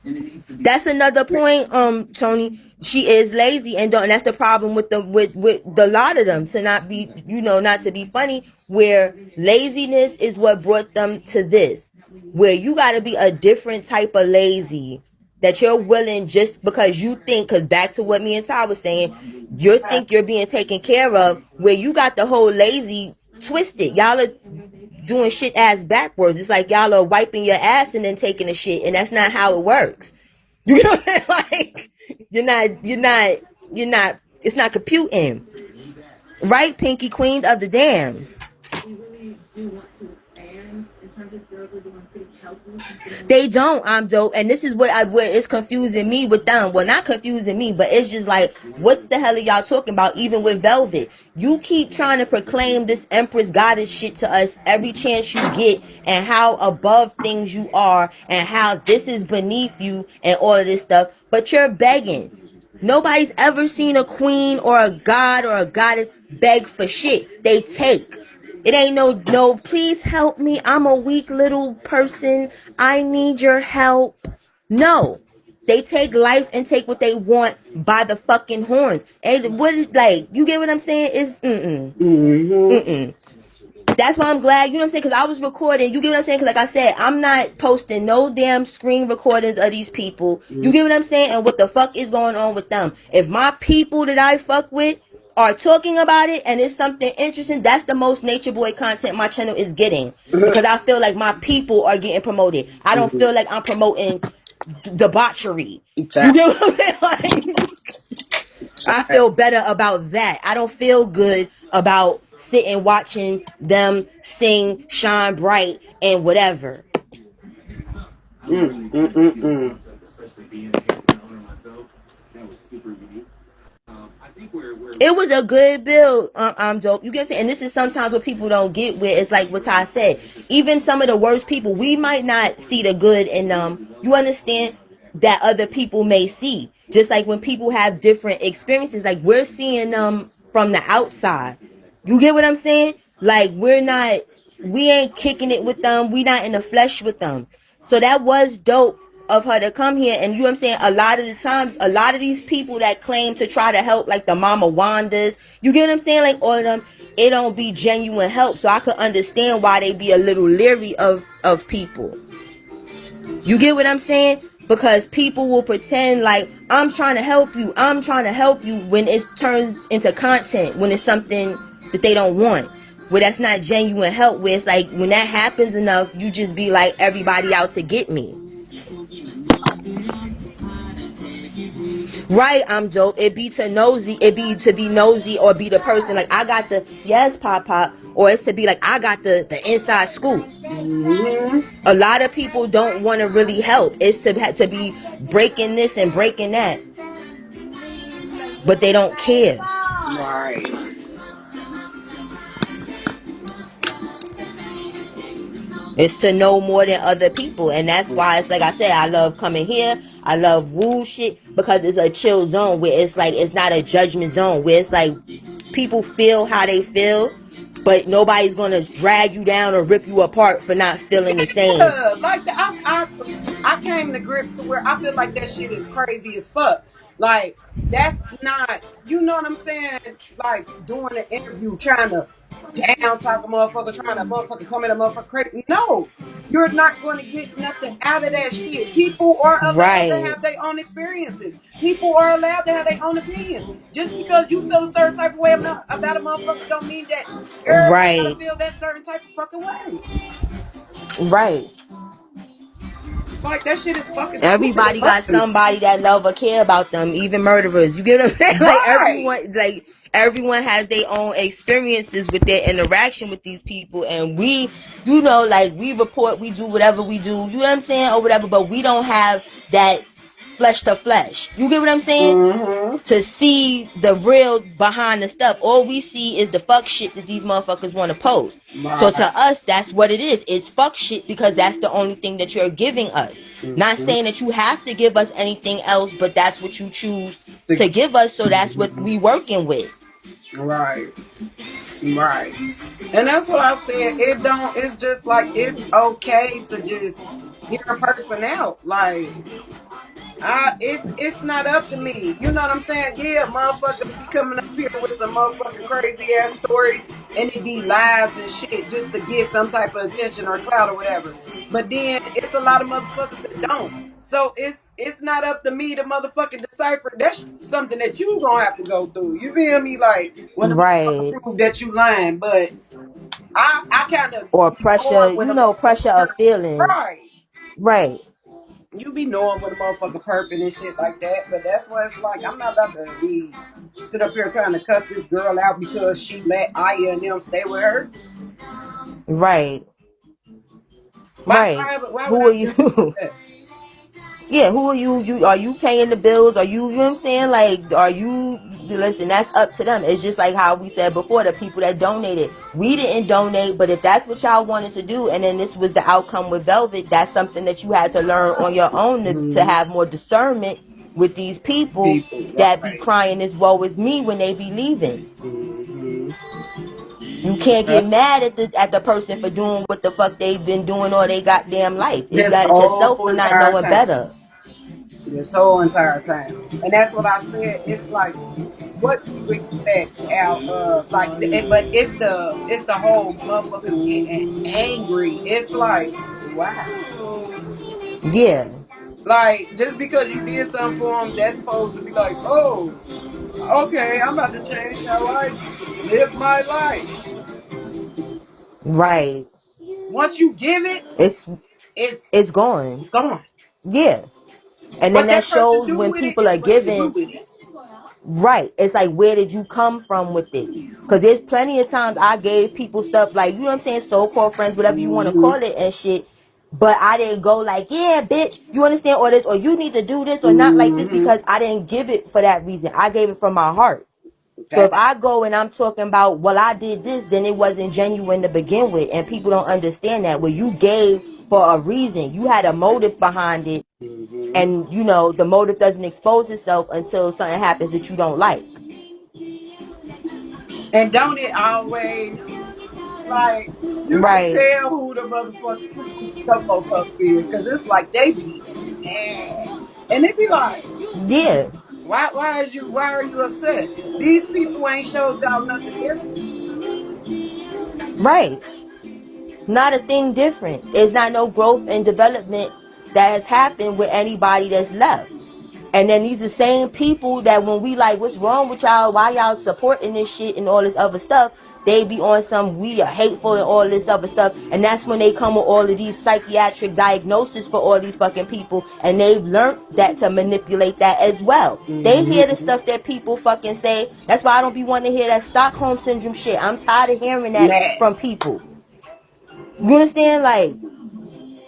Speaker 4: That's another point, Tony. She is lazy, and that's the problem with the lot of them, to not be, not to be funny, where laziness is what brought them to this, where you got to be a different type of lazy, that you're willing, just because you think, because back to what me and Ty was saying, you think you're being taken care of, where you got the whole lazy twisted. Y'all are doing shit ass backwards. It's like y'all are wiping your ass and then taking a shit, and that's not how it works. You know what I'm saying? Like, it's not computing. Right, Pinky Queen of the Damn. They don't. I'm dope, and this is what it's confusing me with them. Well, not confusing me, but it's just like, what the hell are y'all talking about? Even with Velvet, you keep trying to proclaim this Empress Goddess shit to us every chance you get, and how above things you are, and how this is beneath you, and all of this stuff. But you're begging. Nobody's ever seen a queen or a god or a goddess beg for shit. They take. It ain't no, please help me. I'm a weak little person. I need your help. No. They take life and take what they want by the fucking horns. And what is, like, you get what I'm saying? It's
Speaker 1: Mm-hmm.
Speaker 4: mm-mm. That's why I'm glad, you know what I'm saying? Because I was recording. You get what I'm saying? Because like I said, I'm not posting no damn screen recordings of these people. You get what I'm saying? And what the fuck is going on with them? If my people that I fuck with are talking about it and it's something interesting, that's the most nature boy content my channel is getting. Because I feel like my people are getting promoted. I don't feel like I'm promoting debauchery. You
Speaker 1: Fact.
Speaker 4: get what I'm saying? Like, I feel better about that. I don't feel good about sitting watching them sing, shine bright, and whatever.
Speaker 1: Mm.
Speaker 4: It was a good build. I'm dope. You get what I'm saying? And this is sometimes what people don't get, where it's like what Ty said. Even some of the worst people, we might not see the good in them. You understand? That other people may see. Just like when people have different experiences, like we're seeing them from the outside. You get what I'm saying? Like we ain't kicking it with them. We not in the flesh with them. So that was dope of her to come here. And you know what I'm saying? A lot of the times, a lot of these people that claim to try to help, like the Mama Wandas, you get what I'm saying? Like all of them, it don't be genuine help. So I could understand why they be a little leery of people. You get what I'm saying? Because people will pretend like, I'm trying to help you. I'm trying to help you, when it turns into content, when it's something that they don't want. Where that's not genuine help. Where it's like, when that happens enough, you just be like, everybody out to get me. Right, I'm dope. It be to nosy. It be to be nosy, or be the person like, I got the, yes, pop pop. Or it's to be like, I got the inside scoop.
Speaker 1: Mm-hmm.
Speaker 4: A lot of people don't want to really help. It's to be breaking this and breaking that, but they don't care.
Speaker 1: Right.
Speaker 4: It's to know more than other people, and that's why it's like I said, I love coming here. I love woo shit, because it's a chill zone where it's like, it's not a judgment zone, where it's like people feel how they feel, but nobody's gonna drag you down or rip you apart for not feeling the same.
Speaker 1: Yeah, like I came to grips to where I feel like that shit is crazy as fuck. Like that's not, you know what I'm saying? Like doing an interview, trying to down talking motherfucker trying to motherfucker come in a motherfucker crazy. No, you're not going to get nothing out of that shit. People are allowed to
Speaker 4: Right.
Speaker 1: have their own experiences. People are allowed to have their own opinions. Just because you feel a certain type of way about a motherfucker don't mean that everybody gotta
Speaker 4: Right.
Speaker 1: feel that certain type of fucking way.
Speaker 4: Right.
Speaker 1: Like that shit is fucking stupid in
Speaker 4: Everybody
Speaker 1: my
Speaker 4: got
Speaker 1: opinion.
Speaker 4: somebody that love or care about them, even murderers. You get what I'm saying?
Speaker 1: Right.
Speaker 4: Like everyone has their own experiences with their interaction with these people, and we, you know, like we report, we do whatever we do. You know what I'm saying, or whatever, but we don't have that flesh to flesh. You get what I'm saying?
Speaker 1: Mm-hmm.
Speaker 4: To see the real behind the stuff. All we see is the fuck shit that these motherfuckers want to post. So
Speaker 1: Right.
Speaker 4: to us, that's what it is. It's fuck shit because that's the only thing that you're giving us. Not
Speaker 1: Mm-hmm.
Speaker 4: saying that you have to give us anything else, but that's what you choose
Speaker 1: To-
Speaker 4: to give us. So that's what
Speaker 1: Mhm.
Speaker 4: we working with.
Speaker 1: Right. Right. And that's what I said. It don't, it's just like it's okay to just hear a person out. Like it's not up to me. You know what I'm saying? Yeah, motherfuckers be coming up here with some motherfucking crazy ass stories and it be lies and shit just to get some type of attention or clout or whatever. But then it's a lot of motherfuckers that don't. So it's not up to me to motherfucking decipher. That's something that you gonna have to go through. You feel me? Like when the motherfucker
Speaker 4: Right.
Speaker 1: prove that you lying. But I kind of
Speaker 4: Or
Speaker 1: be knowing
Speaker 4: pressure,
Speaker 1: when
Speaker 4: you
Speaker 1: a
Speaker 4: know, pressure of
Speaker 1: motherfucker
Speaker 4: feeling.
Speaker 1: right.
Speaker 4: Right.
Speaker 1: You be knowing when a motherfucker perping and shit like that, but that's what it's like. I'm not about to be sit up here trying to cuss this girl out because she let Aya and them stay with her.
Speaker 4: Right.
Speaker 1: Why?
Speaker 4: Right.
Speaker 1: Why would
Speaker 4: Who
Speaker 1: I
Speaker 4: are
Speaker 1: be able to do
Speaker 4: you?
Speaker 1: that?
Speaker 4: Yeah, who are you? You are you paying the bills? Are you, you know what I'm saying? Like, are you, listen, that's up to them. It's just like how we said before, the people that donated. We didn't donate, but if that's what y'all wanted to do, and then this was the outcome with Velvet, that's something that you had to learn on your own to
Speaker 1: Mm-hmm.
Speaker 4: have more discernment with these people
Speaker 1: People,
Speaker 4: that be
Speaker 1: right?
Speaker 4: crying this woe is me when they be leaving.
Speaker 1: Mm-hmm.
Speaker 4: You can't
Speaker 1: Yep.
Speaker 4: get mad at the person for doing what the fuck they've been doing all they goddamn life. It's
Speaker 1: This
Speaker 4: mad at
Speaker 1: whole
Speaker 4: yourself for not
Speaker 1: entire
Speaker 4: knowing
Speaker 1: time.
Speaker 4: better.
Speaker 1: This whole entire time, and that's what I said. It's like, what do you expect out of like? But it's the whole motherfuckers getting angry. It's like, why?
Speaker 4: Yeah.
Speaker 1: Like, just because you did something for them, that's supposed to be like, oh, okay, I'm about to change how I live my life.
Speaker 4: Right.
Speaker 1: Once you give it,
Speaker 4: It's
Speaker 1: it's
Speaker 4: it's gone.
Speaker 1: it's gone.
Speaker 4: Yeah. And then
Speaker 1: What
Speaker 4: that
Speaker 1: that person
Speaker 4: shows
Speaker 1: do
Speaker 4: when
Speaker 1: with it
Speaker 4: people
Speaker 1: is
Speaker 4: are
Speaker 1: what they do
Speaker 4: giving.
Speaker 1: with it.
Speaker 4: Right. It's like, where did you come from with it? Because there's plenty of times I gave people stuff like, you know what I'm saying, so-called friends, whatever you want to
Speaker 1: Mm-hmm.
Speaker 4: call it and shit. But I didn't go like, yeah, bitch, you understand, or this, or you need to do this, or not like this,
Speaker 1: Mm-hmm.
Speaker 4: because I didn't give it for that reason. I gave it from my heart. So
Speaker 1: Okay.
Speaker 4: if I go and I'm talking about, well, I did this, then it wasn't genuine to begin with. And people don't understand that. Well, you gave for a reason. You had a motive behind it.
Speaker 1: Mm-hmm.
Speaker 4: And, you know, the motive doesn't expose itself until something happens that you don't like.
Speaker 1: And don't it always like you can
Speaker 4: Right.
Speaker 1: tell who the motherfucking Cocoa Puffs is because it's like they be mad. And they be like,
Speaker 4: Yeah.
Speaker 1: why are you upset? These people ain't showed y'all nothing different.
Speaker 4: Right. Not a thing different. It's not no growth and development that has happened with anybody that's left. And then these the same people that when we like, what's wrong with y'all? Why y'all supporting this shit and all this other stuff? They be on some, we are hateful and all this other stuff. And that's when they come with all of these psychiatric diagnoses for all these fucking people. And they've learned that to manipulate that as well. They hear the
Speaker 1: Mm-hmm.
Speaker 4: stuff that people fucking say. That's why I don't be wanting to hear that Stockholm syndrome shit. I'm tired of hearing that from
Speaker 1: Nasty.
Speaker 4: people. You understand? Like,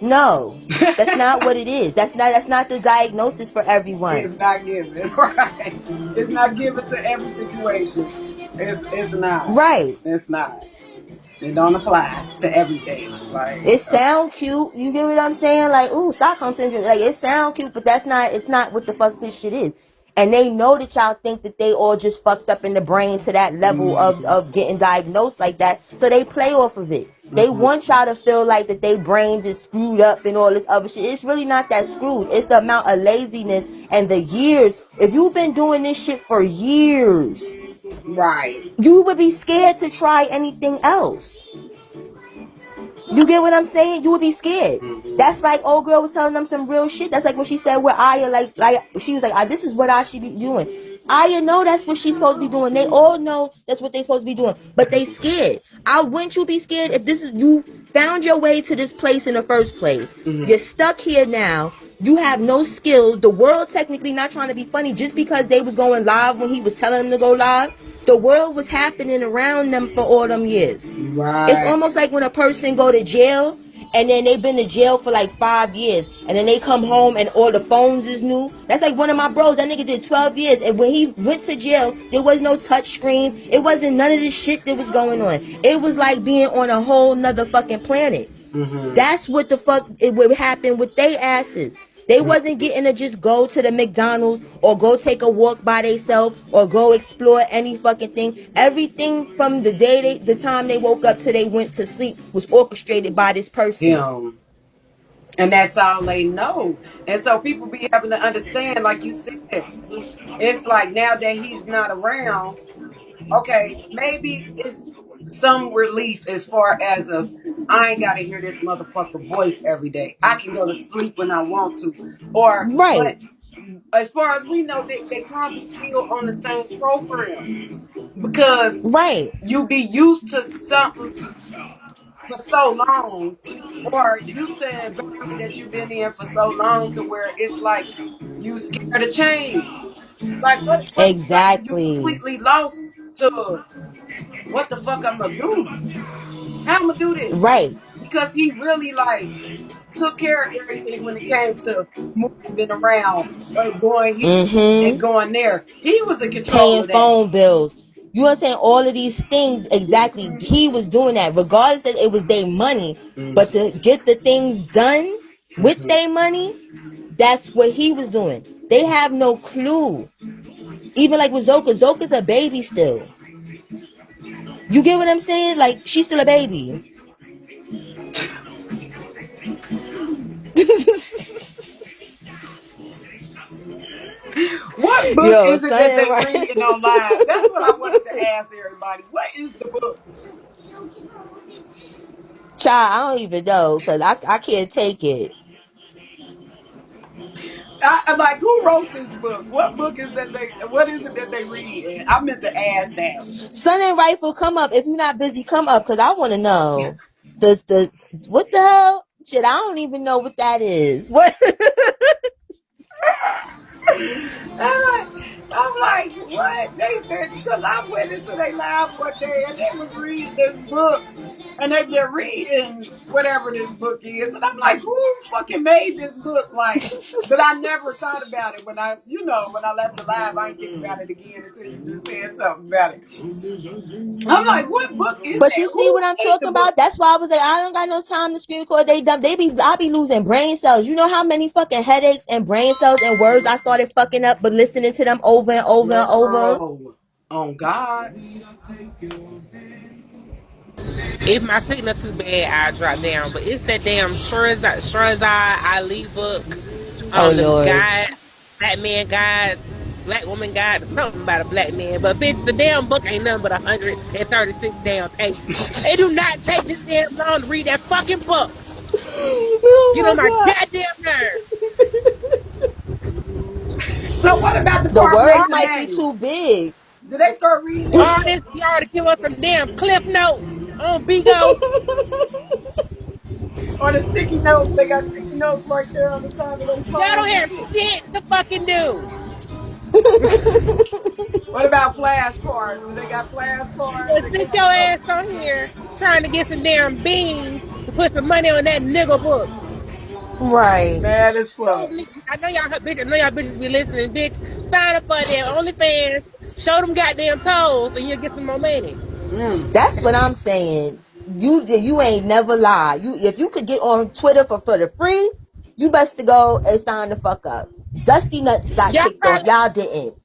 Speaker 4: no. That's not what it is. That's not the diagnosis for everyone.
Speaker 1: It's not given, right? It's not given to every situation. It's not.
Speaker 4: Right.
Speaker 1: It's not. It don't apply to everything. Like,
Speaker 4: It sound cute. You get what I'm saying? Like, ooh, Stockholm syndrome. Like, it sound cute, but it's not what the fuck this shit is. And they know that y'all think that they all just fucked up in the brain to that level of getting diagnosed like that. So they play off of it. They
Speaker 1: mm-hmm.
Speaker 4: want y'all to feel like that they brains is screwed up and all this other shit. It's really not that screwed. It's the amount of laziness and the years. If you've been doing this shit for years,
Speaker 1: Right.
Speaker 4: You would be scared to try anything else. You get what I'm saying? You would be scared.
Speaker 1: Mm-hmm.
Speaker 4: That's like old girl was telling them some real shit. That's like what she said with Aya. Like she was like, "This is what I should be doing." Aya know that's what she's supposed to be doing. They all know that's what they supposed to be doing, but they scared. I wouldn't you be scared if this is you found your way to this place in the first place?
Speaker 1: Mm-hmm.
Speaker 4: You're stuck here now. You have no skills. The world technically not trying to be funny just because they was going live when he was telling them to go live. The world was happening around them for all them years. It's
Speaker 1: Right.
Speaker 4: almost like when a person go to jail and then they've been to jail for like 5 years and then they come home and all the phones is new. That's like one of my bros. That nigga did 12 years and when he went to jail, there was no touch screens. It wasn't none of this shit that was going on. It was like being on a whole nother fucking planet.
Speaker 1: Mm-hmm.
Speaker 4: That's what the fuck it would happen with they asses. They wasn't getting to just go to the McDonald's or go take a walk by themselves or go explore any fucking thing. Everything from the time they woke up till they went to sleep was orchestrated by this person.
Speaker 1: Him. And that's all they know. And so people be having to understand, like you said, it's like now that he's not around, okay, maybe it's some relief as far as a I ain't gotta hear this motherfucker voice every day. I can go to sleep when I want to. Or
Speaker 4: Right,
Speaker 1: but as far as we know, they probably still on the same program because
Speaker 4: right,
Speaker 1: you be used to something for so long or used to an environment that you've been in for so long to where it's like you scared to change. Like what like you
Speaker 4: exactly,
Speaker 1: completely lost to what the fuck I'm gonna do? How I'm gonna do this?
Speaker 4: right.
Speaker 1: Because he really like took care of everything when it came to moving around or going here and
Speaker 4: Mm-hmm.
Speaker 1: going there. He was in control
Speaker 4: Paying
Speaker 1: of that.
Speaker 4: phone bills. You understand all of these things exactly. He was doing that regardless that it was their money, but to get the things done with
Speaker 1: Mm-hmm.
Speaker 4: their money, that's what he was doing. They have no clue. Even like with Zoka, Zoka's a baby still. You get what I'm saying? Like she's still a baby.
Speaker 1: What book
Speaker 4: Yo,
Speaker 1: is it that
Speaker 4: son,
Speaker 1: they
Speaker 4: right?
Speaker 1: reading on live? That's what I wanted to ask everybody. What is the book?
Speaker 4: Child, I don't even know because I can't take it.
Speaker 1: I'm like, who wrote this book? What book is that they? What is it that they read? And I meant to ask that.
Speaker 4: Son and Rifle, come up. If you're not busy, come up because I want to know. The what the hell? Shit, I don't even know what that is. What?
Speaker 1: I'm like, what? They because I went into their live one day and they was reading this book and they're reading whatever this book is. And I'm like, who fucking made this book? Like, but I never thought about it when when I left the live, I didn't think about it again until you just said something about it. I'm like, what book is
Speaker 4: But you
Speaker 1: that?
Speaker 4: see
Speaker 1: Who
Speaker 4: what I'm
Speaker 1: made the
Speaker 4: talking
Speaker 1: book?
Speaker 4: about? That's why I was like, I don't got no time to screen record. They dumb. I be losing brain cells. You know how many fucking headaches and brain cells and words I started fucking up, but listening to them over and over and over.
Speaker 1: Girl, on God.
Speaker 5: If my signal too bad, I drop down. But it's that damn Shrazai Ali book.
Speaker 4: Oh
Speaker 5: The
Speaker 4: Lord.
Speaker 5: guy, black man guide, black woman guide, something about a black man. But bitch, the damn book ain't nothing but 136 damn pages. It do not take this damn long to read that fucking book. Get on
Speaker 4: Oh
Speaker 5: my
Speaker 4: my God.
Speaker 5: goddamn nerve.
Speaker 1: So what about the
Speaker 4: The words
Speaker 1: carbonation
Speaker 4: might be
Speaker 1: manual?
Speaker 4: too big.
Speaker 1: Did they start reading that
Speaker 5: All
Speaker 1: yet?
Speaker 5: this, y'all to give us some damn cliff notes on Bigo.
Speaker 1: Or the sticky notes? They got sticky notes right there on the side of their
Speaker 5: Y'all don't
Speaker 1: phone and
Speaker 5: have
Speaker 1: shit.
Speaker 5: shit to fucking do.
Speaker 1: What about flashcards? Do they got flashcards?
Speaker 5: Well,
Speaker 1: They
Speaker 5: sit
Speaker 1: got
Speaker 5: your ass on here trying to get some damn beans to put some money on that nigga book.
Speaker 4: Right.
Speaker 1: mad as fuck.
Speaker 5: I know y'all bitch. I know y'all bitches be listening, bitch. Sign up for their OnlyFans. Show them goddamn toes, and you'll get some more money.
Speaker 1: Mm.
Speaker 4: That's what I'm saying. You ain't never lie. You if you could get on Twitter for the free, you best to go and sign the fuck up. Dusty Nuts got
Speaker 5: Y'all
Speaker 4: kicked off.
Speaker 5: probably,
Speaker 4: Y'all didn't.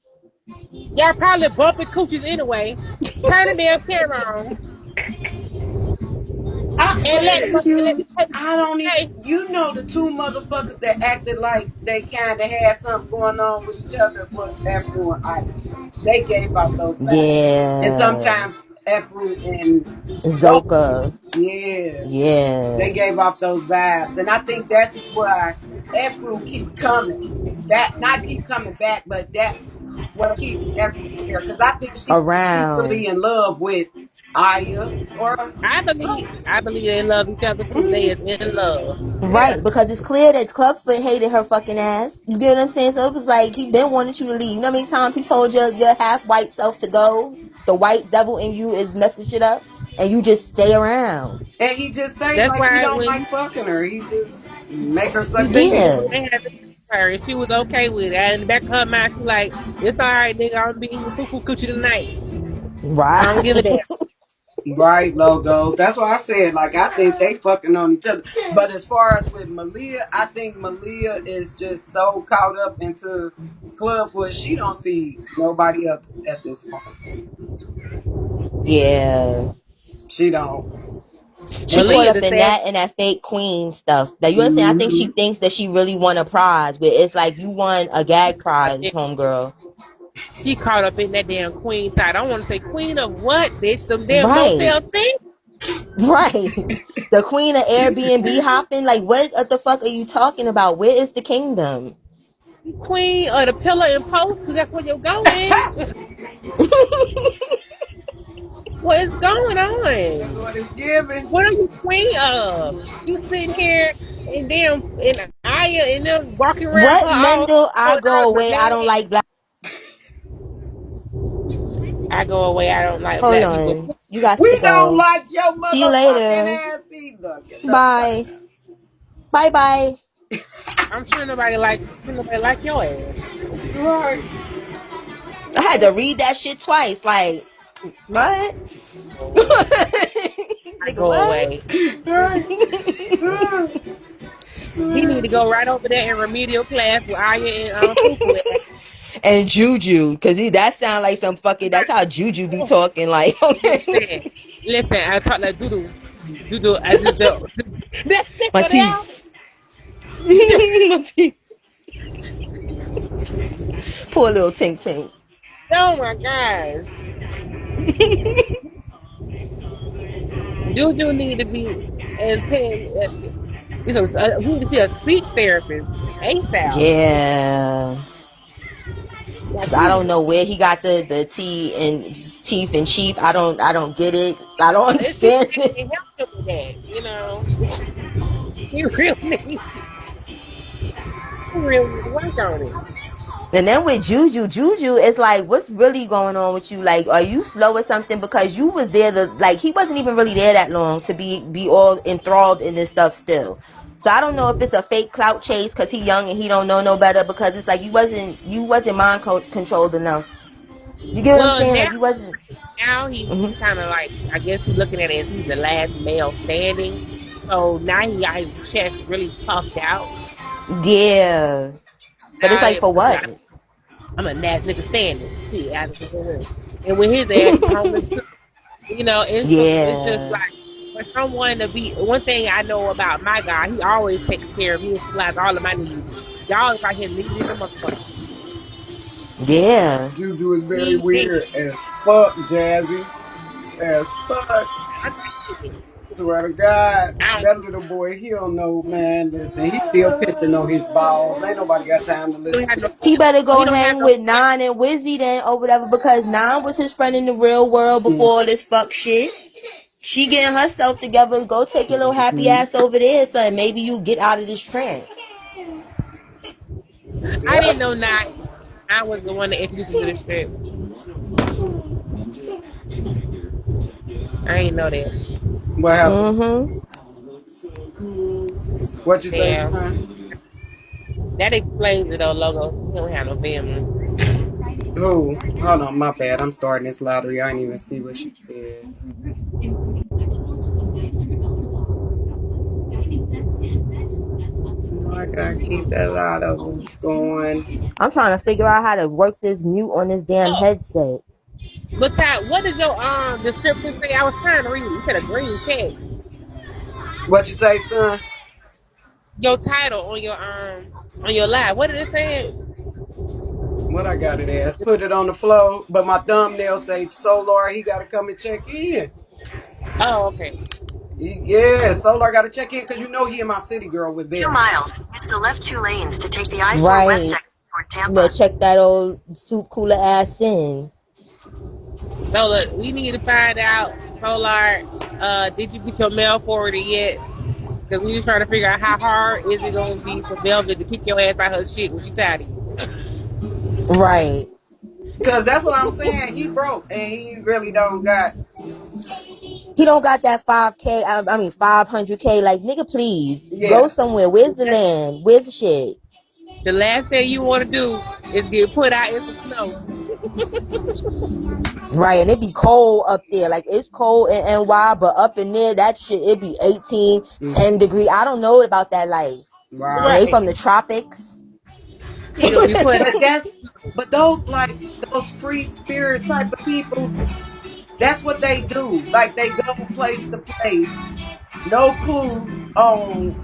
Speaker 5: y'all probably bumping coochies anyway. Turn the damn camera on. And let and let
Speaker 1: You,
Speaker 5: me tell you
Speaker 1: I don't even.
Speaker 5: today,
Speaker 1: You know the two motherfuckers that acted like they kind of had something going on with each other was Afro and Aya. They gave out those vibes, and
Speaker 4: Yeah.
Speaker 1: sometimes Afro and Zoka.
Speaker 4: Zoka.
Speaker 1: Yeah, they
Speaker 4: Yeah.
Speaker 1: gave off those vibes, and I think that's why Afro keep coming. That not keep coming back, but that's what keeps Afro there. Because I think she's
Speaker 4: Around.
Speaker 1: secretly in love with Aya or
Speaker 5: I believe they love each other too. They
Speaker 1: mm,
Speaker 5: is in love.
Speaker 1: yeah.
Speaker 4: Right, because it's clear that Clubfoot hated her fucking ass. You get what I'm saying? So it was like he been wanting you to leave. You know how many times he told your half white self to go? The white devil in you is messing shit up, and you just stay around.
Speaker 1: And he just say
Speaker 5: That's
Speaker 1: like he
Speaker 5: why
Speaker 1: don't
Speaker 5: when
Speaker 1: like fucking her. He just make her
Speaker 5: he
Speaker 1: suck his
Speaker 5: basically
Speaker 1: dick.
Speaker 4: Yeah.
Speaker 5: when they had sex with her, and she was okay with it. And in the back of her mind, she like, it's all right, nigga. I'm being your foo coochie tonight. I don't give a damn.
Speaker 4: Right.
Speaker 1: Right, logos. That's why I said like I think they fucking on each other. But as far as with Malia, I think Malia is just so caught up into Clubfoot, she don't see nobody else at this point.
Speaker 4: Yeah.
Speaker 1: She don't.
Speaker 4: She
Speaker 1: And then,
Speaker 4: caught
Speaker 5: Malia
Speaker 4: up
Speaker 5: the
Speaker 4: in
Speaker 5: sad.
Speaker 4: that and that fake queen stuff. That you understand? I think she
Speaker 1: mhm.
Speaker 4: thinks that she really won a prize, but it's like you won a gag prize, homegirl.
Speaker 5: She caught up in that damn queen tide. I don't want to say queen of what, bitch? Them damn
Speaker 4: Right.
Speaker 5: motel scene?
Speaker 4: Right. The queen of Airbnb hopping. Like, what the fuck are you talking about? Where is the kingdom?
Speaker 5: Queen of the pillar and post? Because that's where you're going. What is going
Speaker 1: that's
Speaker 5: on?
Speaker 1: what it's giving.
Speaker 5: What are you queen of? You sitting here and damn and Aya and them walking around her
Speaker 4: What
Speaker 5: all
Speaker 4: Mendel? I
Speaker 5: her
Speaker 4: go away. I don't
Speaker 5: bananas.
Speaker 4: like black.
Speaker 5: I go away. I don't like
Speaker 4: Hold
Speaker 5: black people.
Speaker 4: on. You got to
Speaker 1: We don't
Speaker 4: go.
Speaker 1: like your
Speaker 4: See you
Speaker 1: motherfucking
Speaker 4: later.
Speaker 1: ass either. Get the fuck
Speaker 4: Bye. Bye bye.
Speaker 5: I'm sure nobody like your ass.
Speaker 1: out. Right.
Speaker 4: I had to read that shit twice. Like, what?
Speaker 5: I
Speaker 4: Nigga,
Speaker 5: go
Speaker 4: what?
Speaker 5: away.
Speaker 1: Right.
Speaker 5: He need to go right over there in remedial class with Aya and Fufu.
Speaker 4: And Juju, cause that sound like some fucking. That's how Juju be talking. Like,
Speaker 5: Listen,
Speaker 4: okay,
Speaker 5: listen. I talk like Doodoo, Doodoo. I just do that
Speaker 4: my
Speaker 5: nigga there.
Speaker 4: teeth. My teeth. Poor little Tink Tink.
Speaker 5: Oh my gosh, Juju need to be and paying. We need to see a speech therapist ASAP.
Speaker 4: Yeah.
Speaker 5: Like
Speaker 4: Cause I don't know where he got the T and teeth and cheap. I don't get it. I don't
Speaker 5: he
Speaker 4: understand it.
Speaker 5: can't help him with that. He really need, he really need to work on it.
Speaker 4: And then with Juju, it's like, what's really going on with you? Like, are you slow or something? Because you was there like, he wasn't even really there that long to be all enthralled in this stuff still. So I don't know if it's a fake clout chase because he young and he don't know no better. Because it's like you wasn't mind controlled enough. You get what I'm
Speaker 5: Well,
Speaker 4: saying? Like you wasn't.
Speaker 5: now he's
Speaker 4: Hmm.
Speaker 5: kind of like I guess he's looking at it as he's the last male standing. So now he got his chest really puffed out.
Speaker 4: Yeah, but it's
Speaker 5: Now
Speaker 4: like for
Speaker 5: because
Speaker 4: what?
Speaker 5: I'm a last nigga standing. Shit, and with his ass is homeless too. It's just
Speaker 4: Yeah,
Speaker 5: like for someone to be. One thing I know about my guy, he always takes care of me and supplies all of my needs. Y'all is out here needing the motherfucker.
Speaker 4: yeah.
Speaker 1: Juju is very
Speaker 5: He ain't.
Speaker 1: weird as fuck, Jazzy. As fuck.
Speaker 5: I'm not kidding.
Speaker 1: Swear to God,
Speaker 5: I
Speaker 1: that little boy, he don't know, man. Listen, he still pissing on his balls. Ain't nobody got time to
Speaker 5: don't
Speaker 1: listen
Speaker 5: have
Speaker 1: to
Speaker 5: no.
Speaker 1: him.
Speaker 4: He better
Speaker 5: He
Speaker 4: go
Speaker 5: don't have
Speaker 4: hang
Speaker 5: no.
Speaker 4: with Nine and Wizzy then or whatever because Nine was his friend in the real world before all this fuck shit. She getting herself together. Go take your little happy
Speaker 1: Mm-hmm.
Speaker 4: ass over there, son. Maybe you get out of this trance.
Speaker 5: I
Speaker 1: Yeah.
Speaker 5: didn't know not. I was the one that introduced him to this shit. I ain't know that.
Speaker 1: What happened?
Speaker 4: Mm-hmm.
Speaker 1: What you say,
Speaker 5: Damn.
Speaker 1: son?
Speaker 5: That explains it though, logos. He don't have no family.
Speaker 1: Who? Hold on, my bad. I'm starting this lottery. I didn't even see what she said. I gotta keep that lot of them going.
Speaker 4: I'm trying to figure out how to work this mute on this damn
Speaker 5: Oh,
Speaker 4: headset.
Speaker 5: but Ty, what did your description say? I was trying to read it. You said a green check.
Speaker 1: What you say, son?
Speaker 5: Your title on your live. What did it say?
Speaker 1: What I got it as? Put it on the floor, but my thumbnail say Solar. He got to come and check in.
Speaker 5: Oh, okay.
Speaker 1: Yeah, Solar got to check in because you know he and my city girl with
Speaker 4: 2
Speaker 1: Barry.
Speaker 4: miles. Use the left 2 lanes to take the I-4 West exit toward Tampa. Better check that old soup cooler ass in.
Speaker 5: So look, we need to find out, Solar, did you get your mail forwarded yet? Because we just trying to figure out how hard is it going to be for Velvet to kick your ass out her shit when she tired of you.
Speaker 4: Right.
Speaker 1: Because that's what I'm saying. He broke and he really don't got.
Speaker 4: He don't got that 5K. I mean 500K. Like nigga, please go
Speaker 1: Yeah.
Speaker 4: somewhere. Where's the land? Where's the shit?
Speaker 5: The last thing you want to do is get put out in some snow.
Speaker 4: Right, and it be cold up there. Like it's cold in NY, but up in there, that shit it be 18,
Speaker 1: Mm,
Speaker 4: 10 degree. I don't know about that life. And
Speaker 1: right.
Speaker 4: they
Speaker 5: Right.
Speaker 4: from the tropics.
Speaker 5: She ain't going to be put
Speaker 1: But
Speaker 5: out.
Speaker 1: but those like those free spirit type of people, that's what they do. Like they go place to place, no clue on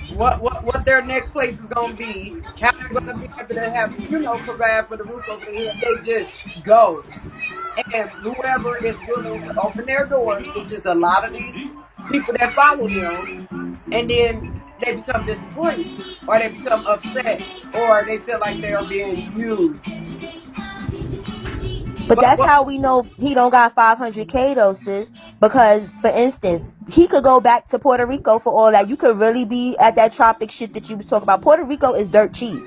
Speaker 1: what their next place is gonna be, how they're gonna be able to have, provide for the roof over their head. They just go. And whoever is willing to open their doors, which is a lot of these people that follow them, and then they become disappointed or they become upset or they feel like they are being used.
Speaker 4: But
Speaker 1: But
Speaker 4: that's
Speaker 1: what
Speaker 4: how we know he don't got 500K though, sis. Because, for instance, he could go back to Puerto Rico for all that. You could really be at that tropic shit that you was talking about. Puerto Rico is dirt cheap.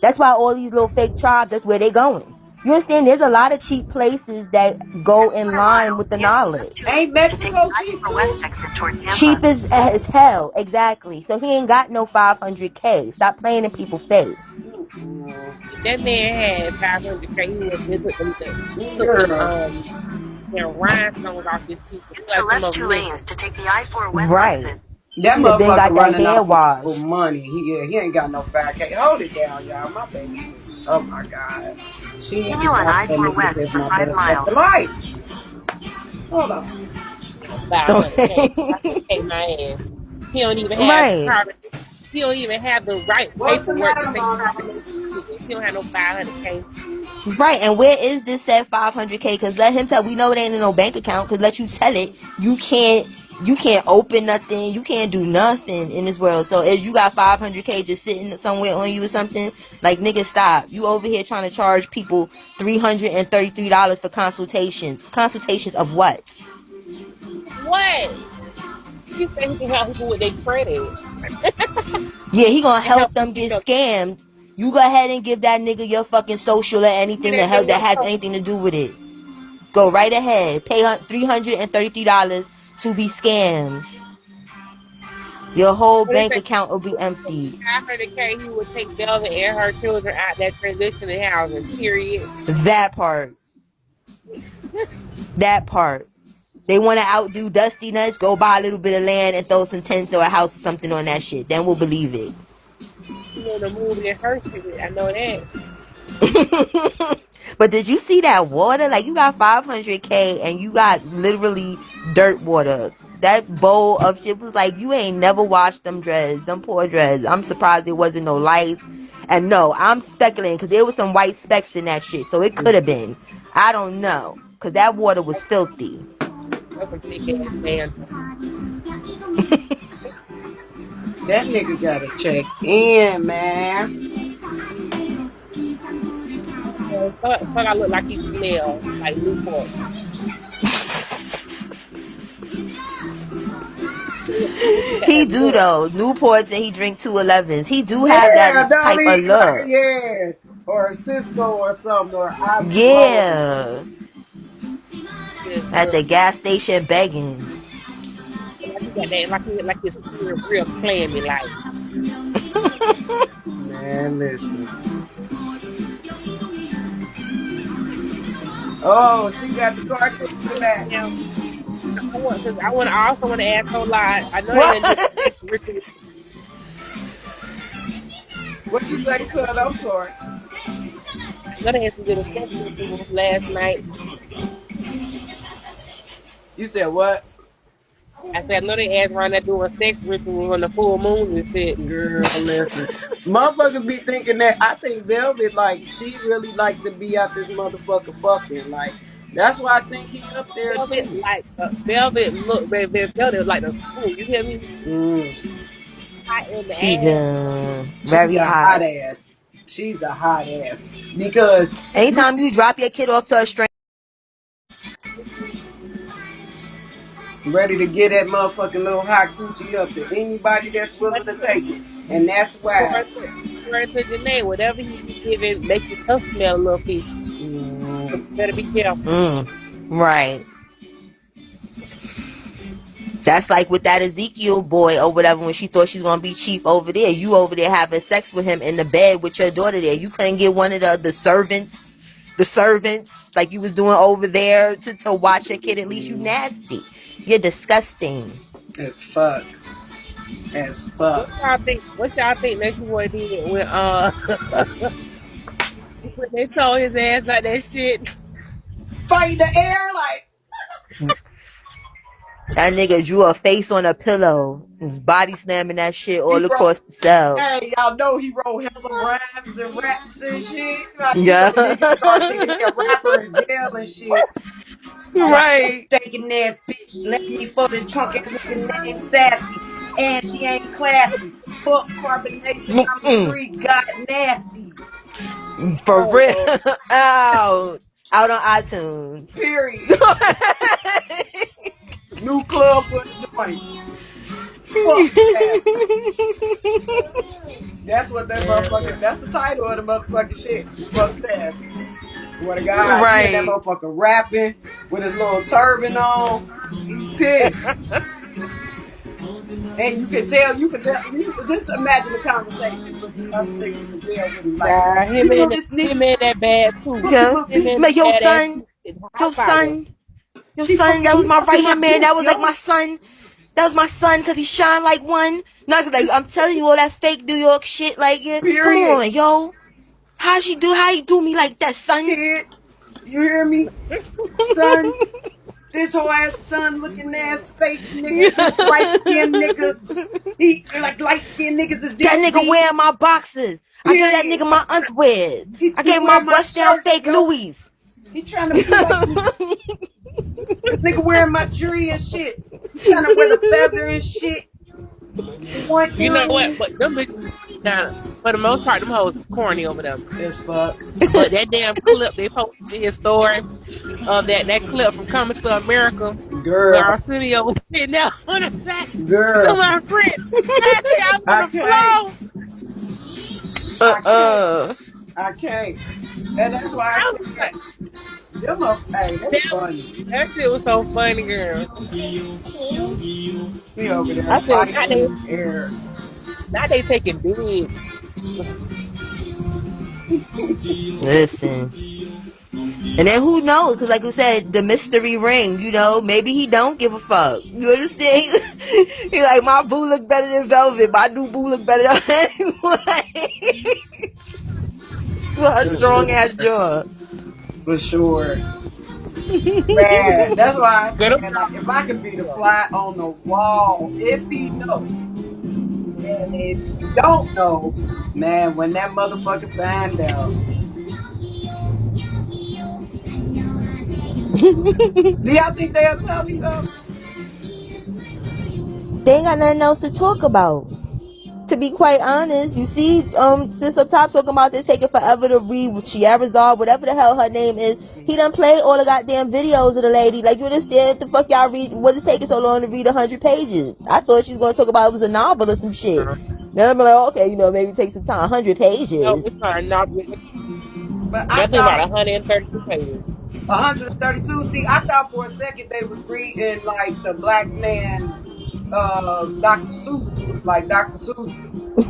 Speaker 4: That's why all these little fake tribes, that's where they going. You understand? There's a lot of cheap places that go in line with the knowledge.
Speaker 1: ain't Mexico cheap too?
Speaker 4: Cheap as hell, exactly. So he ain't got no 500K. Stop playing in people's face.
Speaker 1: Mm-mm.
Speaker 5: If that man had 500K, he would have been took
Speaker 1: Girl,
Speaker 5: them rhinestones off his teeth. It
Speaker 4: Use
Speaker 5: look
Speaker 4: the
Speaker 5: like some
Speaker 4: left
Speaker 5: of them
Speaker 4: 2 lanes
Speaker 5: missing.
Speaker 4: to take the I-4 West right exit.
Speaker 1: that
Speaker 4: He'd have been
Speaker 1: motherfucker
Speaker 4: got that
Speaker 1: running
Speaker 4: hair
Speaker 1: off of people's
Speaker 4: washed.
Speaker 1: money. He ain't got no 5K. Hold it down, y'all. My baby just, oh my God. She
Speaker 4: Continue on
Speaker 1: wants
Speaker 4: I-4
Speaker 1: me to
Speaker 4: West
Speaker 1: live
Speaker 4: for
Speaker 1: my
Speaker 4: 5
Speaker 1: best fucking
Speaker 4: miles.
Speaker 1: life. Hold on.
Speaker 5: No 500K. 500K my ass. He don't even have
Speaker 4: Right.
Speaker 5: carbon. He don't even have the right
Speaker 1: What's the
Speaker 5: paperwork to
Speaker 1: matter,
Speaker 5: say
Speaker 1: mama?
Speaker 5: carbonation shit. He don't have no 500K.
Speaker 4: Right, and where is this said 500K? Because let him tell. We know it ain't in no bank account. Because let you tell it, you can't open nothing. You can't do nothing in this world. So if you got 500K just sitting somewhere on you or something, like nigga, stop. You over here trying to charge people $333 for consultations. Consultations of what?
Speaker 5: What? He said he can help people with their credit
Speaker 4: Yeah, he gonna
Speaker 5: and help
Speaker 4: help
Speaker 5: them
Speaker 4: them
Speaker 5: get
Speaker 4: get
Speaker 5: your.
Speaker 4: scammed. You go ahead and give that nigga your fucking social or
Speaker 5: Give me
Speaker 4: anything that
Speaker 5: that
Speaker 4: help
Speaker 5: nigga
Speaker 4: that
Speaker 5: your
Speaker 4: has
Speaker 5: social.
Speaker 4: anything to do with it. Go right ahead. Pay $333 to be scammed. Your whole
Speaker 5: What they
Speaker 4: bank
Speaker 5: say?
Speaker 4: account will be empty.
Speaker 5: 500K, he would take Velvet and her children out that transitioning housing. Period.
Speaker 4: That part. That part. They want to outdo Dusty Nuts. Go buy a little bit of land and throw some tents or a house or something on that shit. Then we'll believe it.
Speaker 5: He want to move in her shit. I know that.
Speaker 4: But did you see that water? Like you got 500K and you got literally dirt water. That bowl of shit was like you ain't never washed them dreads, them poor dreads. I'm surprised there wasn't no lice. And no, I'm speculating because there was some white specks in that shit, so it could have been. I don't know because that water was filthy.
Speaker 5: That's some thick ass man.
Speaker 1: That nigga gotta check in, man.
Speaker 5: Fuck, I look like he smell like Newport. He got
Speaker 4: He
Speaker 5: that
Speaker 4: do
Speaker 5: look.
Speaker 4: though. Newports and he drink 211s. He do have
Speaker 1: Yeah,
Speaker 4: that
Speaker 1: don't
Speaker 4: type
Speaker 1: he?
Speaker 4: of
Speaker 1: Like,
Speaker 4: look.
Speaker 1: yeah. Or Cisco or something, or Ivy Road.
Speaker 4: Yeah,
Speaker 5: Just
Speaker 4: at the
Speaker 5: look.
Speaker 4: gas station begging.
Speaker 5: Like he got that. Like his skin real clammy. Like
Speaker 1: Man, listen. Oh, she got the car key in the back.
Speaker 5: now, I want. I also want to ask a lot. I know they didn't do
Speaker 4: What?
Speaker 5: the next ritual.
Speaker 1: What you say, son? I'm sorry.
Speaker 5: I know they had to do the sex rituals last night.
Speaker 1: You said what?
Speaker 5: I said, I know they ass around there doing sex rituals on the full moon and shit.
Speaker 1: Girl, listen. Motherfuckers be thinking that I think Velvet, like, she really like to be out this motherfucker fucking. Like, that's why I think he up there too.
Speaker 5: Velvet look, Velvet like the screw. You hear me?
Speaker 1: Mm.
Speaker 5: Hot in the
Speaker 4: She's
Speaker 5: ass.
Speaker 1: She's
Speaker 4: very
Speaker 1: a hot
Speaker 4: hot.
Speaker 1: ass. She's a hot ass. Because you
Speaker 4: Anytime you drop your kid off to a stranger,
Speaker 1: ready to get that motherfucking little hot coochie up to anybody that's willing to take it. And that's why.
Speaker 5: According to Janae, whatever he be giving, make his stuff smell a little fishy. So
Speaker 1: Mm,
Speaker 5: you better be careful.
Speaker 4: right. That's like with that Ezekiel boy or whatever when she thought she's gonna be cheap over there. You over there having sex with him in the bed with your daughter there. You couldn't get one of the servants like you was doing over there to watch your kid. At least you nasty. You're disgusting.
Speaker 1: as fuck. As fuck.
Speaker 5: What y'all think Nature Boy did when when they told his ass like that shit?
Speaker 1: Fight the air like
Speaker 4: That nigga drew a face on a pillow, body slamming that shit
Speaker 1: he
Speaker 4: all
Speaker 1: wrote.
Speaker 4: across the cell.
Speaker 1: Hey, y'all know he wrote hella rhymes and raps and shit. Like, you know,
Speaker 4: Yeah.
Speaker 1: then he started thinking he a rapper in jail and shit. Like, this
Speaker 4: Right.
Speaker 1: stinking ass bitch left me for this punk ass nigga named Sassy. And she ain't classy. Fuck carbonation. I'm a
Speaker 4: Mm-mm.
Speaker 1: freak. God nasty.
Speaker 4: For
Speaker 1: Oh,
Speaker 4: real.
Speaker 1: Lord.
Speaker 4: Out on iTunes.
Speaker 1: Period. New club for the joint. Fuck Sassy. That's what that motherfucker, that's the title of the motherfucking shit. Fuck Sassy. Swear to God, he had that
Speaker 4: Right.
Speaker 1: motherfucker rapping with his little turban on. He pissed. And you could tell, you could just imagine the conversation with the other niggas in jail with him. Like,
Speaker 5: Nah,
Speaker 1: you know this
Speaker 5: him
Speaker 1: nigga
Speaker 5: and that bad too.
Speaker 1: fucking
Speaker 4: Yeah.
Speaker 1: my
Speaker 5: Him and
Speaker 1: bitch.
Speaker 5: the
Speaker 4: Like, yo,
Speaker 5: badass
Speaker 4: son.
Speaker 5: too. It's hot
Speaker 4: Yo,
Speaker 5: fire.
Speaker 4: son. Yo, son. That was
Speaker 1: He
Speaker 4: my right
Speaker 1: fucking my
Speaker 4: hand man. That
Speaker 1: bitch,
Speaker 4: was like
Speaker 1: yo.
Speaker 4: my son. That was my son because he shine like one. No, like, I'm telling you all that fake New York shit. Like, yeah, come
Speaker 1: Period.
Speaker 4: on, yo. How you do me like that, son?
Speaker 1: Kid, you hear me? Son, this whole ass son looking ass face nigga, this light skinned nigga. He like light skinned niggas is
Speaker 4: That
Speaker 1: this
Speaker 4: nigga
Speaker 1: deep.
Speaker 4: wearing my boxes. I gave that
Speaker 1: Period.
Speaker 4: nigga my underwears. I
Speaker 1: He
Speaker 4: gave him my
Speaker 1: wearing my
Speaker 4: bust down
Speaker 1: shirts,
Speaker 4: fake
Speaker 1: yo.
Speaker 4: Louis.
Speaker 1: He trying to be like me. This nigga wearing my tree and shit. He trying to wear the feather and shit. The one
Speaker 5: You know what?
Speaker 1: earring.
Speaker 5: But them bitches, now, for the most part, them hoes is corny over them.
Speaker 1: As fuck.
Speaker 5: But that damn clip they posted in his story of that clip from Coming to America where
Speaker 1: Girl.
Speaker 5: Arsenio was sitting down on the back to
Speaker 1: Girl.
Speaker 5: my friend. I see I was on
Speaker 1: I
Speaker 5: the
Speaker 1: can't.
Speaker 5: floor.
Speaker 1: I can't.
Speaker 4: Uh-uh.
Speaker 1: I can't. And that's why I
Speaker 5: I was
Speaker 1: said,
Speaker 5: like,
Speaker 1: them up, hey, they
Speaker 5: that,
Speaker 1: funny.
Speaker 5: that shit was so funny, girl.
Speaker 1: He over there
Speaker 5: I said,
Speaker 1: fighting in the air.
Speaker 5: now they taking bigs.
Speaker 4: Listen. And then who knows? Because like you said, the mystery ring, you know, maybe he don't give a fuck. You understand? He like, my boo look better than Velvet. My new boo look better than anyone. Her
Speaker 1: For
Speaker 4: strong
Speaker 1: sure.
Speaker 4: ass jaw.
Speaker 1: For sure. Man, that's why I
Speaker 5: Girl, them
Speaker 1: said, like, if I could be the fly on the wall, if he know, and if he don't know, man, when that motherfucker find out, do y'all think they'll tell him though?
Speaker 4: They ain't got nothing else to talk about. To be quite honest, you see, since up top talking about this taking forever to read Shiarazar, whatever the hell her name is, he done played all the goddamn videos of the lady. Like, you understand what the fuck y'all read? What is taking so long to read 100 pages? I thought she was gonna talk about it was a novel or some shit. Then I'm like, okay, maybe take some time. 100 pages.
Speaker 5: it's trying not to.
Speaker 1: But I
Speaker 5: That thing
Speaker 1: thought
Speaker 5: about 132 pages.
Speaker 1: 132. See, I thought for a second they was reading like the black man's Dr. Seuss book, like Dr. Seuss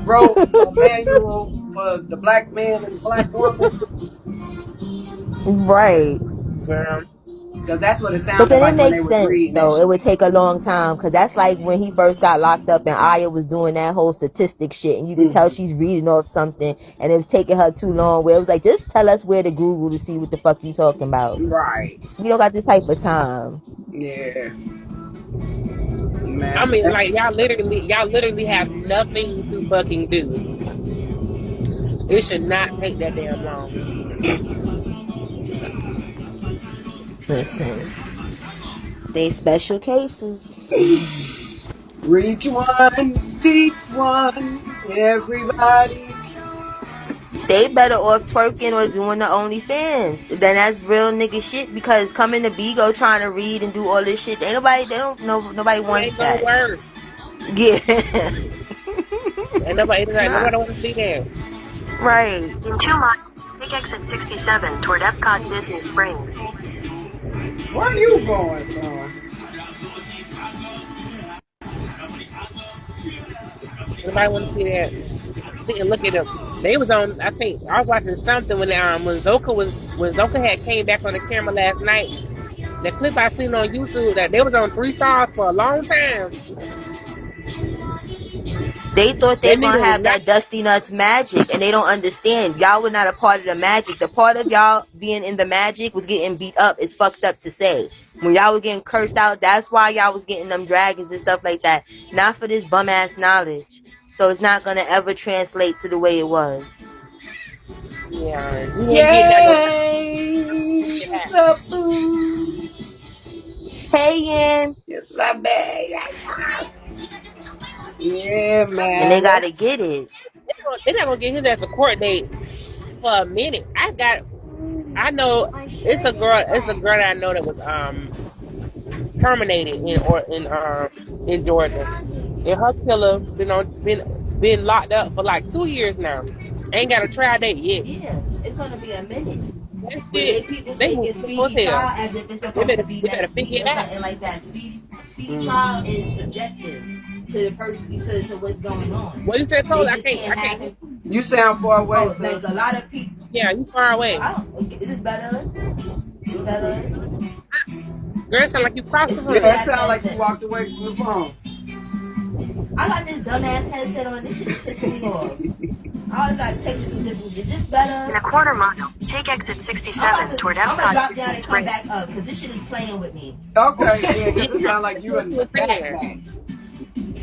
Speaker 1: wrote a manual for the black man and the black woman.
Speaker 4: Right.
Speaker 5: Girl.
Speaker 1: Because that's what it
Speaker 4: But
Speaker 1: sounded
Speaker 4: then it
Speaker 1: like when they
Speaker 4: makes
Speaker 1: was
Speaker 4: sense
Speaker 1: reading that
Speaker 4: though. It
Speaker 1: shit.
Speaker 4: would take a long time because that's like when he first got locked up and Aya was doing that whole statistic shit, and you could tell
Speaker 1: Hmm.
Speaker 4: she's reading off something, and it was taking her too long. Where it was like, just tell us where to Google to see what the fuck you talking about.
Speaker 1: Right.
Speaker 4: We don't got this type of time.
Speaker 1: Yeah.
Speaker 5: I
Speaker 1: man.
Speaker 5: mean, like y'all literally have nothing to fucking do. It should not take that damn long.
Speaker 4: Listen, they special cases.
Speaker 1: Reach one, teach one, everybody.
Speaker 4: They better off twerking or doing the OnlyFans. Then that's real nigga shit because coming to Bigo trying to read and do all this shit, ain't nobody, they don't know, nobody
Speaker 5: It
Speaker 4: wants
Speaker 5: ain't gonna
Speaker 4: that.
Speaker 5: work.
Speaker 4: Yeah.
Speaker 5: Ain't
Speaker 4: It's not.
Speaker 5: nobody want to see that.
Speaker 4: Right. In 2 miles, take exit 67 toward Epcot Disney Springs.
Speaker 1: Where you going, son?
Speaker 5: Nobody want to see that. Sit and look at them. They was on. I think I was watching something when Zoka had came back on the camera last night. The clip I seen on YouTube that they was on 3 stars for a long time.
Speaker 4: They thought they
Speaker 5: That
Speaker 4: were gonna
Speaker 5: nigga was
Speaker 4: have
Speaker 5: not.
Speaker 4: that Dusty Nuts magic, and they don't understand. Y'all were not a part of the magic. The part of y'all being in the magic was getting beat up. It's fucked up to say. When y'all was getting cursed out, that's why y'all was getting them dragons and stuff like that. Not for this bum ass knowledge. So it's not gonna ever translate to the way it was.
Speaker 5: Yeah, you ain't getting that no.
Speaker 1: Yay! What's up, boo?
Speaker 4: Hey, Yen.
Speaker 1: It's my bag. Yeah,
Speaker 4: And they
Speaker 1: man.
Speaker 4: gotta get it.
Speaker 5: They're not gonna get his ass a court date for a minute. I know it's a girl that I know that was terminated in Georgia. And her killer been locked up for like 2 years now. Ain't got a trial date yet.
Speaker 4: Yeah, it's gonna be a minute.
Speaker 5: That
Speaker 4: But
Speaker 5: shit,
Speaker 4: they people
Speaker 5: they
Speaker 4: take
Speaker 5: move
Speaker 4: it
Speaker 5: slow as
Speaker 4: speedy
Speaker 5: hell.
Speaker 4: trial as if it's supposed to be
Speaker 5: They better
Speaker 4: next
Speaker 5: figure
Speaker 4: week
Speaker 5: it
Speaker 4: or
Speaker 5: out.
Speaker 4: something like that. Speedy trial
Speaker 1: Mm.
Speaker 4: is subjective to the person to what's going on.
Speaker 5: What you said,
Speaker 4: They
Speaker 5: Cole?
Speaker 4: just can't
Speaker 5: I
Speaker 4: have
Speaker 5: can't hear.
Speaker 4: it.
Speaker 1: You sound far away,
Speaker 4: Oh, like
Speaker 1: sir.
Speaker 4: a lot of people.
Speaker 5: Yeah, you far away.
Speaker 4: I don't. Is this better? Is this better?
Speaker 5: Girl, sound like you crossed
Speaker 4: It's
Speaker 5: the
Speaker 1: Yeah,
Speaker 4: stupid
Speaker 5: room.
Speaker 1: it
Speaker 4: ass
Speaker 1: sound like you
Speaker 4: headset.
Speaker 1: walked away from the phone.
Speaker 4: I got this dumbass headset on. This shit is pissing me off. I always got technical difficulties. Is this better? In a quarter mile, take exit 67 toward Epcot. I'm gonna drop down and come back up because this shit is playing with me.
Speaker 1: Okay, yeah,
Speaker 5: Yeah,
Speaker 1: because it sounds like
Speaker 5: that's
Speaker 1: you
Speaker 5: what
Speaker 1: in
Speaker 5: you
Speaker 1: the
Speaker 5: were saying.
Speaker 1: back.